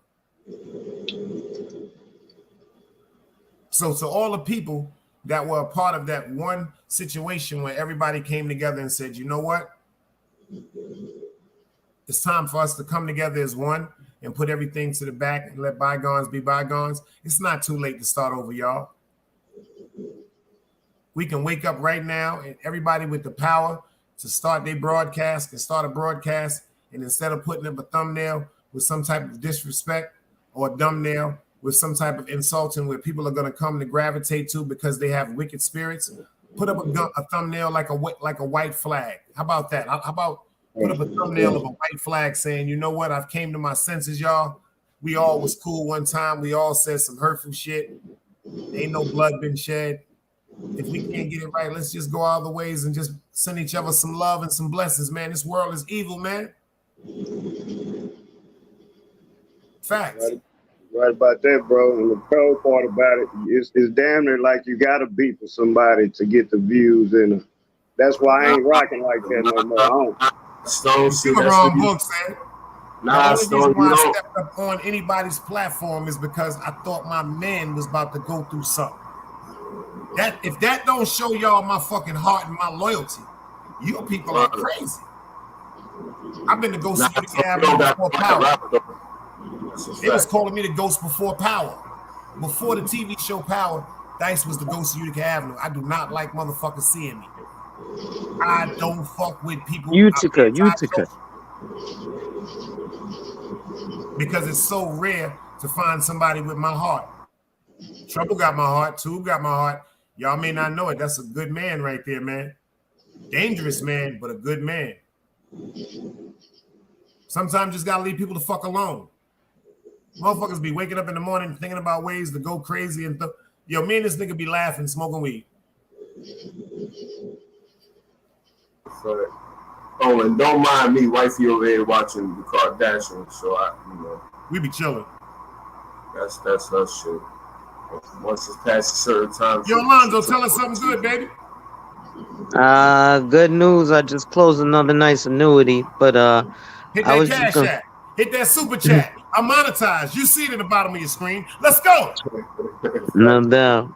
A: So to all the people that were a part of that one situation where everybody came together and said, you know what? It's time for us to come together as one and put everything to the back and let bygones be bygones. It's not too late to start over, y'all. We can wake up right now and everybody with the power to start their broadcast can start a broadcast, and instead of putting up a thumbnail with some type of disrespect or a thumbnail with some type of insulting where people are going to come to gravitate to because they have wicked spirits, put up a thumbnail like a white flag. How about that? How about put up a thumbnail of a white flag saying, you know what? I've came to my senses, y'all. We all was cool one time. We all said some hurtful shit. Ain't no blood been shed. If we can't get it right, let's just go all the ways and just send each other some love and some blessings, man. This world is evil, man. Facts.
M: Right about that, bro. And the cold part about it is damn near like you got to beat for somebody to get the views in. That's why I ain't rocking like that no more.
N: Stone, see,
A: that's wrong book, man. The only reason why I stepped up on anybody's platform is because I thought my man was about to go through something. That if that don't show y'all my fucking heart and my loyalty, you people are crazy. I've been the ghost of Utica Avenue before power. They was calling me the ghost before power. Before the TV show Power, Dice was the ghost of Utica Avenue. I do not like motherfuckers seeing me. I don't fuck with people.
O: Utica.
A: Because it's so rare to find somebody with my heart. Trouble got my heart. Tube got my heart. Y'all may not know it. That's a good man right there, man. Dangerous man, but a good man. Sometimes just gotta leave people the fuck alone. Motherfuckers be waking up in the morning thinking about ways to go crazy and yo, me and this nigga be laughing, smoking weed.
N: Oh, and don't mind me, wifey over here watching the Kardashians, so
A: we be chilling.
N: That's her shit. Once it's past a certain time.
A: Yo, Alonzo, tell us something good, baby.
O: Good news. I just closed another nice annuity, but
A: hit that cash app. Hit that super chat. I'm monetized. You see it in the bottom of your screen. Let's go.
O: No doubt.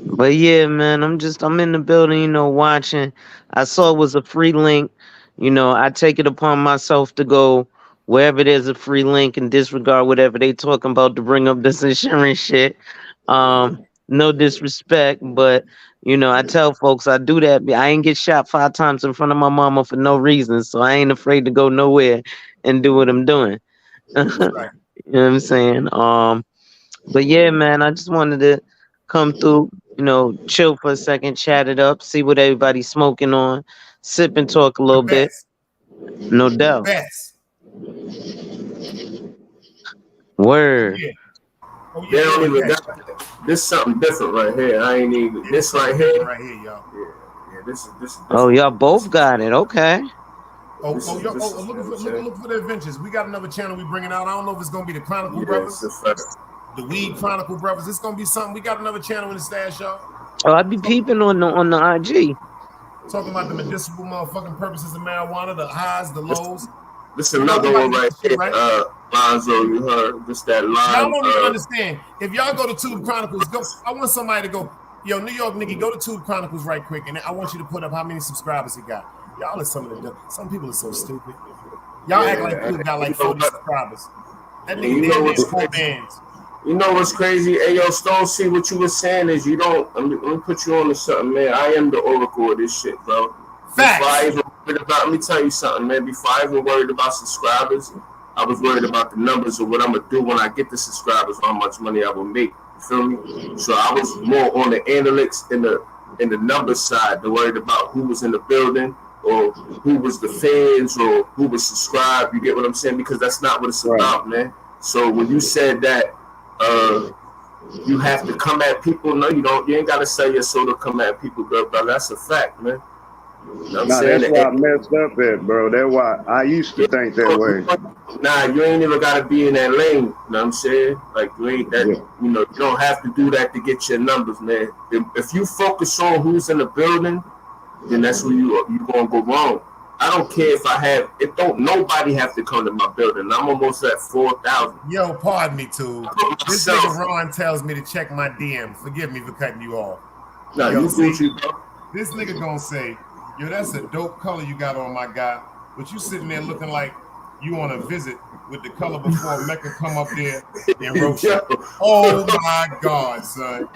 O: But yeah, man, I'm in the building, watching. I saw it was a free link. I take it upon myself to go wherever there's a free link and disregard whatever they talking about to bring up this insurance shit. No disrespect, but I tell folks I do that. I ain't get shot 5 times in front of my mama for no reason, so I ain't afraid to go nowhere and do what I'm doing. Right. You know what I'm saying? But yeah, man, I just wanted to come through, chill for a second, chat it up, see what everybody's smoking on, sip and talk a little bit. No doubt.
A: Best.
O: Word.
N: Yeah. They don't even got this something different right here. I ain't even this right here.
A: Right here, y'all.
N: Yeah. This is.
O: Oh, y'all both got it. Okay.
A: Look for the adventures. We got another channel we bringing out. I don't know if it's gonna be the Chronicle Brothers, the Weed Chronicle Brothers. It's gonna be something. We got another channel in the stash, y'all.
O: Oh, I be peeping on the IG.
A: Talking about the medicinal motherfucking purposes of marijuana, the highs, the lows.
N: This is another one right here. Lonzo, you heard just that line.
A: Y'all don't even understand. If y'all go to Tube Chronicles, I want somebody to go, yo, New York nigga, go to Tube Chronicles right quick, and I want you to put up how many subscribers he got. Y'all are some people are so stupid. Y'all act like Tube got like 40 subscribers. That nigga damn near 4 bands.
N: You know what's crazy? Hey, yo, Stone, see what you were saying is you don't. Let me put you on to something, man. I am the oracle of this shit, bro.
A: Facts.
N: Let me tell you something, man. Before I even worried about subscribers, I was worried about the numbers of what I'm gonna do when I get the subscribers, how much money I will make. You feel me? So I was more on the analytics in the numbers side, than worried about who was in the building or who was the fans or who was subscribed. You get what I'm saying? Because that's not what it's about, man. So when you said that you have to come at people, no, you don't. You ain't gotta sell your soul to come at people, bro. That's a fact, man. You know
M: that's why I messed up at, bro. That's why I used to think that way.
N: Nah, you ain't even gotta be in that lane. You know what I'm saying? Like you ain't that. You know, you don't have to do that to get your numbers, man. If you focus on who's in the building, then that's where you gonna go wrong. I don't care if I have. It don't nobody have to come to my building. I'm almost at 4,000.
A: Yo, pardon me, too. This nigga Ron tells me to check my DM. Forgive me for cutting you off.
N: Nah,
A: yo,
N: you Gucci, bro.
A: This nigga gonna say, yo, that's a dope color you got on, my guy. But you sitting there looking like you on a visit with the color before Mecca come up there and roast you. Oh my God, son.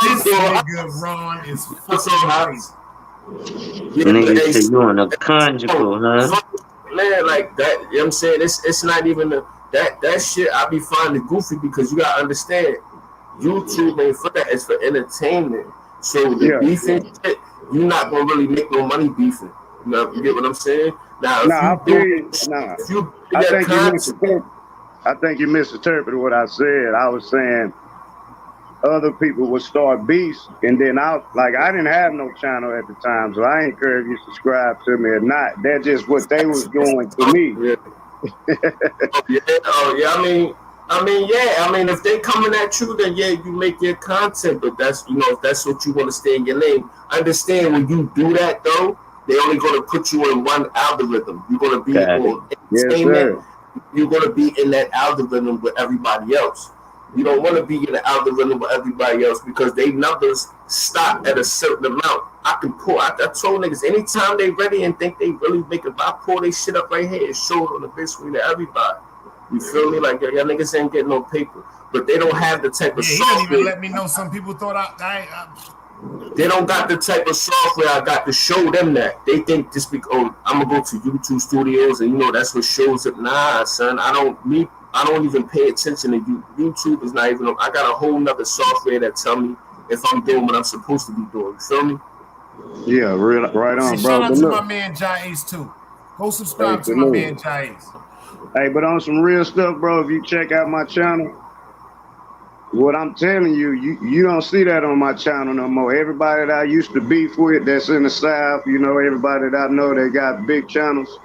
A: This nigga Ron is fucking crazy.
O: Nigga say you on a conjugal, huh?
N: Man, like that, you know what I'm saying? It's not even that shit I be finding goofy because you gotta understand YouTube ain't for that, it's for entertainment. So the beefing shit, you're not gonna really make no money beefing. You know, you get what I'm saying? Now
M: I think you misinterpreted what I said. I was saying other people would start beefs, and then I didn't have no channel at the time, so I encourage you to subscribe to me or not. That's just what they was doing to me.
N: I mean, if they coming at you, then you make your content, but that's, if that's what you want to stay in your lane. I understand when you do that though, They only going to put you in one algorithm. You're going to be on
M: entertainment.
N: Yes, you're going to be in that algorithm with everybody else. You don't want to be in the algorithm with everybody else because they numbers stop at a certain amount. I told niggas anytime they ready and think they really make it, I pull they shit up right here and show it on the big screen to everybody. You feel me? Like y'all niggas ain't getting no paper, but they don't have the type of software.
A: He didn't even let me know. Some people thought
N: they don't got the type of software I got to show them that. They think just because I'm gonna go to YouTube Studios and that's what shows it. Nah, son, I don't even pay attention to you. YouTube is not even. I got a whole nother software that tell me if I'm doing what I'm supposed to be doing. You feel me?
M: Yeah, right on, bro.
A: Shout out to my man T.G.I.F too. Go subscribe to my man T.G.I.F.
M: Hey, but on some real stuff, bro. If you check out my channel, what I'm telling you, you don't see that on my channel no more. Everybody that I used to beef with, that's in the South, everybody that I know, they got big channels.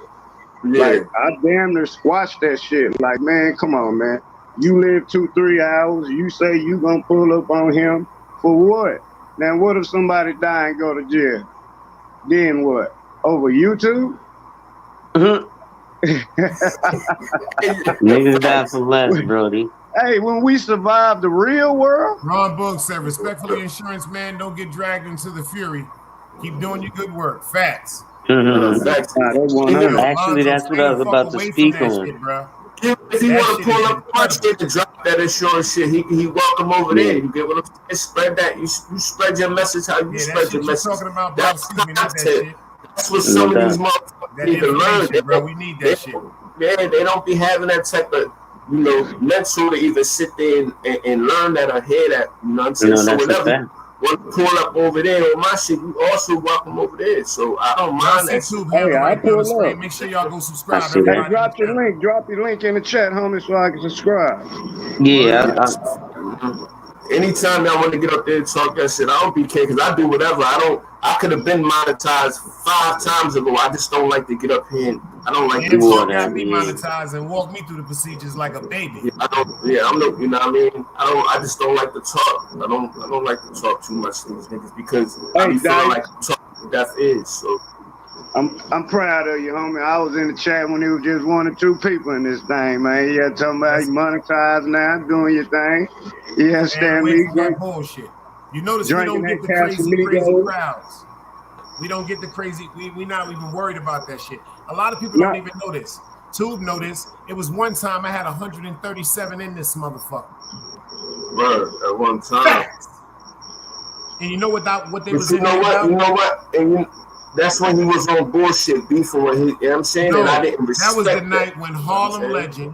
N: Yeah.
M: Like, I damn near watch that shit. Like, man, come on, man. You live 2-3 hours. You say you gonna pull up on him for what? Now, what if somebody die and go to jail? Then what? Over YouTube?
O: Niggas die for less, Brody.
M: Hey, when we survive the real world.
A: Ron Boog said, respectfully, insurance man, don't get dragged into the fury. Keep doing your good work. Facts.
O: Actually, that's what I was about to speak on.
N: If he want to pull up my shit and drop that insurance shit, he welcome over there. You get what I'm saying? Spread that. You spread your message how you spread your message.
A: Talking about, bro,
N: That's what some of these motherfuckers need to learn.
A: Bro, we need that shit.
N: Yeah, they don't be having that type of mental to even sit there and learn that or hear that. You know what I'm saying? So whenever want to pull up over there on my shit, you also welcome over there. So I don't mind that.
M: Hey, I pull up.
A: Make sure y'all go subscribe.
M: Hey, drop your link in the chat, homie, so I can subscribe.
O: Yeah.
N: Anytime I want to get up there and talk that shit, I don't be care because I do whatever. I could have been monetized 5 times ago. I just don't like to get up here. I don't like to
A: talk. Got me monetized and walk me through the procedures like a baby.
N: Yeah, I'm no. You know what I mean? I just don't like to talk. I don't like to talk too much to these niggas because I be feeling like talking death is. So
M: I'm proud of you, homie. I was in the chat when it was just 1 or 2 people in this thing, man. Yeah, talking about you monetized now, doing your thing. You understand me?
A: Bullshit. You notice we don't get the crazy crowds. We don't get the crazy. We not even worried about that shit. A lot of people don't even know this. Tube know this. It was one time I had 137 in this motherfucker.
N: Right, at one time.
A: Facts. And you know what they was in there about?
N: You know what? And that's when he was on bullshit beefing with his, you know what I'm saying?
A: No,
N: and I didn't respect
A: that was the night when Harlem Legend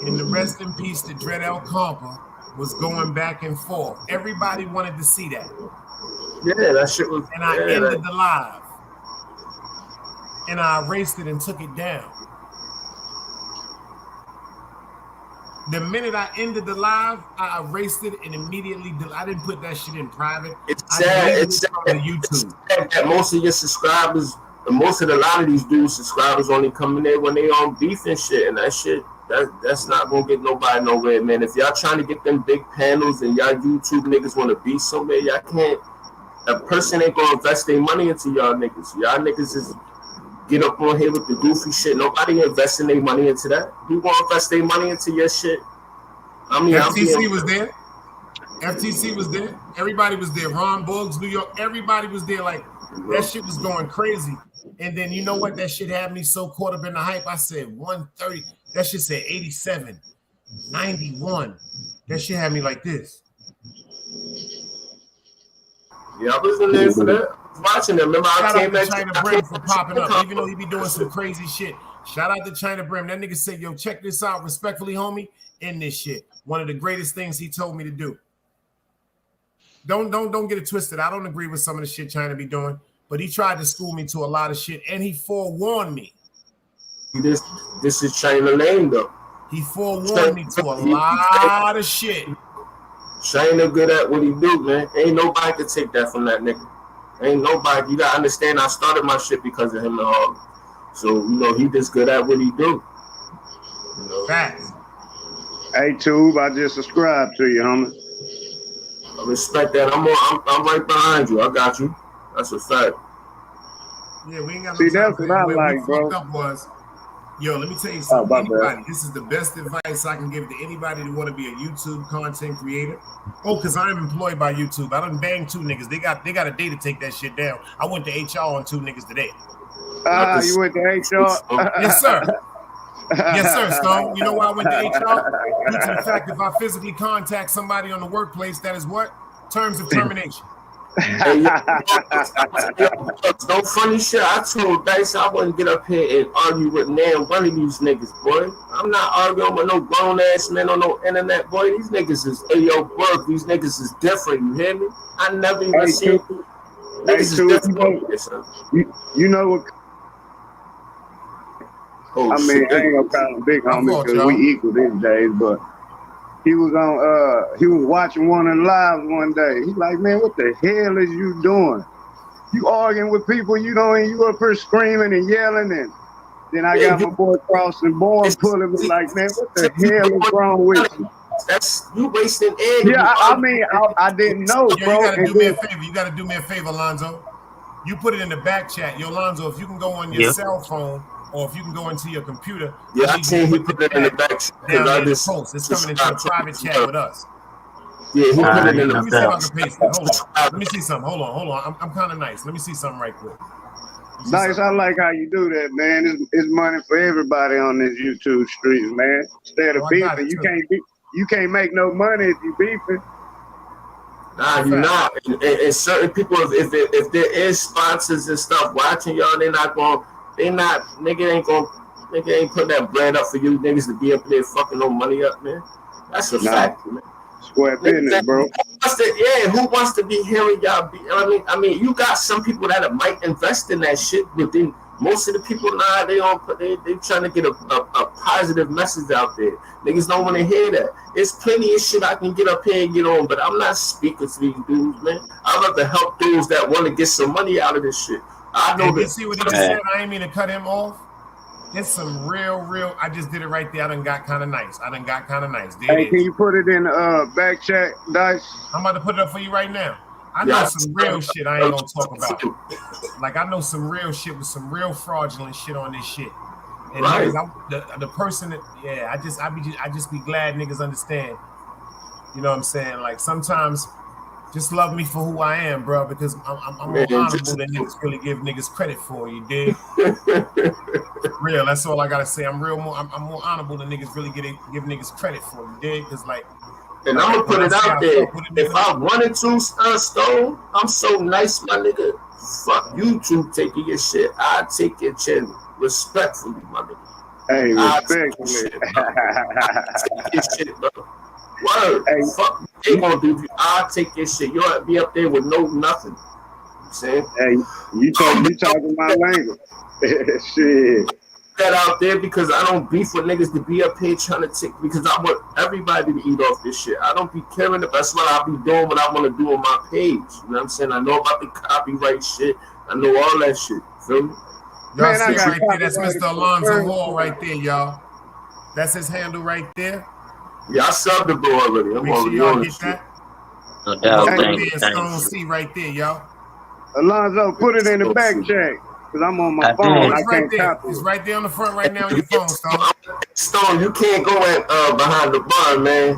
A: and the rest in peace to Dread El Compa was going back and forth. Everybody wanted to see that.
N: Yeah, that shit was.
A: And I ended the live. And I erased it and took it down. The minute I ended the live, I erased it and immediately I didn't put that shit in private.
N: It's sad. It's sad
A: on YouTube.
N: That most of your subscribers, a lot of these dudes subscribers only come in there when they on beef and shit, and that shit that's not gonna get nobody nowhere, man. If y'all trying to get them big panels and y'all YouTube niggas want to be somewhere, y'all can't. A person ain't gonna invest their money into y'all niggas. Y'all niggas is get up on here with the goofy shit. Nobody investing their money into that. Who gonna invest their money into your shit? I mean,
A: FTC was there. FTC was there. Everybody was there. Ron Boggs, New York. Everybody was there. Like that shit was going crazy. And then you know what? That shit had me so caught up in the hype. I said 130. That shit said 87, 91. That shit had me like this.
N: Yeah, I was in there for that. Watching them. Remember, I came back
A: to China Brim for popping up, even though he be doing some crazy shit. Shout out to China Brim. That nigga said, yo, check this out. Respectfully, homie, in this shit. One of the greatest things he told me to do. Don't get it twisted. I don't agree with some of the shit China be doing, but he tried to school me to a lot of shit, and he forewarned me.
N: This is China Lane, though.
A: He forewarned me to a lot of shit.
N: China good at what he do, man. Ain't nobody can take that from that nigga. Ain't nobody. You gotta understand, I started my shit because of him and all. So, he just good at what he do.
A: Facts.
M: Hey, Tube, I just subscribed to you, homie.
N: I respect that. I'm right behind you. I got you. That's a fact.
A: Yeah, we ain't got no
M: See,
A: time
M: that's what I
A: where
M: like,
A: we
M: bro.
A: fucked up was, yo, let me tell you
M: Oh,
A: something.
M: my bad.
A: Anybody, this is the best advice I can give to anybody that want to be a YouTube content creator. Oh, because I'm employed by YouTube. I done banged 2 niggas. They got a day to take that shit down. I went to HR on 2 niggas today.
M: You went to HR?
A: Yes, sir. Yes, sir, Stone. You know why I went to HR? Due to the fact if I physically contact somebody on the workplace, that is what? Terms of termination.
N: Hey, yo, no funny shit. I told Dice I wouldn't get up here and argue with one of these niggas, boy. I'm not arguing with no grown ass men on no internet, boy. These niggas is work. These niggas is different. You hear me? I never even seen niggas is different.
M: You know what?
N: Oh,
M: I mean,
N: shit.
M: I ain't gonna call him big homie because
A: y'all.
M: we equal these days, but he was on he was watching one of the lives one day. He's like, man, what the hell is you doing? You arguing with people you up here screaming and yelling, and then I got my boy Crossing Born pulling me like, man, what the hell is wrong with you?
N: That's you wasting energy.
M: Yeah, I mean, I didn't know,
A: Yo,
M: bro.
A: you gotta do me a favor. You gotta do me a favor, Lonzo. You put it in the back chat. Yo, Lonzo, if you can go on your cell phone or if you can go into your computer.
N: Yeah, I seen he put it in the back chat.
A: Down in the post. It's coming into the private chat with us.
N: Yeah, he put it in the
A: Let me see if I can paste it. Hold on. Let me see something. Hold on. I'm kind of nice. Let me see something right quick.
M: Nice, I like how you do that, man. It's money for everybody on this YouTube streets, man. Instead of beefing, you can't make no money if you beefing.
N: Nah, you're not. And certain people, if there is sponsors and stuff watching y'all, nigga ain't putting that bread up for you niggas to be up there fucking no money up, man. That's a fact, man.
M: Square business, bro.
N: Who wants to be hearing y'all? I mean, you got some people that might invest in that shit, but then most of the people now they trying to get a positive message out there. Niggas don't want to hear that. There's plenty of shit I can get up here and get on, but I'm not speaking to these dudes, man. I love to help dudes that want to get some money out of this shit. I know that.
A: You see what he just said? I ain't mean to cut him off. It's some real. I just did it right there. I done got kind of nice.
M: Hey, can you put it in back chat, Dice?
A: I'm about to put it up for you right now. I know some real shit I ain't gonna talk about. Like I know some real shit with some real fraudulent shit on this shit. And niggas, the person that I just be glad niggas understand. You know what I'm saying? Like sometimes just love me for who I am, bro, because I'm more honorable than niggas really give niggas credit for, you dig? Real, that's all I gotta say. I'm more honorable than niggas really give niggas credit for, you dig? Because like,
N: and I'm gonna put it out there. If I wanted to, Stone, I'm so nice, my nigga. Fuck YouTube taking your shit. I take your chin respectfully, my nigga.
M: Hey, respectfully.
N: Take your shit, bro. Word. Hey, fuck they gonna do. I'll take your shit. You'll be up there with nothing. You saying?
M: Hey, you talking my language. Shit.
N: That out there because I don't beef with niggas to be up here trying to take because I want everybody to eat off this shit. I don't be caring if that's what I'll be doing what I want to do on my page. You know what I'm saying? I know about the copyright shit. I know all that shit. Feel me?
A: Y'all see right there, that's Mr. Alonzo Hall right there, y'all. That's his handle right there.
N: Yeah, I subbed the bro already. I'm already on this shit.
O: No doubt. Thank you.
A: Stone C right there, y'all.
M: Alonzo, put it in the back check. Because I'm on my phone. I can't copy it.
A: It's right there on the front right now on your phone, Stone.
N: Stone, you can't go behind the bar, man.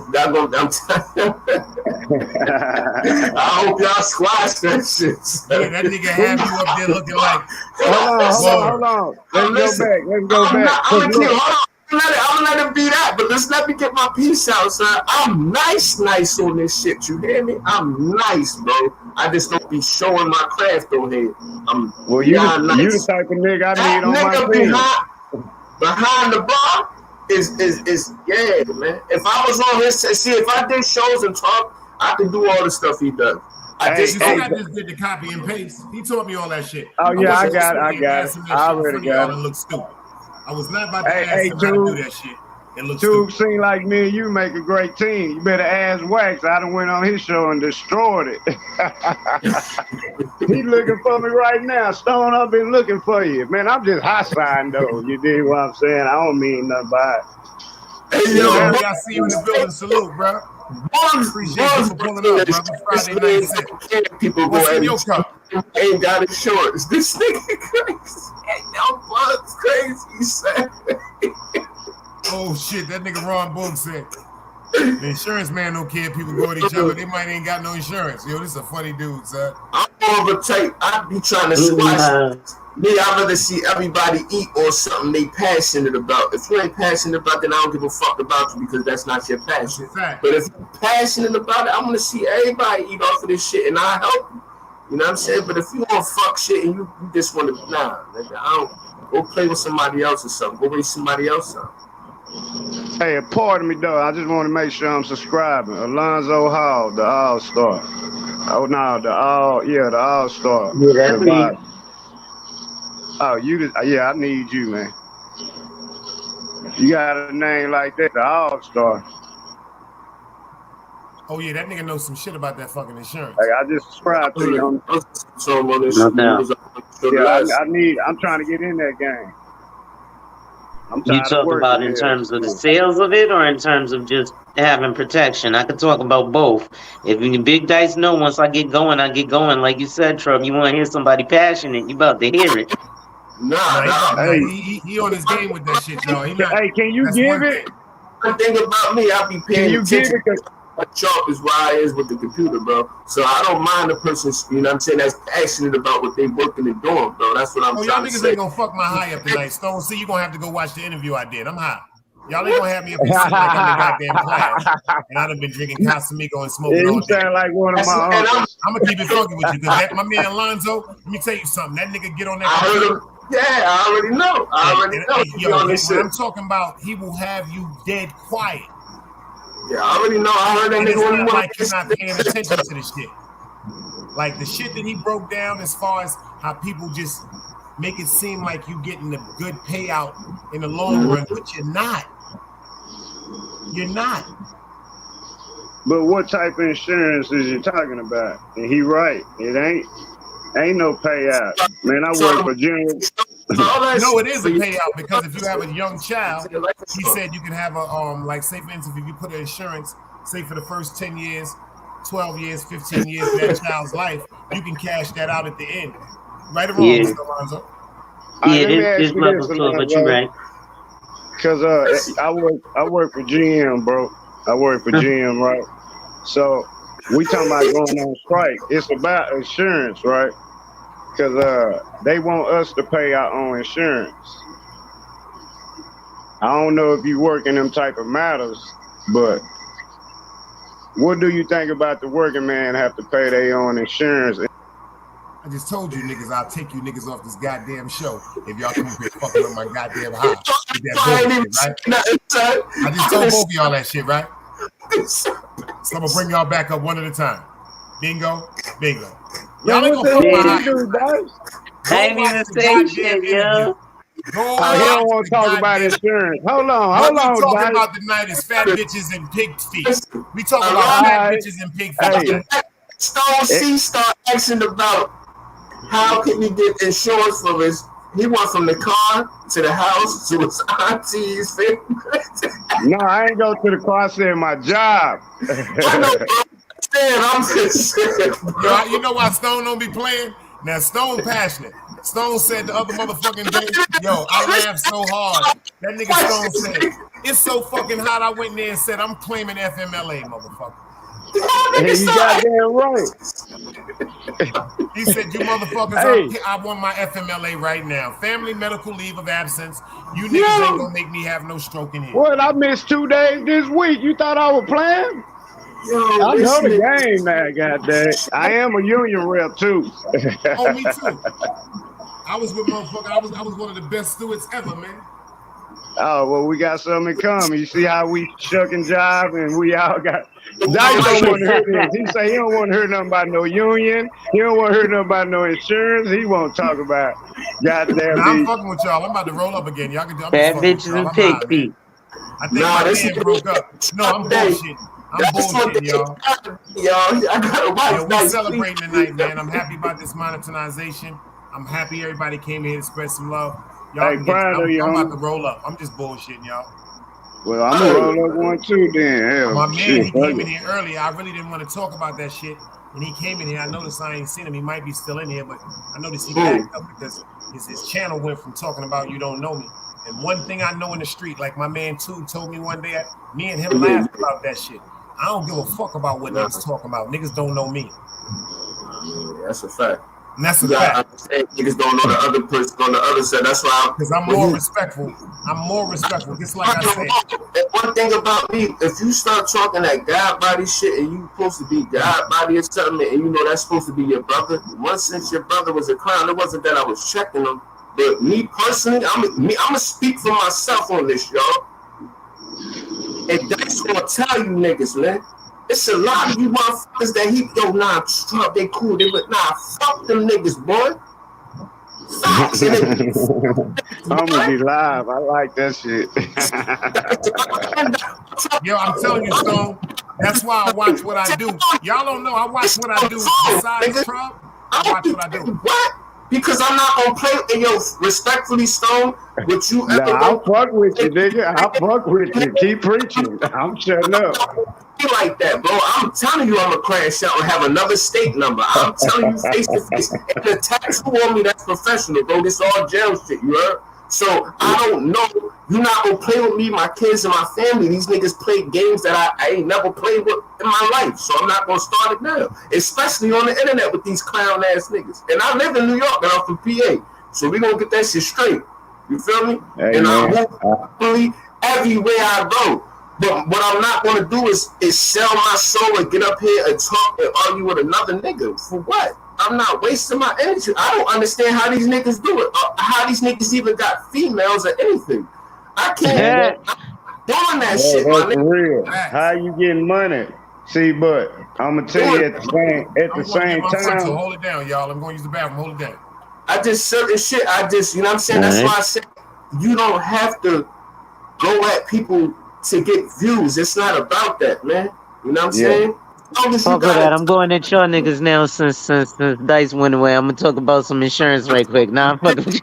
N: I hope y'all squash that shit.
A: Yeah, that nigga have you up there looking like.
M: Hold on. Let's go back.
N: I'm gonna let it be that, but let me get my piece out, son. I'm nice on this shit. You hear me? I'm nice, bro. I just don't be showing my craft on here.
M: You the type of nigga I need on my team.
N: Behind the bar is man. If I was on his, if I did shows and talk, I could do all the stuff he does. I just
A: did the copy and paste. He taught me all that shit.
M: Oh yeah, I got it. I already got it.
A: Look stupid. I was not about to ask him how to do that shit.
M: Tube seem like me and you make a great team. You better ask Wax. I done went on his show and destroyed it. He looking for me right now. Stone, I've been looking for you. Man, I'm just hot sign though. You dig what I'm saying? I don't mean nothing by it.
A: Hey, yo, I see you in the building. Salute, bro. Appreciate you for pulling up, brother. Friday night. What's in your cup?
N: ain't got insurance. This nigga crazy. Y'all bugs crazy, he said.
A: Oh shit, that nigga Ron Boog said the insurance man don't care if people go at each other. They might ain't got no insurance. Yo, this is a funny dude, son.
N: I'm more of a type. I be trying to squash me. I'd rather see everybody eat on something they passionate about. If you ain't passionate about it, I don't give a fuck about you because that's not your passion. But if you're passionate about it, I'm gonna see everybody eat off of this shit and I help you. You know what I'm saying? But if you want fuck shit and you just want to, nah, nigga, I don't go play with somebody else or something. Go raise somebody else up.
M: Hey, pardon me though. I just want to make sure I'm subscribing. Alonzo Hall, the All-Star. Oh no, the All-Star.
O: Yeah, that's me.
M: Oh, yeah, I need you, man. You got a name like that, the All-Star.
A: Oh yeah, that nigga knows some shit about that fucking insurance.
M: Hey, I just subscribed to you. I'm trying to get in that game.
O: You talk about in terms of the sales of it or in terms of just having protection? I could talk about both. If you big dice know once I get going, I get going. Like you said, Trump, you want to hear somebody passionate, you about to hear it.
A: He on his game with that shit, y'all.
M: Hey, can you give it?
N: The thing about me, I be paying attention. Sharp is where I is with the computer, bro. So I don't mind the person, you know what I'm saying, that's passionate about what they working and doing, bro. That's what I'm trying to say.
A: Y'all niggas ain't gonna fuck my high up tonight. Stone C, you gonna have to go watch the interview I did. I'm high. Y'all ain't gonna have me up here sitting like I'm in goddamn class. And I done been drinking Casamigo and smoking all day.
M: You sound like one of my uncles.
A: I'm gonna keep it funky with you, because my man Alonzo, let me tell you something. That nigga get on that computer.
N: Yeah, I already know.
A: When I'm talking about, he will have you dead quiet.
N: Yeah, I already know. I heard that nigga.
A: Like you're not paying attention to the shit. Like the shit that he broke down as far as how people just make it seem like you getting a good payout in the long run, but you're not. You're not.
M: But what type of insurance is you talking about? And he right. It ain't no payout. Man, I work for General.
A: No, it is a payout, because if you have a young child, he said you can have a like, say for instance, if you put an insurance, say for the first 10 years, 12 years, 15 years of that child's life, you can cash that out at the end. Right or wrong, Mr. Alonzo?
O: Yeah, it's level to it, but you're right.
M: Because I work for GM, bro. I work for GM, right? So we talking about going on strike. It's about insurance, right? Because they want us to pay our own insurance. I don't know if you work in them type of matters, but what do you think about the working man have to pay their own insurance?
A: I just told you niggas, I'll take you niggas off this goddamn show if y'all come up here fucking with my goddamn high. With that bullshit, right? I just told both of y'all that shit, right? So I'm gonna bring y'all back up one at a time. Bingo, bingo. Y'all ain't gonna fuck my high.
O: I ain't even say shit, yo.
M: He don't want to talk about insurance. Hold on,
A: what we talking about tonight is fat bitches and pig feet. We talking about fat bitches and pig feet.
N: Stone C start asking about how can he get insurance for his. He went from the car to the house to his auntie's family.
M: No, I ain't go to the car. I said my job.
N: I know, I'm just saying.
A: Yo, you know why Stone don't be playing? Now Stone passionate. Stone said the other motherfucking day, yo, I laughed so hard. That nigga Stone said, it's so fucking hot. I went in there and said, I'm claiming FMLA, motherfucker.
M: Hey, you goddamn right.
A: He said, you motherfuckers, I want my FMLA right now. Family medical leave of absence. You niggas ain't gonna make me have no stroke in here.
M: What? I missed 2 days this week. You thought I was playing? Yo, I know the game, man. Goddamn, I am a union rep too.
A: Oh, me too. I was with motherfucker. I was one of the best stewards ever, man.
M: Oh well, we got something in common. You see how we shuck and jive, and we all got. Dice don't want to hear this. He say he don't want to hear nothing about no union. He don't want to hear nothing about no insurance. He won't talk about goddamn.
A: Nah, I'm fucking with y'all. I'm about to roll up again. Y'all can do.
O: Bad bitches and pig feet.
A: I think my man broke up. No, I'm bullshitting. I'm bullshitting, y'all. Yeah, we're celebrating tonight, man. I'm happy about this monetization. I'm happy everybody came here to spread some love. Y'all, I'm about to roll up. I'm just bullshitting, y'all.
M: Well, I'm gonna roll up one too then. Hell,
A: My man,
M: shit,
A: he
M: fuck
A: came in
M: it.
A: here earlier. I really didn't want to talk about that shit. And he came in here. I noticed I ain't seen him. He might be still in here, but I noticed he backed up because his channel went from talking about you don't know me. And one thing I know in the street, like my man Tube told me one day, me and him laughed about that shit. I don't give a fuck about what niggas talking about. Niggas don't know me.
N: I mean, that's a fact.
A: And that's a
N: you
A: fact.
N: Understand, niggas don't know the other person on the other side. That's why
A: because I'm more respectful. I'm more respectful. Just like I said.
N: And one thing about me, if you start talking that God body shit and you supposed to be God body or something, and you know that's supposed to be your brother. Once since your brother was a clown, it wasn't that I was checking him. But me personally, I'm gonna speak for myself on this, y'all. And that's gonna tell you niggas, man. It's a lot of you motherfuckers that Trump, they cool. They but fuck them niggas, boy. Facts.
M: I'm gonna be live. I like that shit.
A: Yo, I'm telling you, Stone. That's why I watch what I do. Y'all don't know I watch what I do besides Trump. I watch what I do.
N: What? Because I'm not gonna play. And yo, respectfully, Stone, what you ever
M: I'll fuck with you, nigga. I'll fuck with you. Keep preaching. I'm shutting up.
N: Like that, bro. I'm telling you, I'm gonna crash out and have another state number. I'm telling you face to face. And the tax on me, that's professional, bro. This all jail shit, you heard? So I don't know. You're not gonna play with me, my kids, and my family. These niggas play games that I ain't never played with in my life. So I'm not gonna start it now. Especially on the internet with these clown ass niggas. And I live in New York and I'm from PA. So we gonna get that shit straight. You feel me?
M: Hey,
N: and
M: man.
N: I move everywhere I go. But what I'm not going to do is sell my soul and get up here and talk and argue with another nigga. For what? I'm not wasting my energy. I don't understand how these niggas do it. How these niggas even got females or anything. I can't. I'm doing that shit, my
M: That's
N: nigga.
M: real. How you getting money? See, but I'm going to tell you at the same time.
A: So hold it down, y'all. I'm going to use the bathroom. Hold it down.
N: I just certain shit. You know what I'm saying? That's why I said you don't have to go at people to get views. It's not about that, man. You know what I'm saying?
O: Fuck with that. I'm going at y'all niggas now since Dice went away. I'm gonna talk about some insurance right quick. Nah, I'm fucking with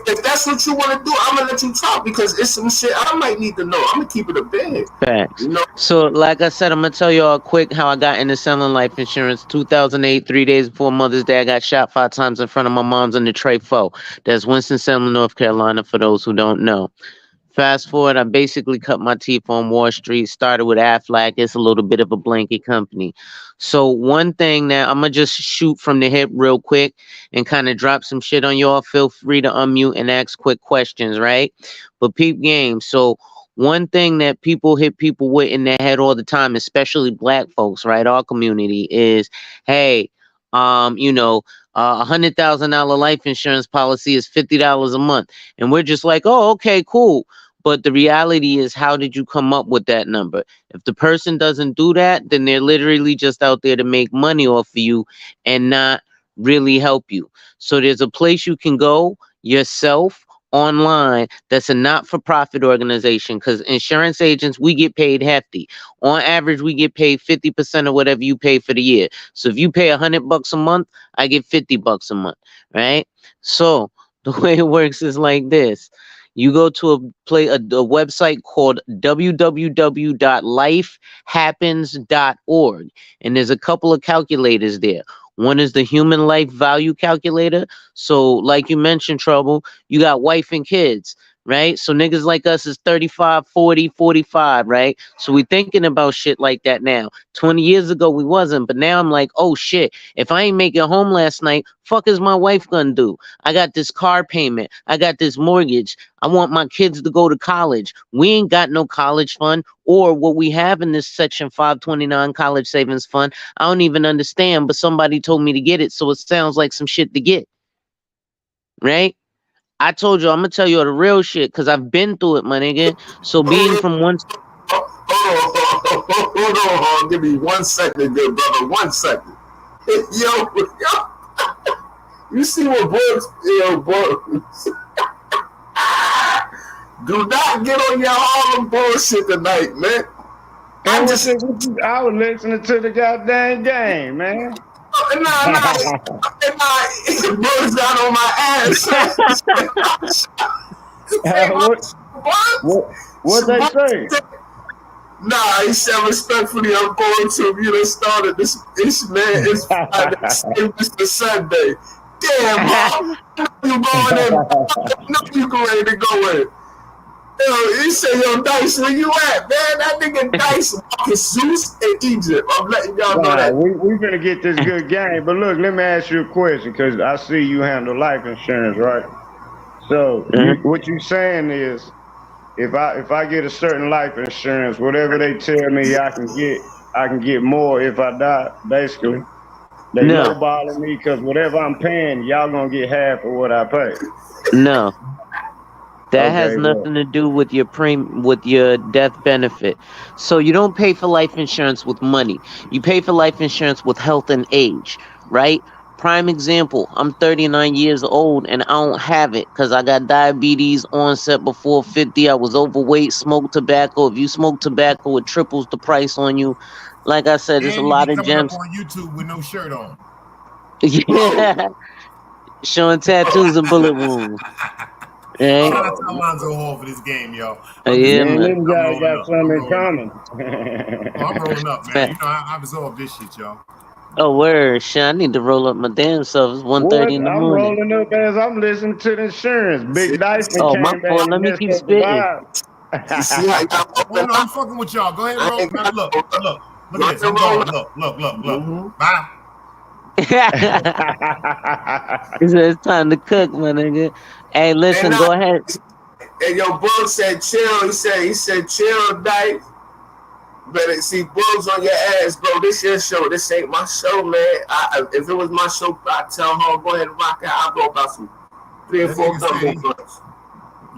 N: if that's what you want to do, I'm gonna let you talk because it's some shit I might need to know. I'm gonna keep it a bed.
O: Facts.
N: You know?
O: So, like I said, I'm gonna tell y'all quick how I got into selling life insurance. 2008, 3 days before Mother's Day, I got shot 5 times in front of my mom's in the Trey 4. That's Winston-Salem, North Carolina, for those who don't know. Fast forward, I basically cut my teeth on Wall Street, started with Aflac. It's a little bit of a blanket company. So one thing that I'm going to just shoot from the hip real quick and kind of drop some shit on y'all. Feel free to unmute and ask quick questions, right? But peep game. So one thing that people hit people with in their head all the time, especially black folks, right? Our community is, hey, you know, $100,000 life insurance policy is $50 a month. And we're just like, oh, okay, cool. But the reality is, how did you come up with that number? If the person doesn't do that, then they're literally just out there to make money off of you and not really help you. So there's a place you can go yourself online that's a not-for-profit organization, because insurance agents, we get paid hefty. On average, we get paid 50% of whatever you pay for the year. So if you pay $100 a month, I get $50 a month, right? So the way it works is like this. You go to a website called www.lifehappens.org, and there's a couple of calculators there. One is the human life value calculator. So like you mentioned, Trouble, you got wife and kids, right? So niggas like us is 35, 40, 45, right? So we thinking about shit like that now. 20 years ago, we wasn't, but now I'm like, oh shit, if I ain't make it home last night, fuck is my wife gonna do? I got this car payment. I got this mortgage. I want my kids to go to college. We ain't got no college fund, or what we have in this Section 529 college savings fund. I don't even understand, but somebody told me to get it, so it sounds like some shit to get, right? I told you, I'm gonna tell you the real shit, because I've been through it, my nigga. So being from one...
N: Hold on. Give me 1 second, good brother. 1 second. Yo. You see what boys, boys. Do not get on your Harlem bullshit tonight, man.
M: I was listening to the goddamn game, man.
N: Nah, Boys down on my ass.
M: What they say?
N: Nah, he said respectfully, I'm going to. You done started this man. It's Friday, Mr. Sunday. Damn, Mom. You going in? No, you ready to go in. Yo, he said, yo, Dice, where you at, man? That nigga Dice walking Zeus in Egypt. I'm letting y'all know that.
M: We gonna get this good game. But look, let me ask you a question, because I see you handle life insurance, right? So what you saying is, if I get a certain life insurance, whatever they tell me I can get more if I die, basically. They lowballing me because whatever I'm paying, y'all gonna get half of what I pay.
O: No. That has nothing to do with your death benefit. So you don't pay for life insurance with money. You pay for life insurance with health and age, right? Prime example, I'm 39 years old and I don't have it because I got diabetes onset before 50. I was overweight, smoked tobacco. If you smoke tobacco, it triples the price on you. Like I said, there's a lot of gems.
A: Up on YouTube with no shirt on.
O: Yeah. Showing tattoos and bullet wounds.
A: Shout out to Alonzo Hall for this game, y'all.
O: Yeah, man.
M: Them guys got something in common.
A: I'm rolling up, man. You know, I absorb this shit, y'all.
O: Oh, word. Shit, I need to roll up my damn self. It's 1:30 in the morning.
M: I'm rolling up as I'm listening to the insurance. Big Dice came
O: my
M: back
O: fault. Let me keep spitting.
N: You see how y'all
A: no, I'm fucking with y'all. Go ahead, roll. Man, look at this. I'm going. Look. Bye.
O: It's time to cook, my nigga. Hey, listen, go ahead.
N: And your Bug said chill. He said chill, Dice. Better see Bugs on your ass, bro. This your show. This ain't my show, man. If it was my show, I'd tell her, go ahead and rock it. I'll go about some 3 or 4 guns.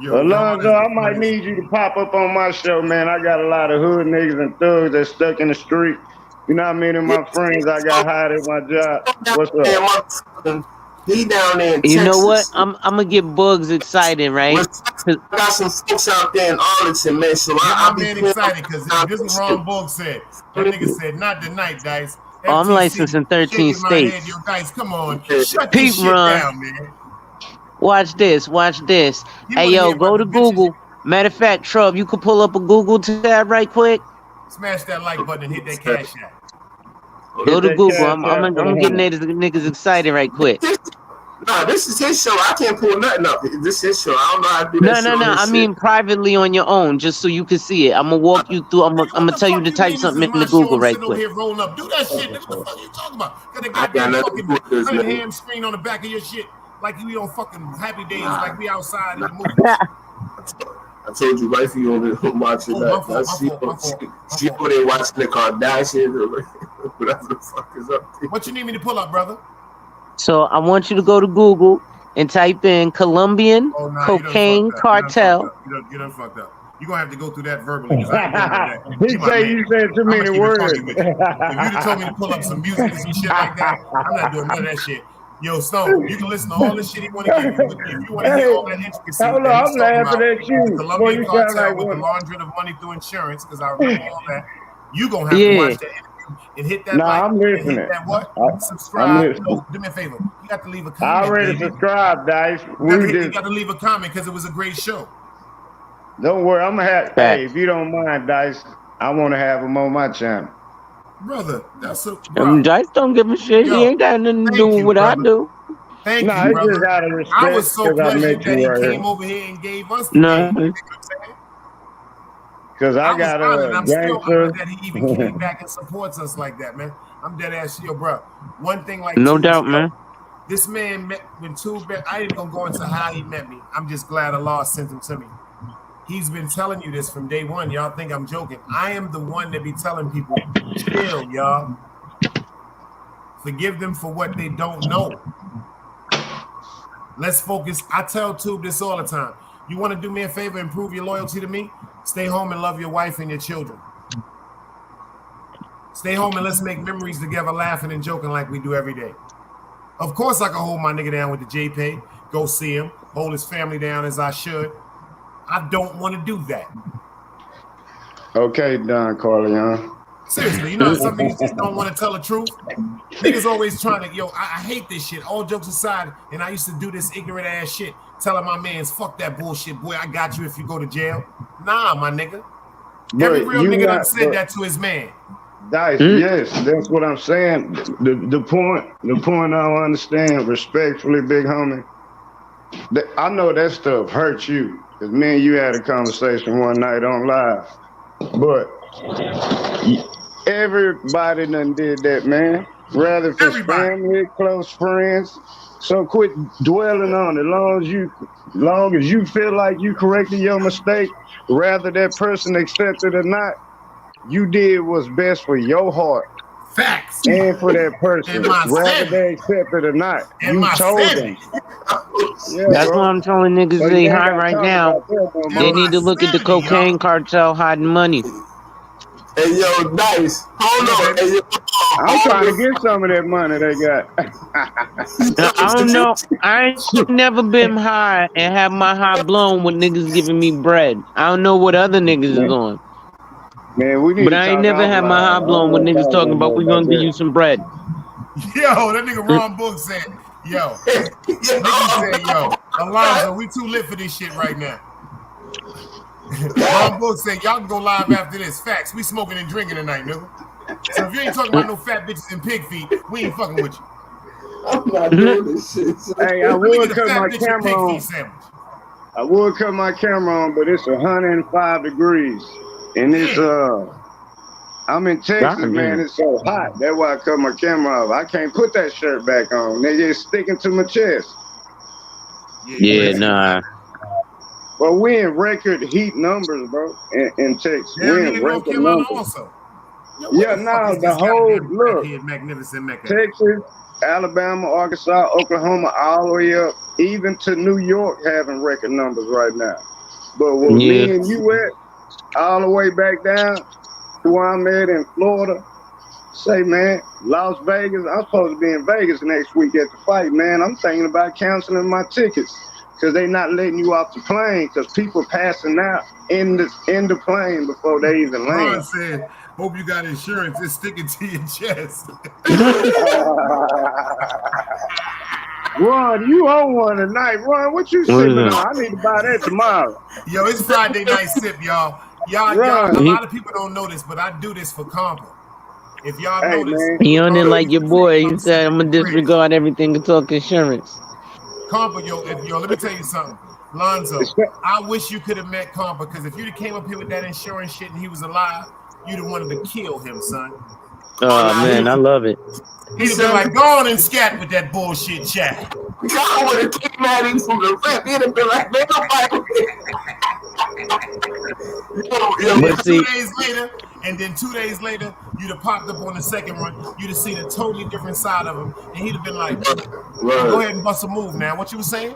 M: Alonzo, I might need you to pop up on my show, man. I got a lot of hood niggas and thugs that stuck in the street. You know how many of my friends I got hired at my job? What's up?
N: He down there in
O: You
N: Texas.
O: know what? I'm gonna get Bugs excited, right?
N: I got some folks out there in Arlington, man. So
A: I'm being excited because this is Ron Bug said. That nigga said, not tonight, Dice.
O: Oh, I'm licensed in 13 states.
A: Yo, Dice, come on. Shut
O: Peep
A: this shit
O: Ron.
A: down, man.
O: Watch this. Hey, yo, go to Google. Matter of fact, Trub, you could pull up a Google tab right quick.
A: Smash that like button and hit that cash app.
O: Go to Google. I'm gonna get niggas excited right quick.
N: No, this is his show. I can't pull nothing up. This is his show. I don't know how to do that.
O: No. I mean privately on your own, just so you can see it. I'm gonna walk you through. I'm gonna tell you to type something into Google right quick.
A: Here rolling up. Do that shit. What the fuck are you talking about? Got a goddamn fucking ham screen on the back of your shit, like we on fucking Happy Days, like we outside in the movies.
N: I told you right for you on watching that. She over there watching the Kardashians or whatever the fuck is up there.
A: What you need me to pull up, brother?
O: So I want you to go to Google and type in Colombian cocaine cartel.
A: You done fucked up. You're going to have to go through that verbally.
M: You said too many words.
A: If you'd have told me to pull up some music and some shit like that, I'm not doing none of that shit. Yo, Stone, you can listen to all this shit he want to give you. If you want to hear all that intricacy,
M: I'm laughing at you.
A: The Colombian cartel with the laundering of money through insurance, because I remember all that. You going to have to watch that interview and hit that like.
M: I'm listening.
A: Hit that what? Subscribe. No, do me a favor. You got to leave a comment.
M: I already subscribed, Dice.
A: You got to leave a comment because it was a great show.
M: Don't worry. I'm going to have, hey, if you don't mind, Dice, I want to have him on my channel.
A: Brother, that's so.
O: Dice don't give a shit. He ain't got nothing to do with what I do.
A: Thank you, brother. Just out of respect, I was so pleased that he came over here and gave us the game.
M: Because I got
A: I'm still honored that he even came back and supports us like that, man. I'm dead ass, yo, bro. One thing, like,
O: no doubt, man.
A: This man met when I ain't gonna go into how he met me. I'm just glad Allah sent him to me. He's been telling you this from day one. Y'all think I'm joking. I am the one that be telling people, chill, y'all. Forgive them for what they don't know. Let's focus. I tell Tube this all the time. You want to do me a favor and prove your loyalty to me? Stay home and love your wife and your children. Stay home and let's make memories together, laughing and joking like we do every day. Of course, I can hold my nigga down with the JPay, go see him, hold his family down as I should. I don't want to do that.
M: Okay, Don Corleone.
A: Seriously, you know how some niggas just don't want to tell the truth? Niggas always trying to, I hate this shit. All jokes aside, and I used to do this ignorant ass shit, telling my mans, fuck that bullshit, boy, I got you if you go to jail. Nah, my nigga. Every real nigga done said that to his man.
M: Dice, yes, that's what I'm saying. The point I don't understand, respectfully, big homie. I know that stuff hurts you. Because me and you had a conversation one night on live. But everybody done did that, man. Rather if it's family, close friends. So quit dwelling on it. Long as you feel like you corrected your mistake, rather that person accept it or not, you did what's best for your heart.
A: Facts.
M: And for that person. Rather they accept it or not. You told them.
O: Yeah, that's what I'm telling niggas they high right now. They need to look at the cocaine cartel hiding money.
N: Hey, yo, Dice. Hold on. Hey, yo,
M: I'm trying to get some of that money they got.
O: I don't know. I ain't never been high and have my high blown with niggas giving me bread. I don't know what other niggas is on.
M: Man, we need
O: but I ain't never had my high blown with niggas talking about we gonna give you some bread.
A: Yo, that nigga Ron Book said, yo. Nigga said, yo, Alonzo, we too lit for this shit right now. Ron Book said, y'all can go live after this. Facts, we smoking and drinking tonight, nigga. So if you ain't talking about no fat bitches and pig feet, we ain't fucking with you.
N: I'm not doing this shit.
M: Hey, I would cut my camera on. I would cut my camera on, but it's 105 degrees. And it's I'm in Texas, man. It's so hot. That's why I cut my camera off. I can't put that shirt back on. Nigga, it's sticking to my chest.
O: Yeah, nah.
M: But we in record heat numbers, bro. In Texas, we in record numbers.
A: Also.
M: Yeah, now the whole look.
A: Magnificent Mecca.
M: Texas, Alabama, Arkansas, Oklahoma, all the way up, even to New York, having record numbers right now. But where me and you at, all the way back down to where I'm at in Florida, say, man, Las Vegas, I'm supposed to be in Vegas next week at the fight, man. I'm thinking about canceling my tickets because they not letting you off the plane because people passing out in the plane before they even land.
A: Ron said, hope you got insurance. It's sticking to your chest.
M: Ron, you own one tonight. Ron, what you sipping on? I need to buy that tomorrow.
A: Yo, it's Friday night sip, y'all. Y'all, a lot of people don't know this, but I do this for combo. If y'all know this.
O: He on it like your boy. He said, I'm going to disregard everything and talk insurance.
A: Combo, let me tell you something. Lonzo, I wish you could have met Combo, because if you'd have came up here with that insurance shit and he was alive, you'd have wanted to kill him, son.
O: Oh, man, I love it.
A: He'd have been like, go on and scat with that bullshit chat.
N: God would have came at him from the rip. He'd have been like, man,
A: But 2 days later, and then 2 days later, you'd have popped up on the second run. You'd have seen a totally different side of him, and he'd have been like, go ahead and bust a move now. What you were saying?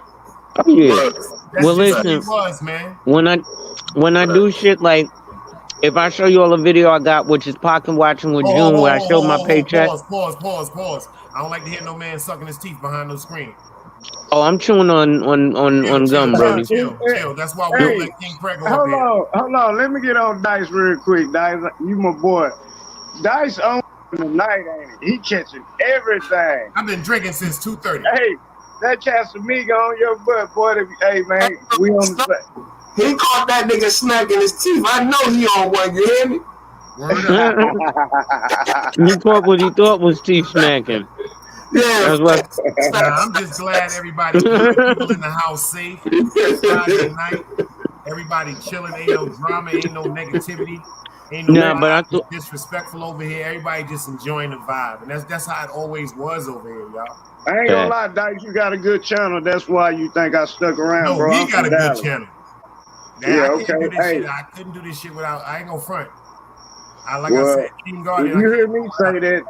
O: Oh, yeah.
A: That's
O: well,
A: just
O: listen,
A: who he was, man.
O: when I do shit like, if I show you all a video I got, which is Pocket Watching with June, where I show my paycheck.
A: Pause. I don't like to hear no man sucking his teeth behind the screen.
O: Oh, I'm chewing on gum, Brody.
A: Chill. That's why we don't let King Craig go up here.
M: Hold on. Let me get on Dice real quick. Dice, you my boy. Dice on tonight, ain't he? He catching everything.
A: I've been drinking since 2:30.
M: Hey, that Casamigo on your butt, boy. Hey, man, we on the side.
N: He caught that nigga smacking his teeth. I know he on one. You hear me?
O: You caught what he thought was teeth smacking.
N: Yeah.
A: I'm just glad everybody people in the house safe. Friday night, everybody chilling. Ain't no drama. Ain't no negativity. Ain't no disrespectful over here. Everybody just enjoying the vibe, and that's how it always was over here, y'all.
M: I ain't gonna lie, Dice. You got a good channel. That's why you think I stuck around, bro.
A: He got a good channel.
M: Yeah,
A: I couldn't do this shit without. I ain't gonna front. I said, King Guardian.
M: If you hear me say that,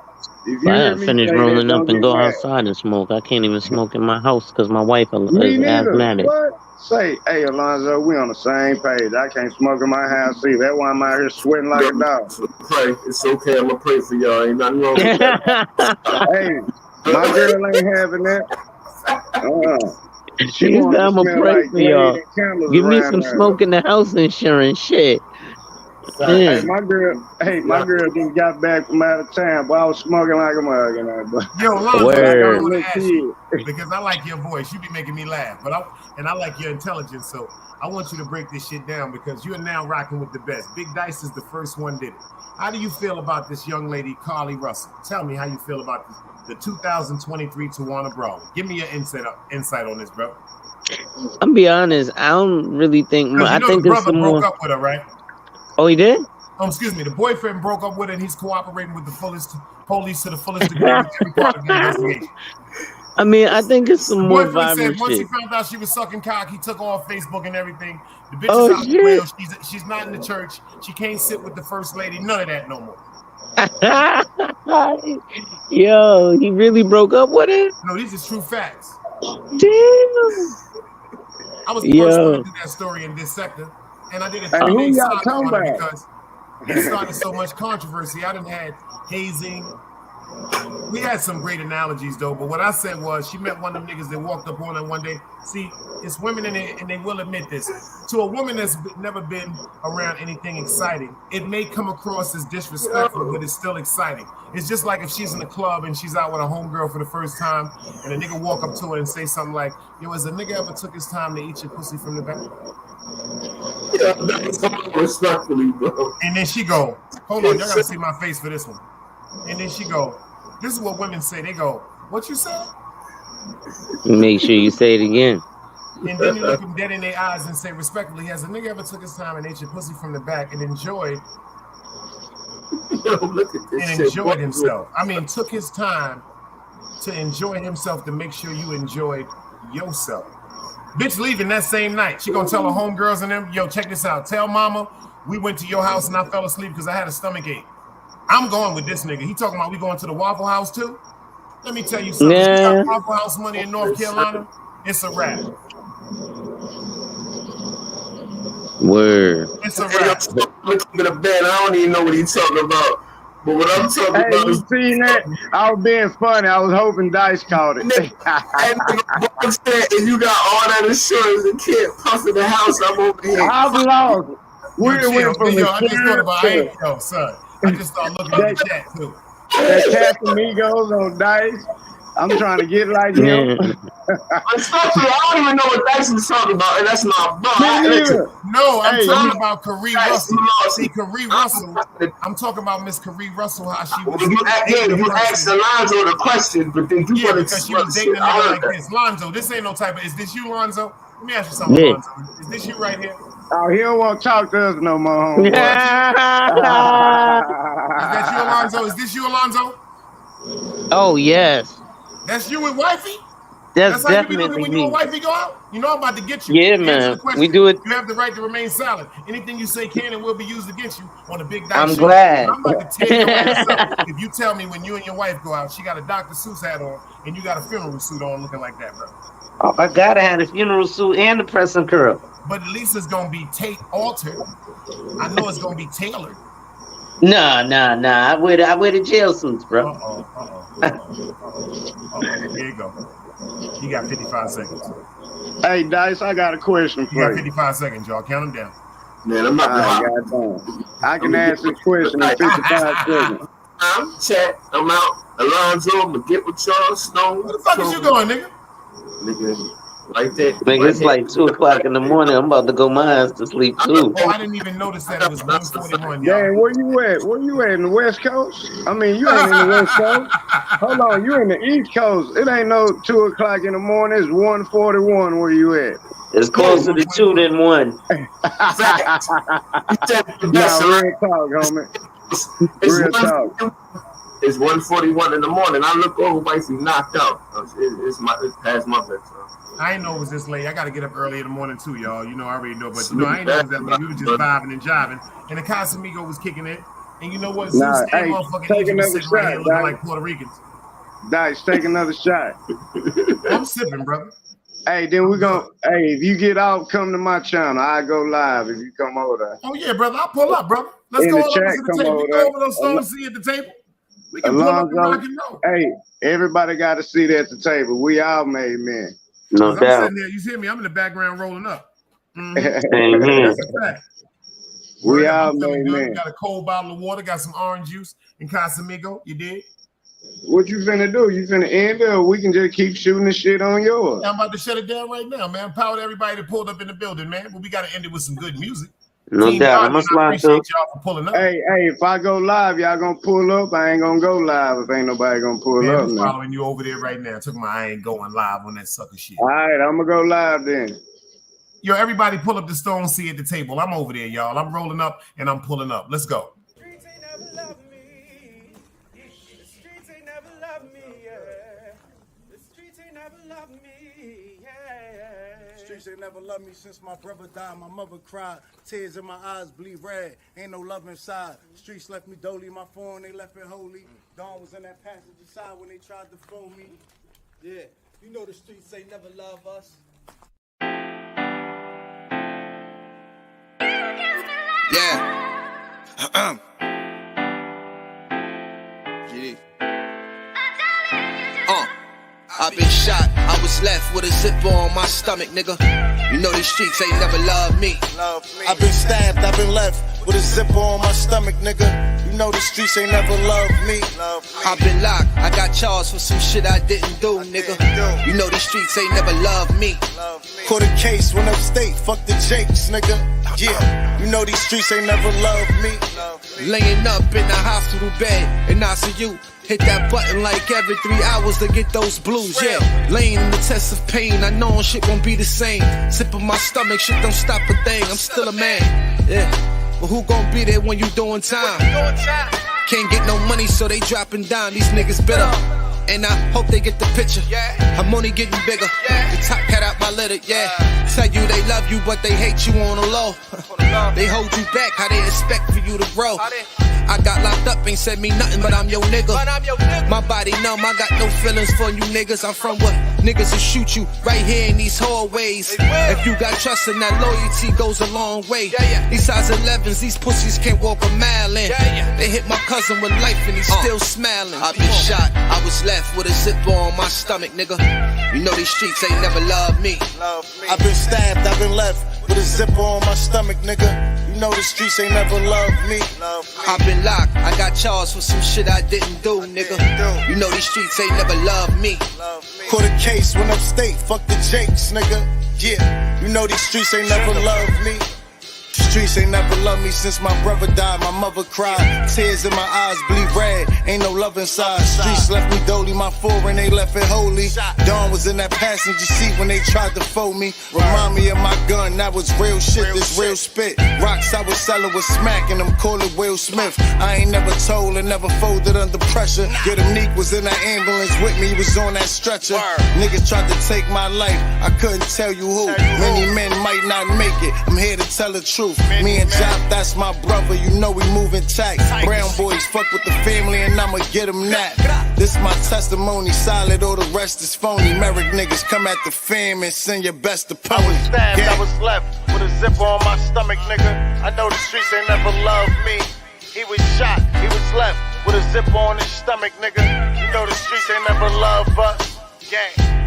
O: I finish rolling up and go outside and smoke. I can't even smoke in my house because my wife is asthmatic.
M: What? Say, hey, Alonzo, we on the same page. I can't smoke in my house either. That's why I'm out here sweating like a dog.
N: Pray. It's okay. I'm gonna pray for y'all. Ain't nothing wrong with that.
M: Hey, my girl ain't having that.
O: I'm gonna pray for y'all. Give me some smoke in the house insurance shit.
M: Hey, my girl just got back from out of town, but I was smoking like a mug and that. But
A: Yo, Lonzo,
O: Word.
A: I want to ask you because I like your voice. You be making me laugh, but I like your intelligence. So I want you to break this shit down because you are now rocking with the best. Big Dice is the first one did it. How do you feel about this young lady, Carly Russell? Tell me how you feel about the 2023 Tawana Brawley. Give me your insight on this, bro.
O: I'm be honest. I don't really think. I think
A: the
O: it's
A: brother
O: some
A: broke
O: more.
A: up with her, right?
O: Oh, he did?
A: Excuse me. The boyfriend broke up with her, and he's cooperating with the police to the fullest degree with every part of the investigation.
O: I mean, I think it's some more
A: Boyfriend
O: viral
A: said once he
O: shit.
A: found out she was sucking cock, he took her off Facebook and everything. The bitch
O: Oh,
A: is out
O: shit.
A: the well. She's not in the church. She can't sit with the first lady. None of that no more.
O: Yo, he really broke up with her?
A: No, these are true facts.
O: Damn.
A: I was the first one to do that story in this sector, and I did a 3-day
M: who y'all
A: saga
M: talking
A: on it
M: about?
A: because it started so much controversy. I done had hazing. We had some great analogies though, but what I said was she met one of them niggas that walked up on her one day. See, it's women and they will admit this. To a woman that's never been around anything exciting, it may come across as disrespectful, but it's still exciting. It's just like if she's in a club and she's out with a homegirl for the first time, and a nigga walk up to her and say something like, "Yo, has a nigga ever took his time to eat your pussy from the back?"
N: Yeah, that's respectfully, bro.
A: And then she go, "Hold on, y'all gotta see my face for this one." And then she go, "This is what women say." They go, "What you said?"
O: Make sure you say it again.
A: And then you look them dead in their eyes and say respectfully, has a nigga ever took his time and ate your pussy from the back and enjoyed himself? I mean, took his time to enjoy himself to make sure you enjoyed yourself. Bitch leaving that same night. She gonna tell her homegirls and them, "Yo, check this out. Tell mama we went to your house and I fell asleep because I had a stomach ache." I'm going with this nigga. He talking about we going to the Waffle House too? Let me tell you something. If you got Waffle House money in North Carolina, it's a wrap.
O: Word.
A: It's a wrap.
N: Look at the bed. I don't even know what he's talking about. But what I'm talking about is,
M: you seen that? I was being funny. I was hoping Dice caught it.
N: and what I'm saying is you got all that insurance and can't puff in the house. I'm over here.
M: I've lost. We went from
A: I just thought about yo, son. I just started looking at the chat too.
M: That Casamigos on Dice. I'm trying to get like him.
N: Unfortunately, I don't even know what Dice is talking about, and that's my brother.
A: No, I'm talking about Carrie Russell. See, Carrie Russell. I'm talking about Miss Carrie Russell. How she was.
N: You asked Alonzo the question, but then you wanted
A: because she was dating a nigga like this. Lonzo, this ain't no type of. Is this you, Lonzo? Let me ask you something, Lonzo. Is this you right here?
M: Oh, he don't want to talk to us no more, homeboy.
A: Is that you, Alonzo? Is this you, Alonzo?
O: Oh, yes.
A: That's you with wifey?
O: That's
A: how you be
O: definitely
A: looking when
O: me.
A: you and wifey go out? You know I'm about to get you.
O: Yeah,
A: Answer
O: man.
A: the question.
O: We do it.
A: You have the right to remain silent. Anything you say can and will be used against you on a Big Dice
O: I'm
A: show.
O: glad.
A: I'm about to tear your ass up if you tell me when you and your wife go out, she got a Dr. Seuss hat on and you got a funeral suit on looking like that, bro.
O: Oh, I gotta have the funeral suit and the press and curl.
A: But at least it's gonna be altered. I know it's gonna be tailored.
O: Nah. I wear the jail suits, bro.
A: Here you go. You got 55 seconds.
M: Hey, Dice, I got a question for you.
A: You got 55 seconds, y'all. Count them down.
N: Man, I'm not
M: I can ask this question in 55 seconds.
N: I'm chat. I'm out. Alonzo, I'm gonna get with y'all. Stone.
A: Where the fuck is you going, nigga?
N: Nigga, like that.
O: Nigga, it's like 2 o'clock in the morning. I'm about to go my ass to sleep too.
A: Oh, I didn't even notice that it was 1:41, y'all.
M: Dang, where you at? Where you at? In the West Coast? I mean, you ain't in the West Coast. Hold on, you in the East Coast. It ain't no 2 o'clock in the morning. It's 1:41 where you at.
O: It's closer to 2 than 1.
M: Nah, real talk, homie. Real talk.
N: It's 1:41 in the morning. I look over, wifey knocked out. It's past my bedtime.
A: I ain't know it was this late. I got to get up early in the morning too, y'all. You know, I already know. But you know, I ain't know it was that late. We were just vibing and jiving. And the Casamigo was kicking it. And you know what?
M: Nah,
A: Zeus
M: hey,
A: and motherfucking
M: take
A: Egypt was
M: another
A: sitting right here
M: shot,
A: looking
M: Dice.
A: like Puerto Ricans.
M: Dice, take another shot.
A: I'm sipping, brother.
M: Hey, then we gonna. Hey, if you get out, come to my channel. I go live if you come over there.
A: Oh yeah, brother. I'll pull up, brother. Let's
M: In
A: go
M: the
A: over
M: chat,
A: to the
M: come
A: table.
M: over
A: We go
M: there.
A: over those Stone Sea at the table. We can pull up and
M: Alonzo,
A: rock and roll.
M: hey, everybody got a seat at the table. We all made men.
O: No
A: I'm sitting there, you see me? I'm in the background rolling up.
O: Same here.
A: That's a fact.
M: We
A: up,
M: out,
A: I'm feeling
M: man,
A: good.
M: man.
A: Got a cold bottle of water, got some orange juice and Casamigo. You did?
M: What you finna do? You finna end it, or we can just keep shooting the shit on yours?
A: I'm about to shut it down right now, man. Power to everybody that pulled up in the building, man. But we got to end it with some good music.
O: No
A: Team
O: doubt.
A: Guardian,
O: I'm gonna
A: I
O: slide
A: appreciate
O: through.
A: y'all for pulling up.
M: Hey, if I go live, y'all gonna pull up? I ain't gonna go live if ain't nobody gonna pull
A: Man,
M: up
A: I'm
M: now.
A: following you over there right now. Talking about I ain't going live on that sucker shit.
M: All right, I'm gonna go live then.
A: Yo, everybody pull up the Stone Sea at the table. I'm over there, y'all. I'm rolling up and I'm pulling up. Let's go.
C: Streets ain't never loved me. The streets ain't never loved me, yeah. The streets ain't never loved me, yeah.
D: Streets ain't never loved me since my brother died. My mother cried. Tears in my eyes bleed red. Ain't no love inside. Streets left me dolly. My phone, they left it holy. Dawn was in that passenger side when they tried to phone me. Yeah, you know the streets ain't never love us.
B: Yeah. I've been shot, I was left with a zipper on my stomach, nigga. You know these streets ain't never loved me.
D: I've been stabbed, I've been left with a zipper on my stomach, nigga. You know the streets ain't never loved me.
B: I've been locked, I got charged for some shit I didn't do, nigga. You know these streets ain't never loved me.
D: Caught a case, went upstate, fuck the Jakes, nigga. Yeah, you know these streets ain't never loved me.
B: Laying up in the hospital bed in ICU. Hit that button like every 3 hours to get those blues, yeah. Laying in the test of pain, I know shit won't be the same. Sipping my stomach, shit don't stop a thing, I'm still a man, yeah. But who gon' be there when you doing time? Can't get no money, so they dropping down, these niggas bitter. And I hope they get the picture. I'm only getting bigger. The top cat out my litter, yeah. Tell you they love you, but they hate you on the low. They hold you back, how they expect for you to grow. I got locked up, ain't said me nothing, but I'm your nigga. My body numb, I got no feelings for you niggas. I'm from what niggas will shoot you right here in these hallways. If you got trust in that loyalty goes a long way. These size 11s, these pussies can't walk a mile in. They hit my cousin with life and he's still smiling. I've been shot, I was left with a zipper on my stomach, nigga. You know these streets ain't never loved me.
D: I've been stabbed, I've been left with a zipper on my stomach, nigga. You know the streets ain't never loved me.
B: I've been locked, I got charged for some shit I didn't do, nigga. You know these streets ain't never loved me.
D: Caught a case, went upstate, fuck the Jakes, nigga. Yeah, you know these streets ain't never loved me. Streets ain't never loved me since my brother died. My mother cried. Tears in my eyes bleed red. Ain't no love inside. Streets left me dolly. My foreign, they left it holy. Dawn was in that passenger seat when they tried to fold me. Remind me of my gun. That was real shit. This real spit. Rocks I was selling was smacking them. Call it Will Smith. I ain't never told and never folded under pressure. Yeah, the Neek was in that ambulance with me. He was on that stretcher. Niggas tried to take my life. I couldn't tell you who. Many men might not make it. I'm here to tell the truth. Me and J.I.F, that's my brother, you know we moving tight. Brown boys fuck with the family and I'ma get them that. This my testimony, solid, all the rest is phony. Merrick niggas come at the fam and send your best opponent. I was stabbed, I was left with a zipper on my stomach, nigga. I know the streets ain't never loved me. He was shot, he was left with a zipper on his stomach, nigga. You know the streets ain't never loved us. Gang.